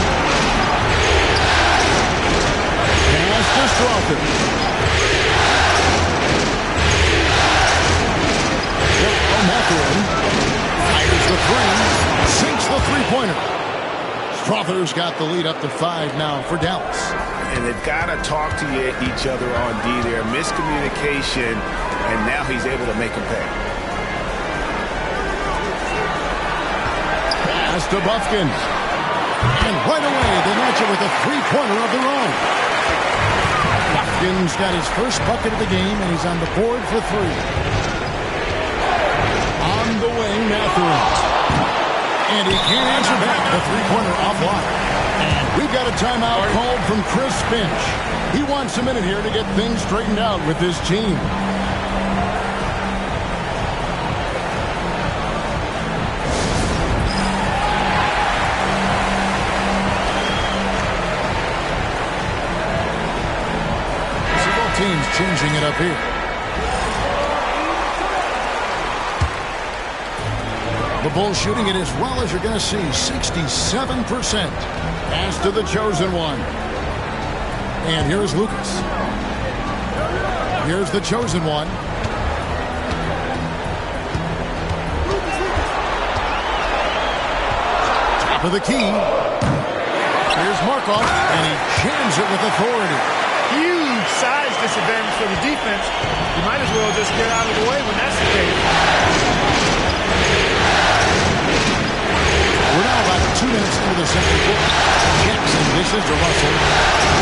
S2: Pass to Strawther. Mathurin fires the 3. Broncos got the lead up to 5 now for Dallas.
S3: And they've got to talk to each other on D there. Miscommunication, and now he's able to make them pay.
S2: Pass to Bufkin. And right away, they match it with a three-pointer of their own. Bufkin's got his first bucket of the game, and he's on the board for 3. On the wing, Mathurin. And he can't answer back the three-pointer offline. And we've got a timeout called from Chris Finch. He wants a minute here to get things straightened out with his team. Both teams changing it up here. The Bulls shooting it as well as you're going to see, 67%. Pass to the chosen one. And here's Lucas. Here's the chosen one. Top of the key. Here's Markov, and he jams it with authority.
S13: Huge size disadvantage for the defense. You might as well just get out of the way when that's the case.
S2: We're now about 2 minutes into the second quarter. Jackson dishes to Russell.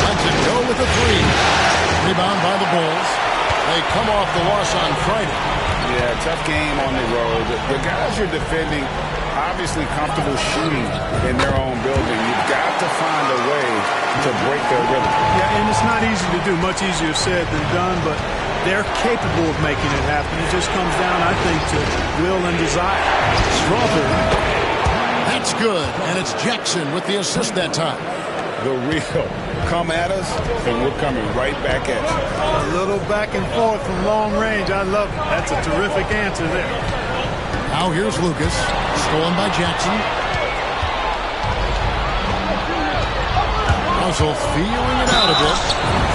S2: Lets it go with a 3. Rebound by the Bulls. They come off the loss on Friday.
S3: Yeah, tough game on the road. The guys you're defending, obviously comfortable shooting in their own building. You've got to find a way to break their rhythm.
S4: Yeah, and it's not easy to do. Much easier said than done, but they're capable of making it happen. It just comes down, I think, to will and desire.
S2: Strawther. That's good, and it's Jackson with the assist that time.
S3: The real come at us, and we're coming right back at you.
S4: A little back and forth from long range. I love it. That's a terrific answer there.
S2: Now here's Lucas, stolen by Jackson. Russell feeling it out a bit.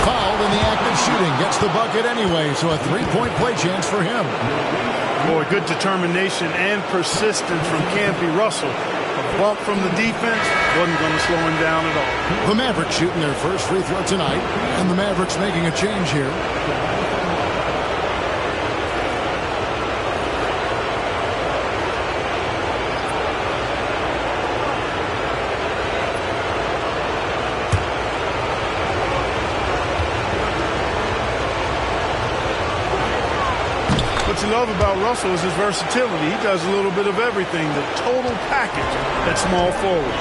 S2: Fouled in the act of shooting. Gets the bucket anyway, so a 3-point play chance for him.
S4: Boy, good determination and persistence from Campy Russell. A bump from the defense wasn't going to slow him down at all.
S2: The Mavericks shooting their first free throw tonight, and the Mavericks making a change here.
S4: What you love about Russell is his versatility. He does a little bit of everything, the total package at small forward.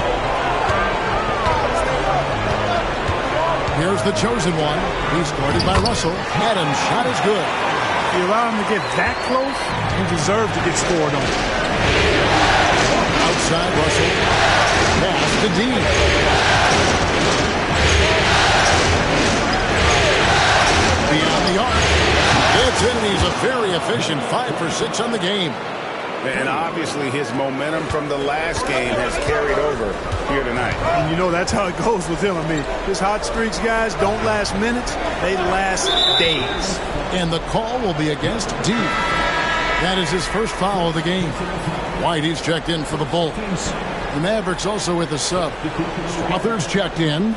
S2: Here's the chosen one. He's guarded by Russell. Adams' shot is good.
S4: If you allow him to get that close, he deserves to get scored on.
S2: Outside Russell. Pass to Dean. Beyond the arc. It's in, and he's a very efficient 5 for 6 on the game.
S3: And obviously his momentum from the last game has carried over here tonight.
S4: And you know that's how it goes with him. I mean, his hot streaks, guys, don't last minutes. They last days.
S2: And the call will be against D. That is his first foul of the game. Whitey's checked in for the Bulls. The Mavericks also with a sub. Strawther's checked in.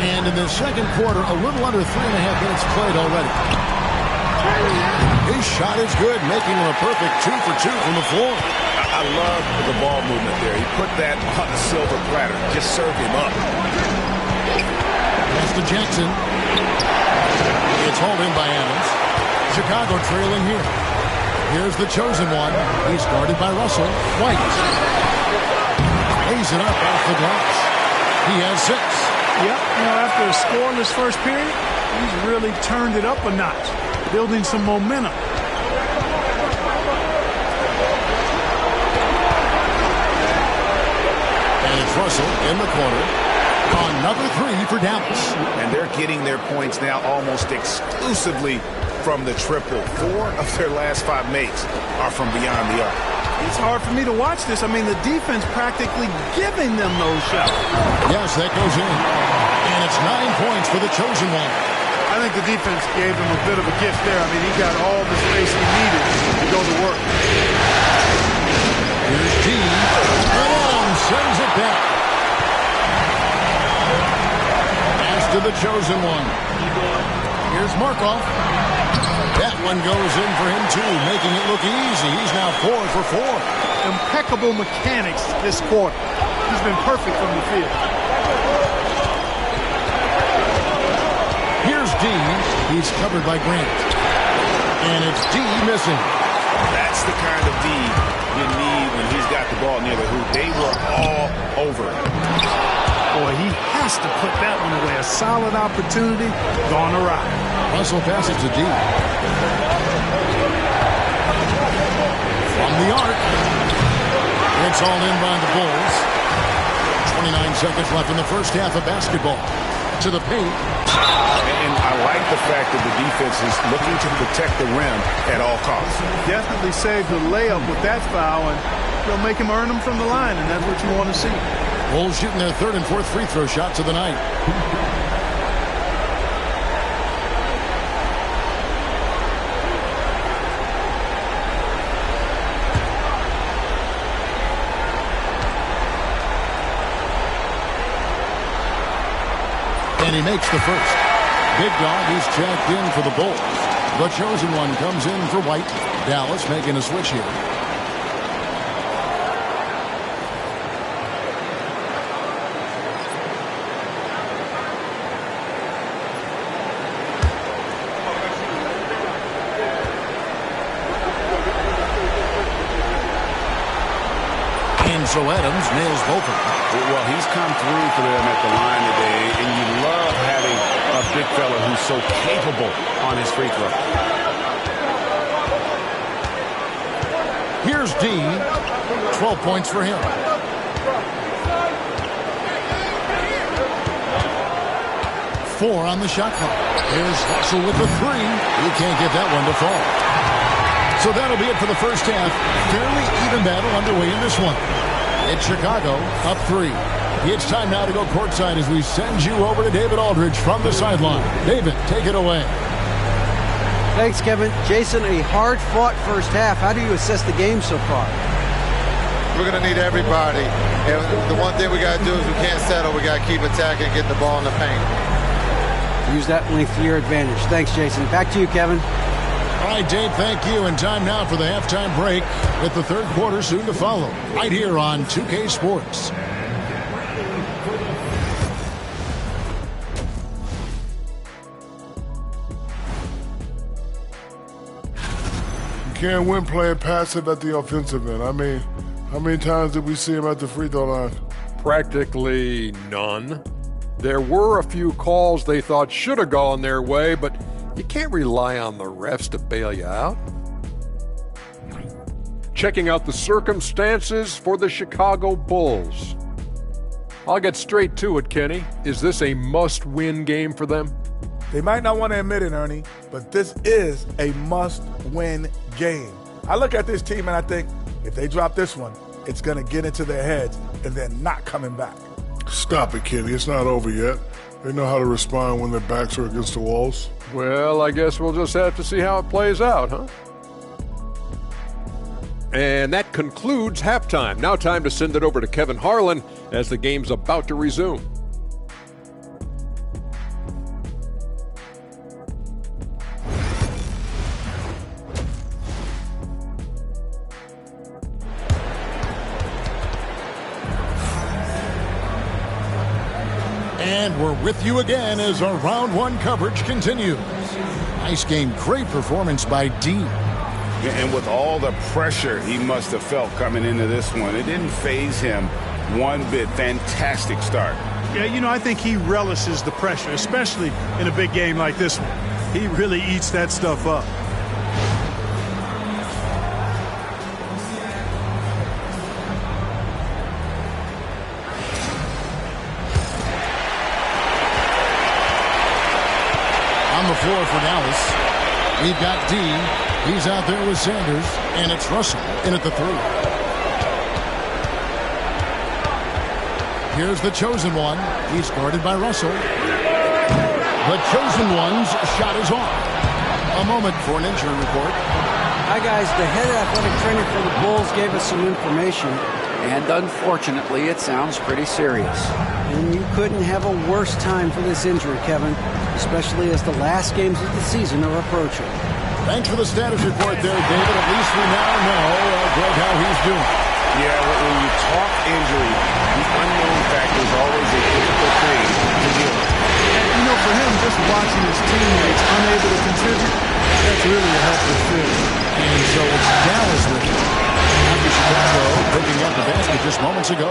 S2: And in the second quarter, a little under 3.5 minutes played already. His shot is good, making him a perfect 2 for 2 from the floor.
S3: I love the ball movement there. He put that on the silver platter. Just serve him up.
S2: Pass to Jackson. It's hauled in by Adams. Chicago trailing here. Here's the chosen one. He's guarded by Russell. White. Lays it up off the glass. He has 6.
S4: Yep, you know, after a scoreless first period, he's really turned it up a notch, building some momentum.
S2: And it's Russell in the corner. Another 3 for Dallas.
S3: And they're getting their points now almost exclusively from the triple. 4 of their last 5 makes are from beyond the arc.
S4: It's hard for me to watch this. I mean, the defense practically giving them those shots.
S2: Yes, that goes in. And it's 9 points for the chosen one.
S4: I think the defense gave him a bit of a gift there. I mean, he got all the space he needed to go to work.
S2: Here's G. And sends it back. Pass to the chosen one. Here's Markov. That one goes in for him, too, making it look easy. He's now 4 for 4.
S4: Impeccable mechanics this quarter. He's been perfect from the field.
S2: Here's D. He's covered by Grant. And it's D missing.
S3: That's the kind of D you need when he's got the ball near the hoop. They were all over it.
S4: Boy, he has to put that one away. A solid opportunity gone awry.
S2: Russell passes to D. From the arc. It's all in by the Bulls. 29 seconds left in the first half of basketball. To the paint.
S3: And I like the fact that the defense is looking to protect the rim at all costs.
S4: Definitely saved the layup with that foul, and they'll make him earn them from the line, and that's what you want to see.
S2: Bulls shooting their third and fourth free throw shots of the night. And he makes the first. Big Dog, he's checked in for the Bulls. The chosen one comes in for White. Dallas making a switch here. So Adams nails both of them.
S3: Well, he's come through for them at the line today, and you love having a big fella who's so capable on his free throw.
S2: Here's D. 12 points for him. Four on the shot clock. Here's Russell with the three. He can't get that one to fall. So that'll be it for the first half. Fairly even battle underway in this one. It's Chicago up 3. It's time now to go courtside as we send you over to David Aldridge from the sideline. David, take it away.
S12: Thanks, Kevin. Jason, a hard-fought first half. How do you assess the game so far?
S18: We're going to need everybody. And the one thing we got to do is we can't settle. We got to keep attacking and get the ball in the paint.
S12: Use that length to your advantage. Thanks, Jason. Back to you, Kevin.
S2: All right, Dave, thank you. And time now for the halftime break with the third quarter soon to follow. Right here on 2K Sports.
S14: You can't win playing passive at the offensive end. I mean, how many times did we see him at the free throw line?
S8: Practically none. There were a few calls they thought should have gone their way, but you can't rely on the refs to bail you out. Checking out the circumstances for the Chicago Bulls. I'll get straight to it, Kenny. Is this a must-win game for them?
S9: They might not want to admit it, Ernie, but this is a must-win game. I look at this team and I think if they drop this one, it's going to get into their heads and they're not coming back.
S14: Stop it, Kenny. It's not over yet. They know how to respond when their backs are against the walls.
S8: Well, I guess we'll just have to see how it plays out, huh? And that concludes halftime. Now time to send it over to Kevin Harlan as the game's about to resume.
S2: And we're with you again as our round one coverage continues. Nice game, great performance by D.
S3: And with all the pressure he must have felt coming into this one, it didn't faze him one bit. Fantastic start.
S4: Yeah, you know, I think he relishes the pressure, especially in a big game like this one. He really eats that stuff up.
S2: On the floor for Dallas, we've got D. He's out there with Sanders, and it's Russell in at the 3. Here's the chosen one. He's guarded by Russell. The chosen one's shot is on. A moment for an injury report.
S12: Hi, guys. The head athletic trainer for the Bulls gave us some information, and unfortunately, it sounds pretty serious. And you couldn't have a worse time for this injury, Kevin, especially as the last games of the season are approaching.
S2: Thanks for the status report there, David. At least we now know, Greg, how he's doing.
S3: Yeah, when you talk injury, the unknown factor is always a difficult thing to deal with.
S4: You know, for him, just watching his teammates unable to contribute, that's really a helpless feeling.
S2: And so it's Dallas with him. After Chicago picking up the basket just moments ago.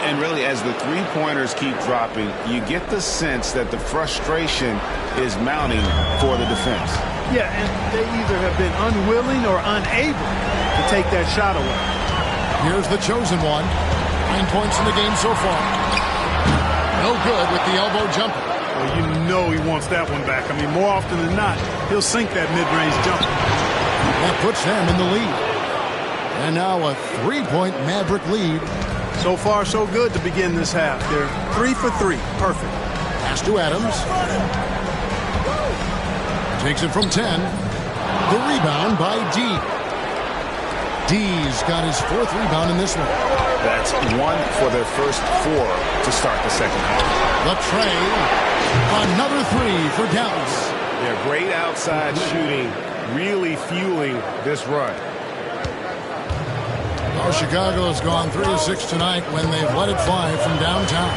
S3: And really, as the three-pointers keep dropping, you get the sense that the frustration is mounting for the defense.
S4: Yeah, and they either have been unwilling or unable to take that shot away.
S2: Here's the chosen one. 9 points in the game so far. No good with the elbow jumper.
S4: Well, you know he wants that one back. I mean, more often than not, he'll sink that mid-range jumper.
S2: That puts them in the lead. And now a 3-point Maverick lead.
S4: So far, so good to begin this half. They're 3 for 3. Perfect.
S2: Pass to Adams. Takes it from 10. The rebound by D. D's got his 4th rebound in this one.
S3: That's 1 for their first 4 to start the second half.
S2: The tray. Another 3 for Dallas.
S5: Yeah, great outside shooting, really fueling this run.
S2: Well, Chicago has gone 3 of 6 tonight when they've let it fly from downtown.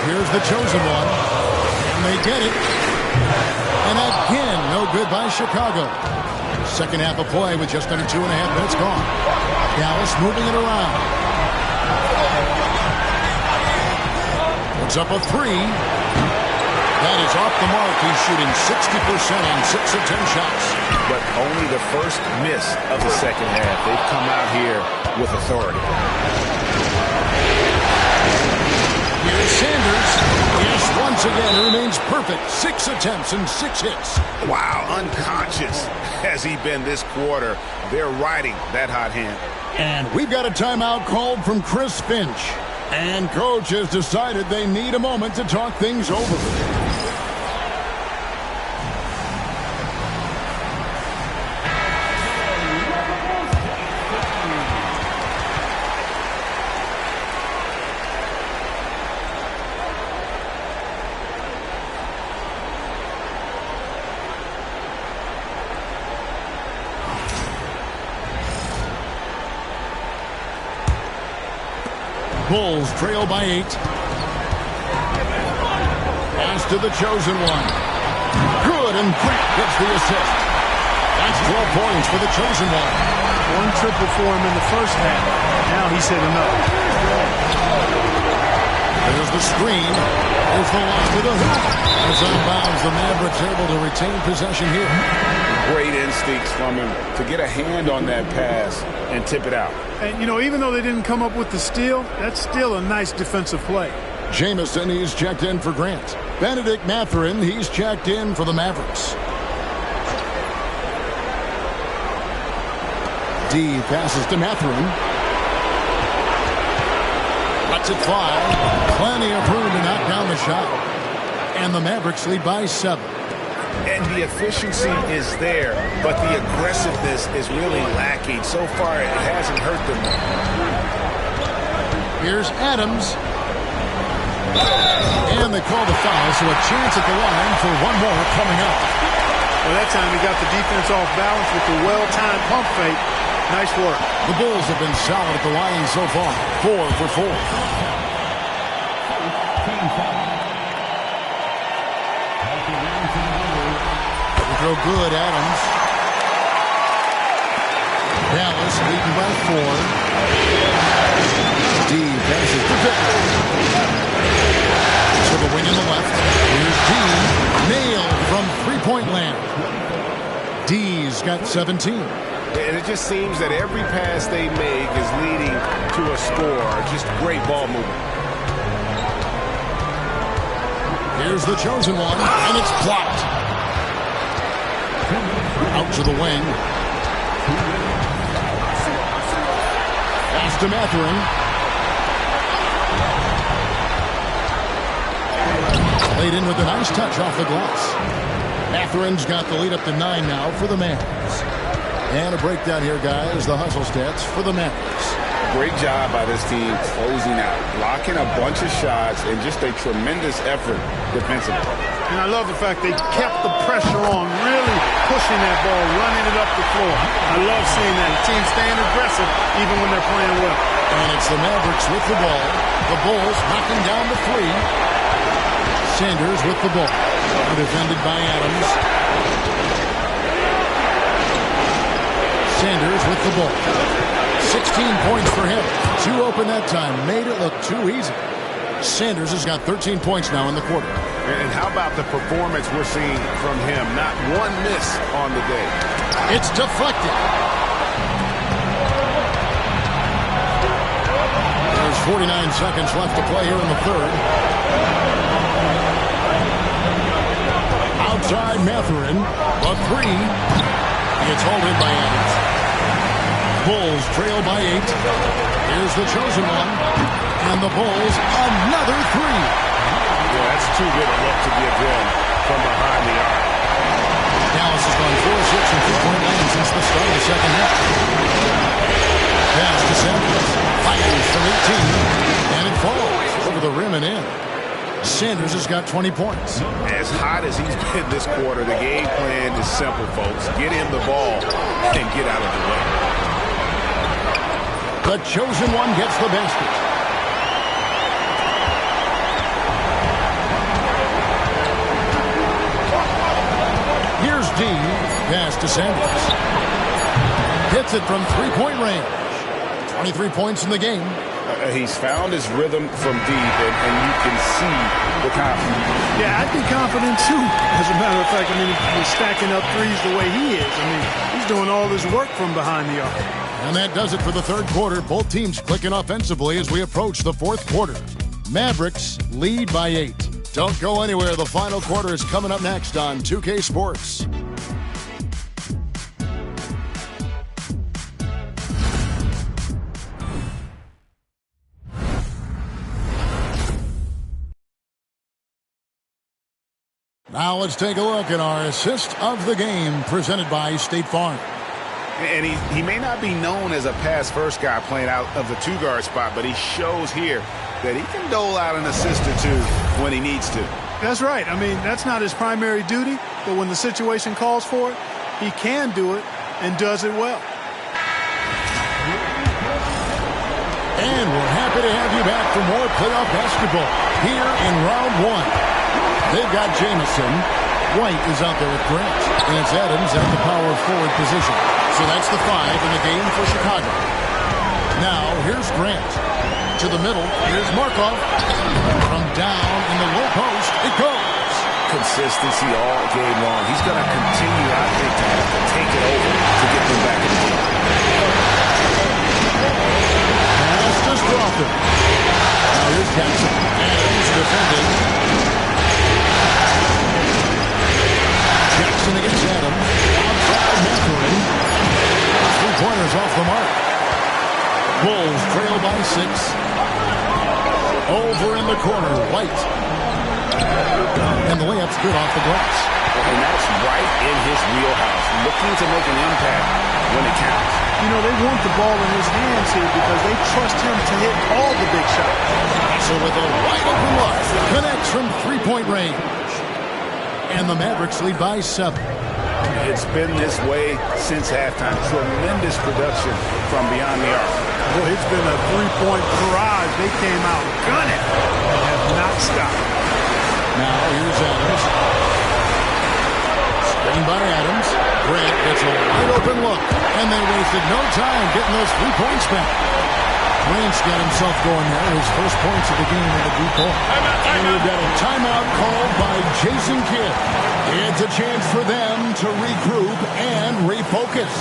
S2: Here's the chosen one. And they get it. And again, no good by Chicago. Second half of play with just under 2.5 minutes gone. Dallas moving it around. Puts up a 3. That is off the mark. He's shooting 60% on 6 of 10 shots.
S3: But only the first miss of the second half. They've come out here with authority.
S2: Here's Sanders. Yes, once again, remains perfect. 6 attempts and 6 hits.
S3: Wow, unconscious has he been this quarter. They're riding that hot hand.
S2: And we've got a timeout called from Chris Finch. And coach has decided they need a moment to talk things over. Bulls trail by 8. Pass to the chosen one. Good, and Grant gets the assist. That's 12 points for the chosen one.
S4: 1 triple for him in the first half. Now he's hit another.
S2: There's the screen. There's the lob to the hoop. As out of bounds, the Mavericks able to retain possession here.
S3: Great instincts from him to get a hand on that pass and tip it out.
S4: And, you know, even though they didn't come up with the steal, that's still a nice defensive play.
S2: Jamison, he's checked in for Grant. Benedict Mathurin, he's checked in for the Mavericks. D passes to Mathurin. Lets it fly. Plenty of room to knock down the shot. And the Mavericks lead by 7.
S3: And the efficiency is there, but the aggressiveness is really lacking. So far, it hasn't hurt them.
S2: Here's Adams. And they call the foul, so a chance at the line for one more coming up.
S4: Well, that time he got the defense off balance with the well-timed pump fake. Nice work.
S2: The Bulls have been solid at the line so far. 4 for 4. Throw good, Adams. Dallas leading by 4. D passes to Victor. So the wing in the left. Here's D. Nailed from three-point land. D's got 17.
S3: And it just seems that every pass they make is leading to a score. Just great ball movement.
S2: Here's the chosen one, and it's blocked. Out to the wing. Pass to Mathurin. Laid in with a nice touch off the glass. Matherin's got the lead up to 9 now for the Mavericks. And a breakdown here, guys. The hustle stats for the Mavericks.
S3: Great job by this team closing out, blocking a bunch of shots, and just a tremendous effort defensively.
S4: And I love the fact they kept the pressure on, really pushing that ball, running it up the floor. I love seeing that. The team staying aggressive even when they're playing well.
S2: And it's the Mavericks with the ball. The Bulls knocking down the 3. Sanders with the ball. Defended by Adams. Sanders with the ball. 16 points for him. 2 open that time. Made it look too easy. Sanders has got 13 points now in the quarter.
S3: And how about the performance we're seeing from him? Not one miss on the day.
S2: It's deflected. There's 49 seconds left to play here in the third. Outside Matherin. A 3. It's hauled in by Adams. Bulls trail by 8. Here's the chosen one. And the Bulls, another 3.
S3: Yeah, that's too good a look to give them from behind the arc.
S2: Dallas has gone 4-6 and 3-point land since the start of the second half. Pass to Sanders. Fires from 18. And it falls over the rim and in. Sanders has got 20 points.
S3: As hot as he's been this quarter, the game plan is simple, folks. Get him the ball and get out of the way.
S2: The chosen one gets the basket. Here's Dean. Pass to Sanders. Hits it from 3-point range. 23 points in the game.
S3: He's found his rhythm from deep, and you can see the confidence.
S4: Yeah, I'd be confident, too. As a matter of fact, I mean, he's stacking up threes the way he is. I mean, he's doing all his work from behind the arc.
S2: And that does it for the third quarter. Both teams clicking offensively as we approach the fourth quarter. Mavericks lead by 8. Don't go anywhere. The final quarter is coming up next on 2K Sports. Now let's take a look at our assist of the game presented by State Farm.
S3: And he may not be known as a pass-first guy playing out of the 2-guard spot, but he shows here that he can dole out an assist or 2 when he needs to.
S4: That's right. I mean, that's not his primary duty, but when the situation calls for it, he can do it and does it well.
S2: And we're happy to have you back for more playoff basketball here in round 1. They've got Jamison. White is out there with Grant. And it's Adams at the power forward position. So that's the 5 in the game for Chicago. Now, here's Grant. To the middle, here's Markov. From down in the low post, it goes.
S3: Consistency all game long. He's going to continue, I think, to have to take it over to get them back in the game.
S2: Pass to Strawther. Now here's Jackson. Adams defending. Jackson against Adams. Outside Matherin. 3-pointers off the mark. Bulls trail by 6. Over in the corner, White. And the layup's good off the glass.
S3: And that's right in his wheelhouse. Looking to make an impact when it counts.
S4: You know, they want the ball in his hands here because they trust him to hit all the big shots.
S2: So with a wide open look, connects from 3-point range. And the Mavericks lead by 7.
S3: It's been this way since halftime. Tremendous production from beyond the arc.
S4: Well, it's been a 3-point barrage. They came out gunning and have not stopped.
S2: Now here's Adams. Screen by Adams. Grant gets a wide open look. And they wasted no time getting those 3 points back. Grant's got himself going there. His first points of the game in the deep ball. And we've got a timeout called by Jason Kidd. It's a chance for them to regroup and refocus.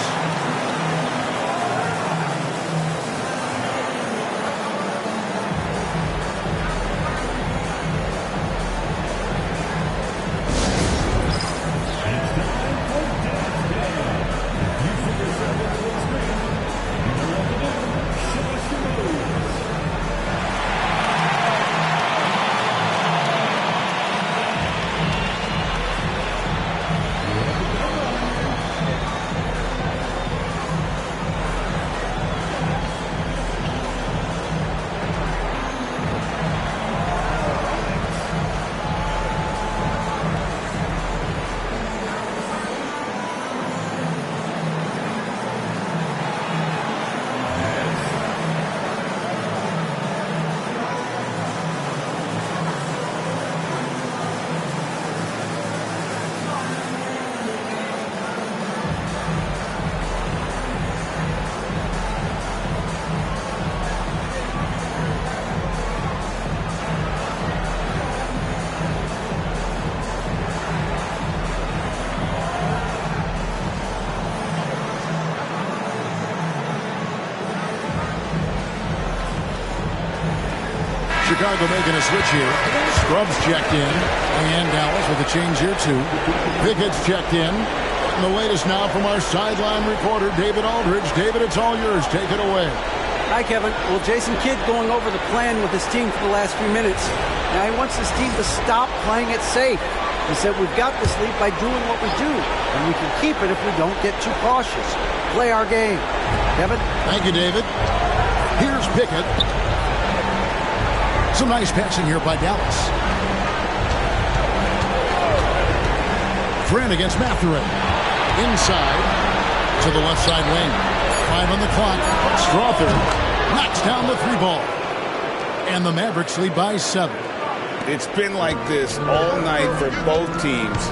S2: Chicago making a switch here. Scrubs checked in. And Dallas with a change here, too. Pickett's checked in. And the latest now from our sideline reporter, David Aldridge. David, it's all yours. Take it away.
S12: Hi, Kevin. Well, Jason Kidd going over the plan with his team for the last few minutes. Now he wants his team to stop playing it safe. He said, we've got this lead by doing what we do, and we can keep it if we don't get too cautious. Play our game. Kevin?
S2: Thank you, David. Here's Pickett. Some nice passing here by Dallas. Friend against Mathurin. Inside to the left side lane. 5 on the clock. Strother knocks down the 3 ball. And the Mavericks lead by 7.
S3: It's been like this all night for both teams.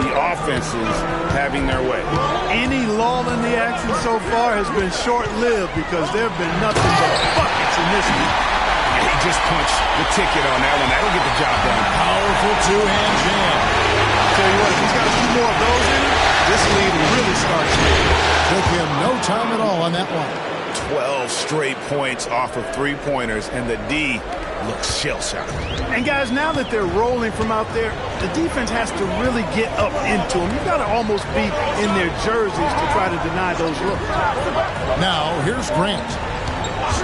S3: The offenses having their way.
S4: Any lull in the action so far has been short-lived because there have been nothing but buckets in this game.
S3: And he just punched the ticket on that one. That'll get the job done.
S2: Powerful two-hand jam.
S4: Tell you what, if he's got a few more of those in him, this lead really starts here.
S2: Took him no time at all on that one.
S3: 12 straight points off of 3-pointers, and the D looks shell-shocked.
S4: And guys, now that they're rolling from out there, the defense has to really get up into them. You've got to almost be in their jerseys to try to deny those looks.
S2: Now, here's Grant.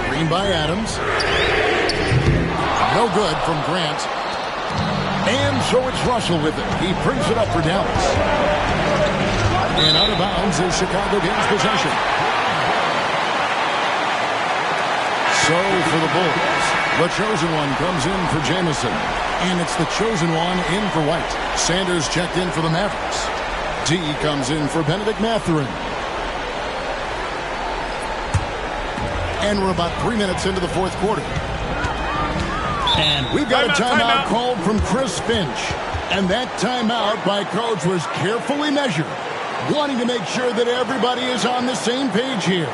S2: Screen by Adams. No good from Grant. And so it's Russell with it. He brings it up for Dallas. And out of bounds as Chicago gains possession. So for the Bulls, the chosen one comes in for Jamison. And it's the chosen one in for White. Sanders checked in for the Mavericks. D comes in for Benedict Mathurin. And we're about 3 minutes into the fourth quarter. And we've got a timeout called from Chris Finch. And that timeout by Coach was carefully measured, wanting to make sure that everybody is on the same page here.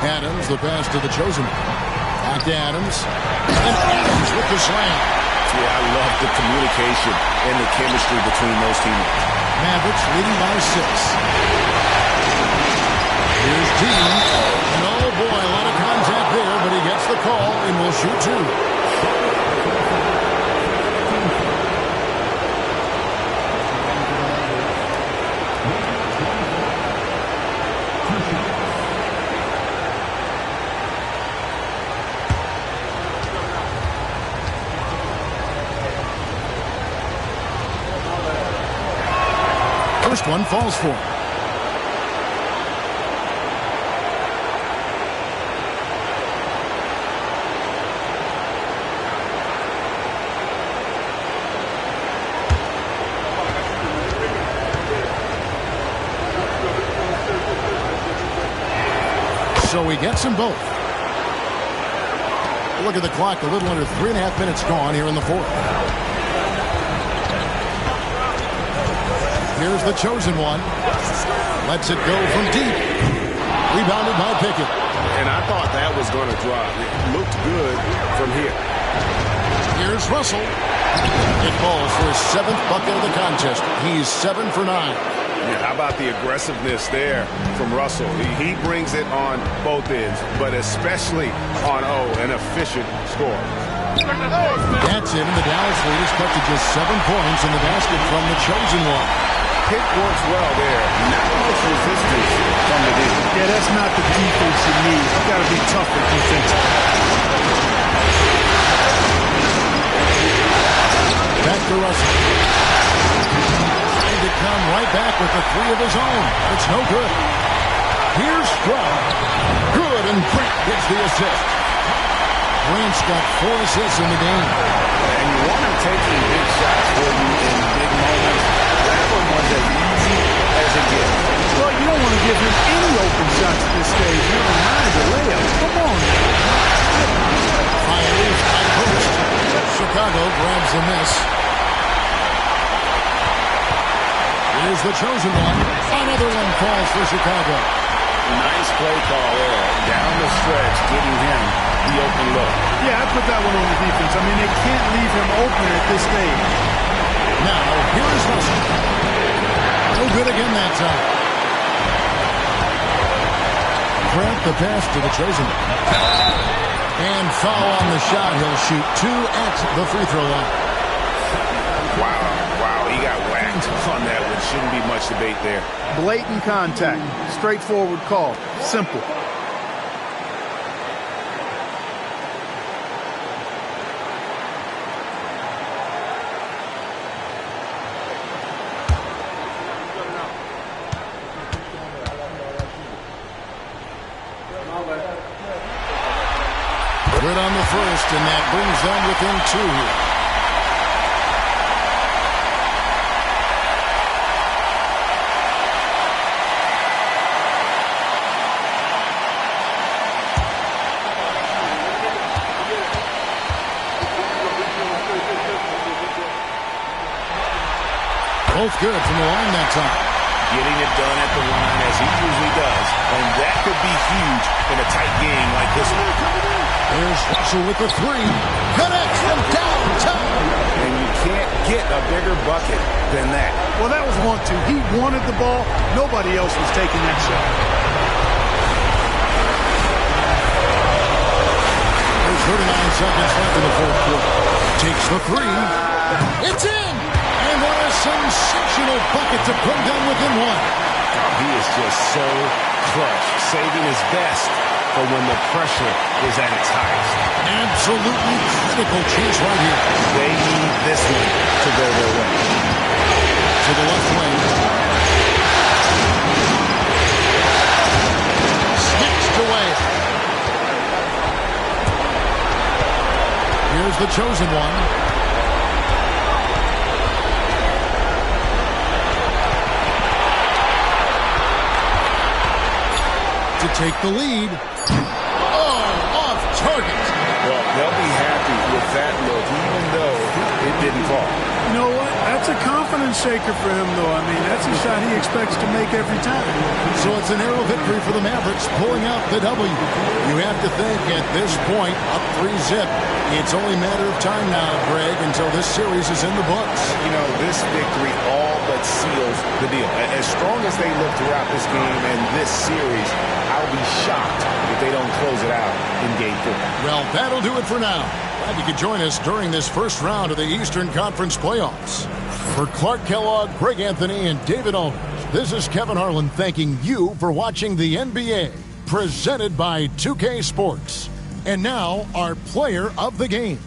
S2: Adams, the pass to the chosen. Back to Adams. And Adams with the slam.
S3: Yeah, I love the communication and the chemistry between those teammates.
S2: Mavericks leading by 6. Here's D. And oh boy, a lot of contact there, but he gets the call and will shoot 2. First one falls for him. So he gets them both. Look at the clock, a little under 3.5 minutes gone here in the fourth. Here's the chosen one. Lets it go from deep. Rebounded by Pickett.
S19: And I thought that was going to drop. It looked good from here.
S2: Here's Russell. It falls for his 7th bucket of the contest. He's 7 for 9.
S19: Yeah, how about the aggressiveness there from Russell? He brings it on both ends, but especially on an efficient score.
S2: That's it, and the Dallas lead is cut to just 7 points in the basket from the chosen one.
S19: Pick works well there. Not much resistance from the D.
S6: Yeah, that's not the defense you need. You got to be tougher defensively.
S2: Back to Russell. Trying to come right back with the 3 of his own. It's no good. Here's Stroud. Good, and Grant gets the assist. Grant's got 4 assists in the game.
S19: And you want him taking big shots for you in big moments. That one was as easy as it gets.
S6: Well, you don't want to give him any open shots at this stage. Never mind the layup. Come on.
S2: Fires high post. Chicago grabs the miss. Here's the chosen one. Another one falls for Chicago.
S19: Nice play call there. Down the stretch, getting him the open look.
S6: Yeah, I put that one on the defense. I mean, they can't leave him open at this stage.
S2: Now, here is Russell. No good again that time. Grant the pass to the chosen one. And foul on the shot. He'll shoot 2 at the free throw line.
S19: Wow, he got whacked on that one. Shouldn't be much debate there.
S6: Blatant contact. Straightforward call. Simple.
S2: Good on the first, and that brings them within 2 here. Both good from the line that time.
S19: Getting it done at the line as he usually does, and that could be huge in a tight game like this one.
S2: There's Russell with the 3. Connects from downtown.
S19: And you can't get a bigger bucket than that.
S6: Well, that was 1-2. He wanted the ball. Nobody else was taking that shot.
S2: There's 39 seconds left in the 4th quarter. Takes the 3. It's in! And what a sensational bucket to put them within 1.
S19: He is just so clutch, saving his best for when the pressure is at its highest.
S2: Absolutely critical chance right here.
S19: They need this one to go their way.
S2: To the left wing. Snatched away. Here's the chosen one. To take the lead. Oh, off target.
S19: Well, they'll be happy with that look, even though it didn't fall.
S6: You know what? That's a confidence shaker for him, though. I mean, that's a shot he expects to make every time.
S2: So it's a narrow victory for the Mavericks, pulling out the W. You have to think at this point, up 3-zip. It's only a matter of time now, Greg, until this series is in the books.
S19: You know, this victory all but seals the deal. As strong as they look throughout this game and this series, I'll be shocked if they don't close it out in Game 4.
S2: Well, that'll do it for now. Glad you could join us during this first round of the Eastern Conference playoffs. For Clark Kellogg, Greg Anthony, and David Aldridge, this is Kevin Harlan thanking you for watching the NBA, presented by 2K Sports. And now, our player of the game.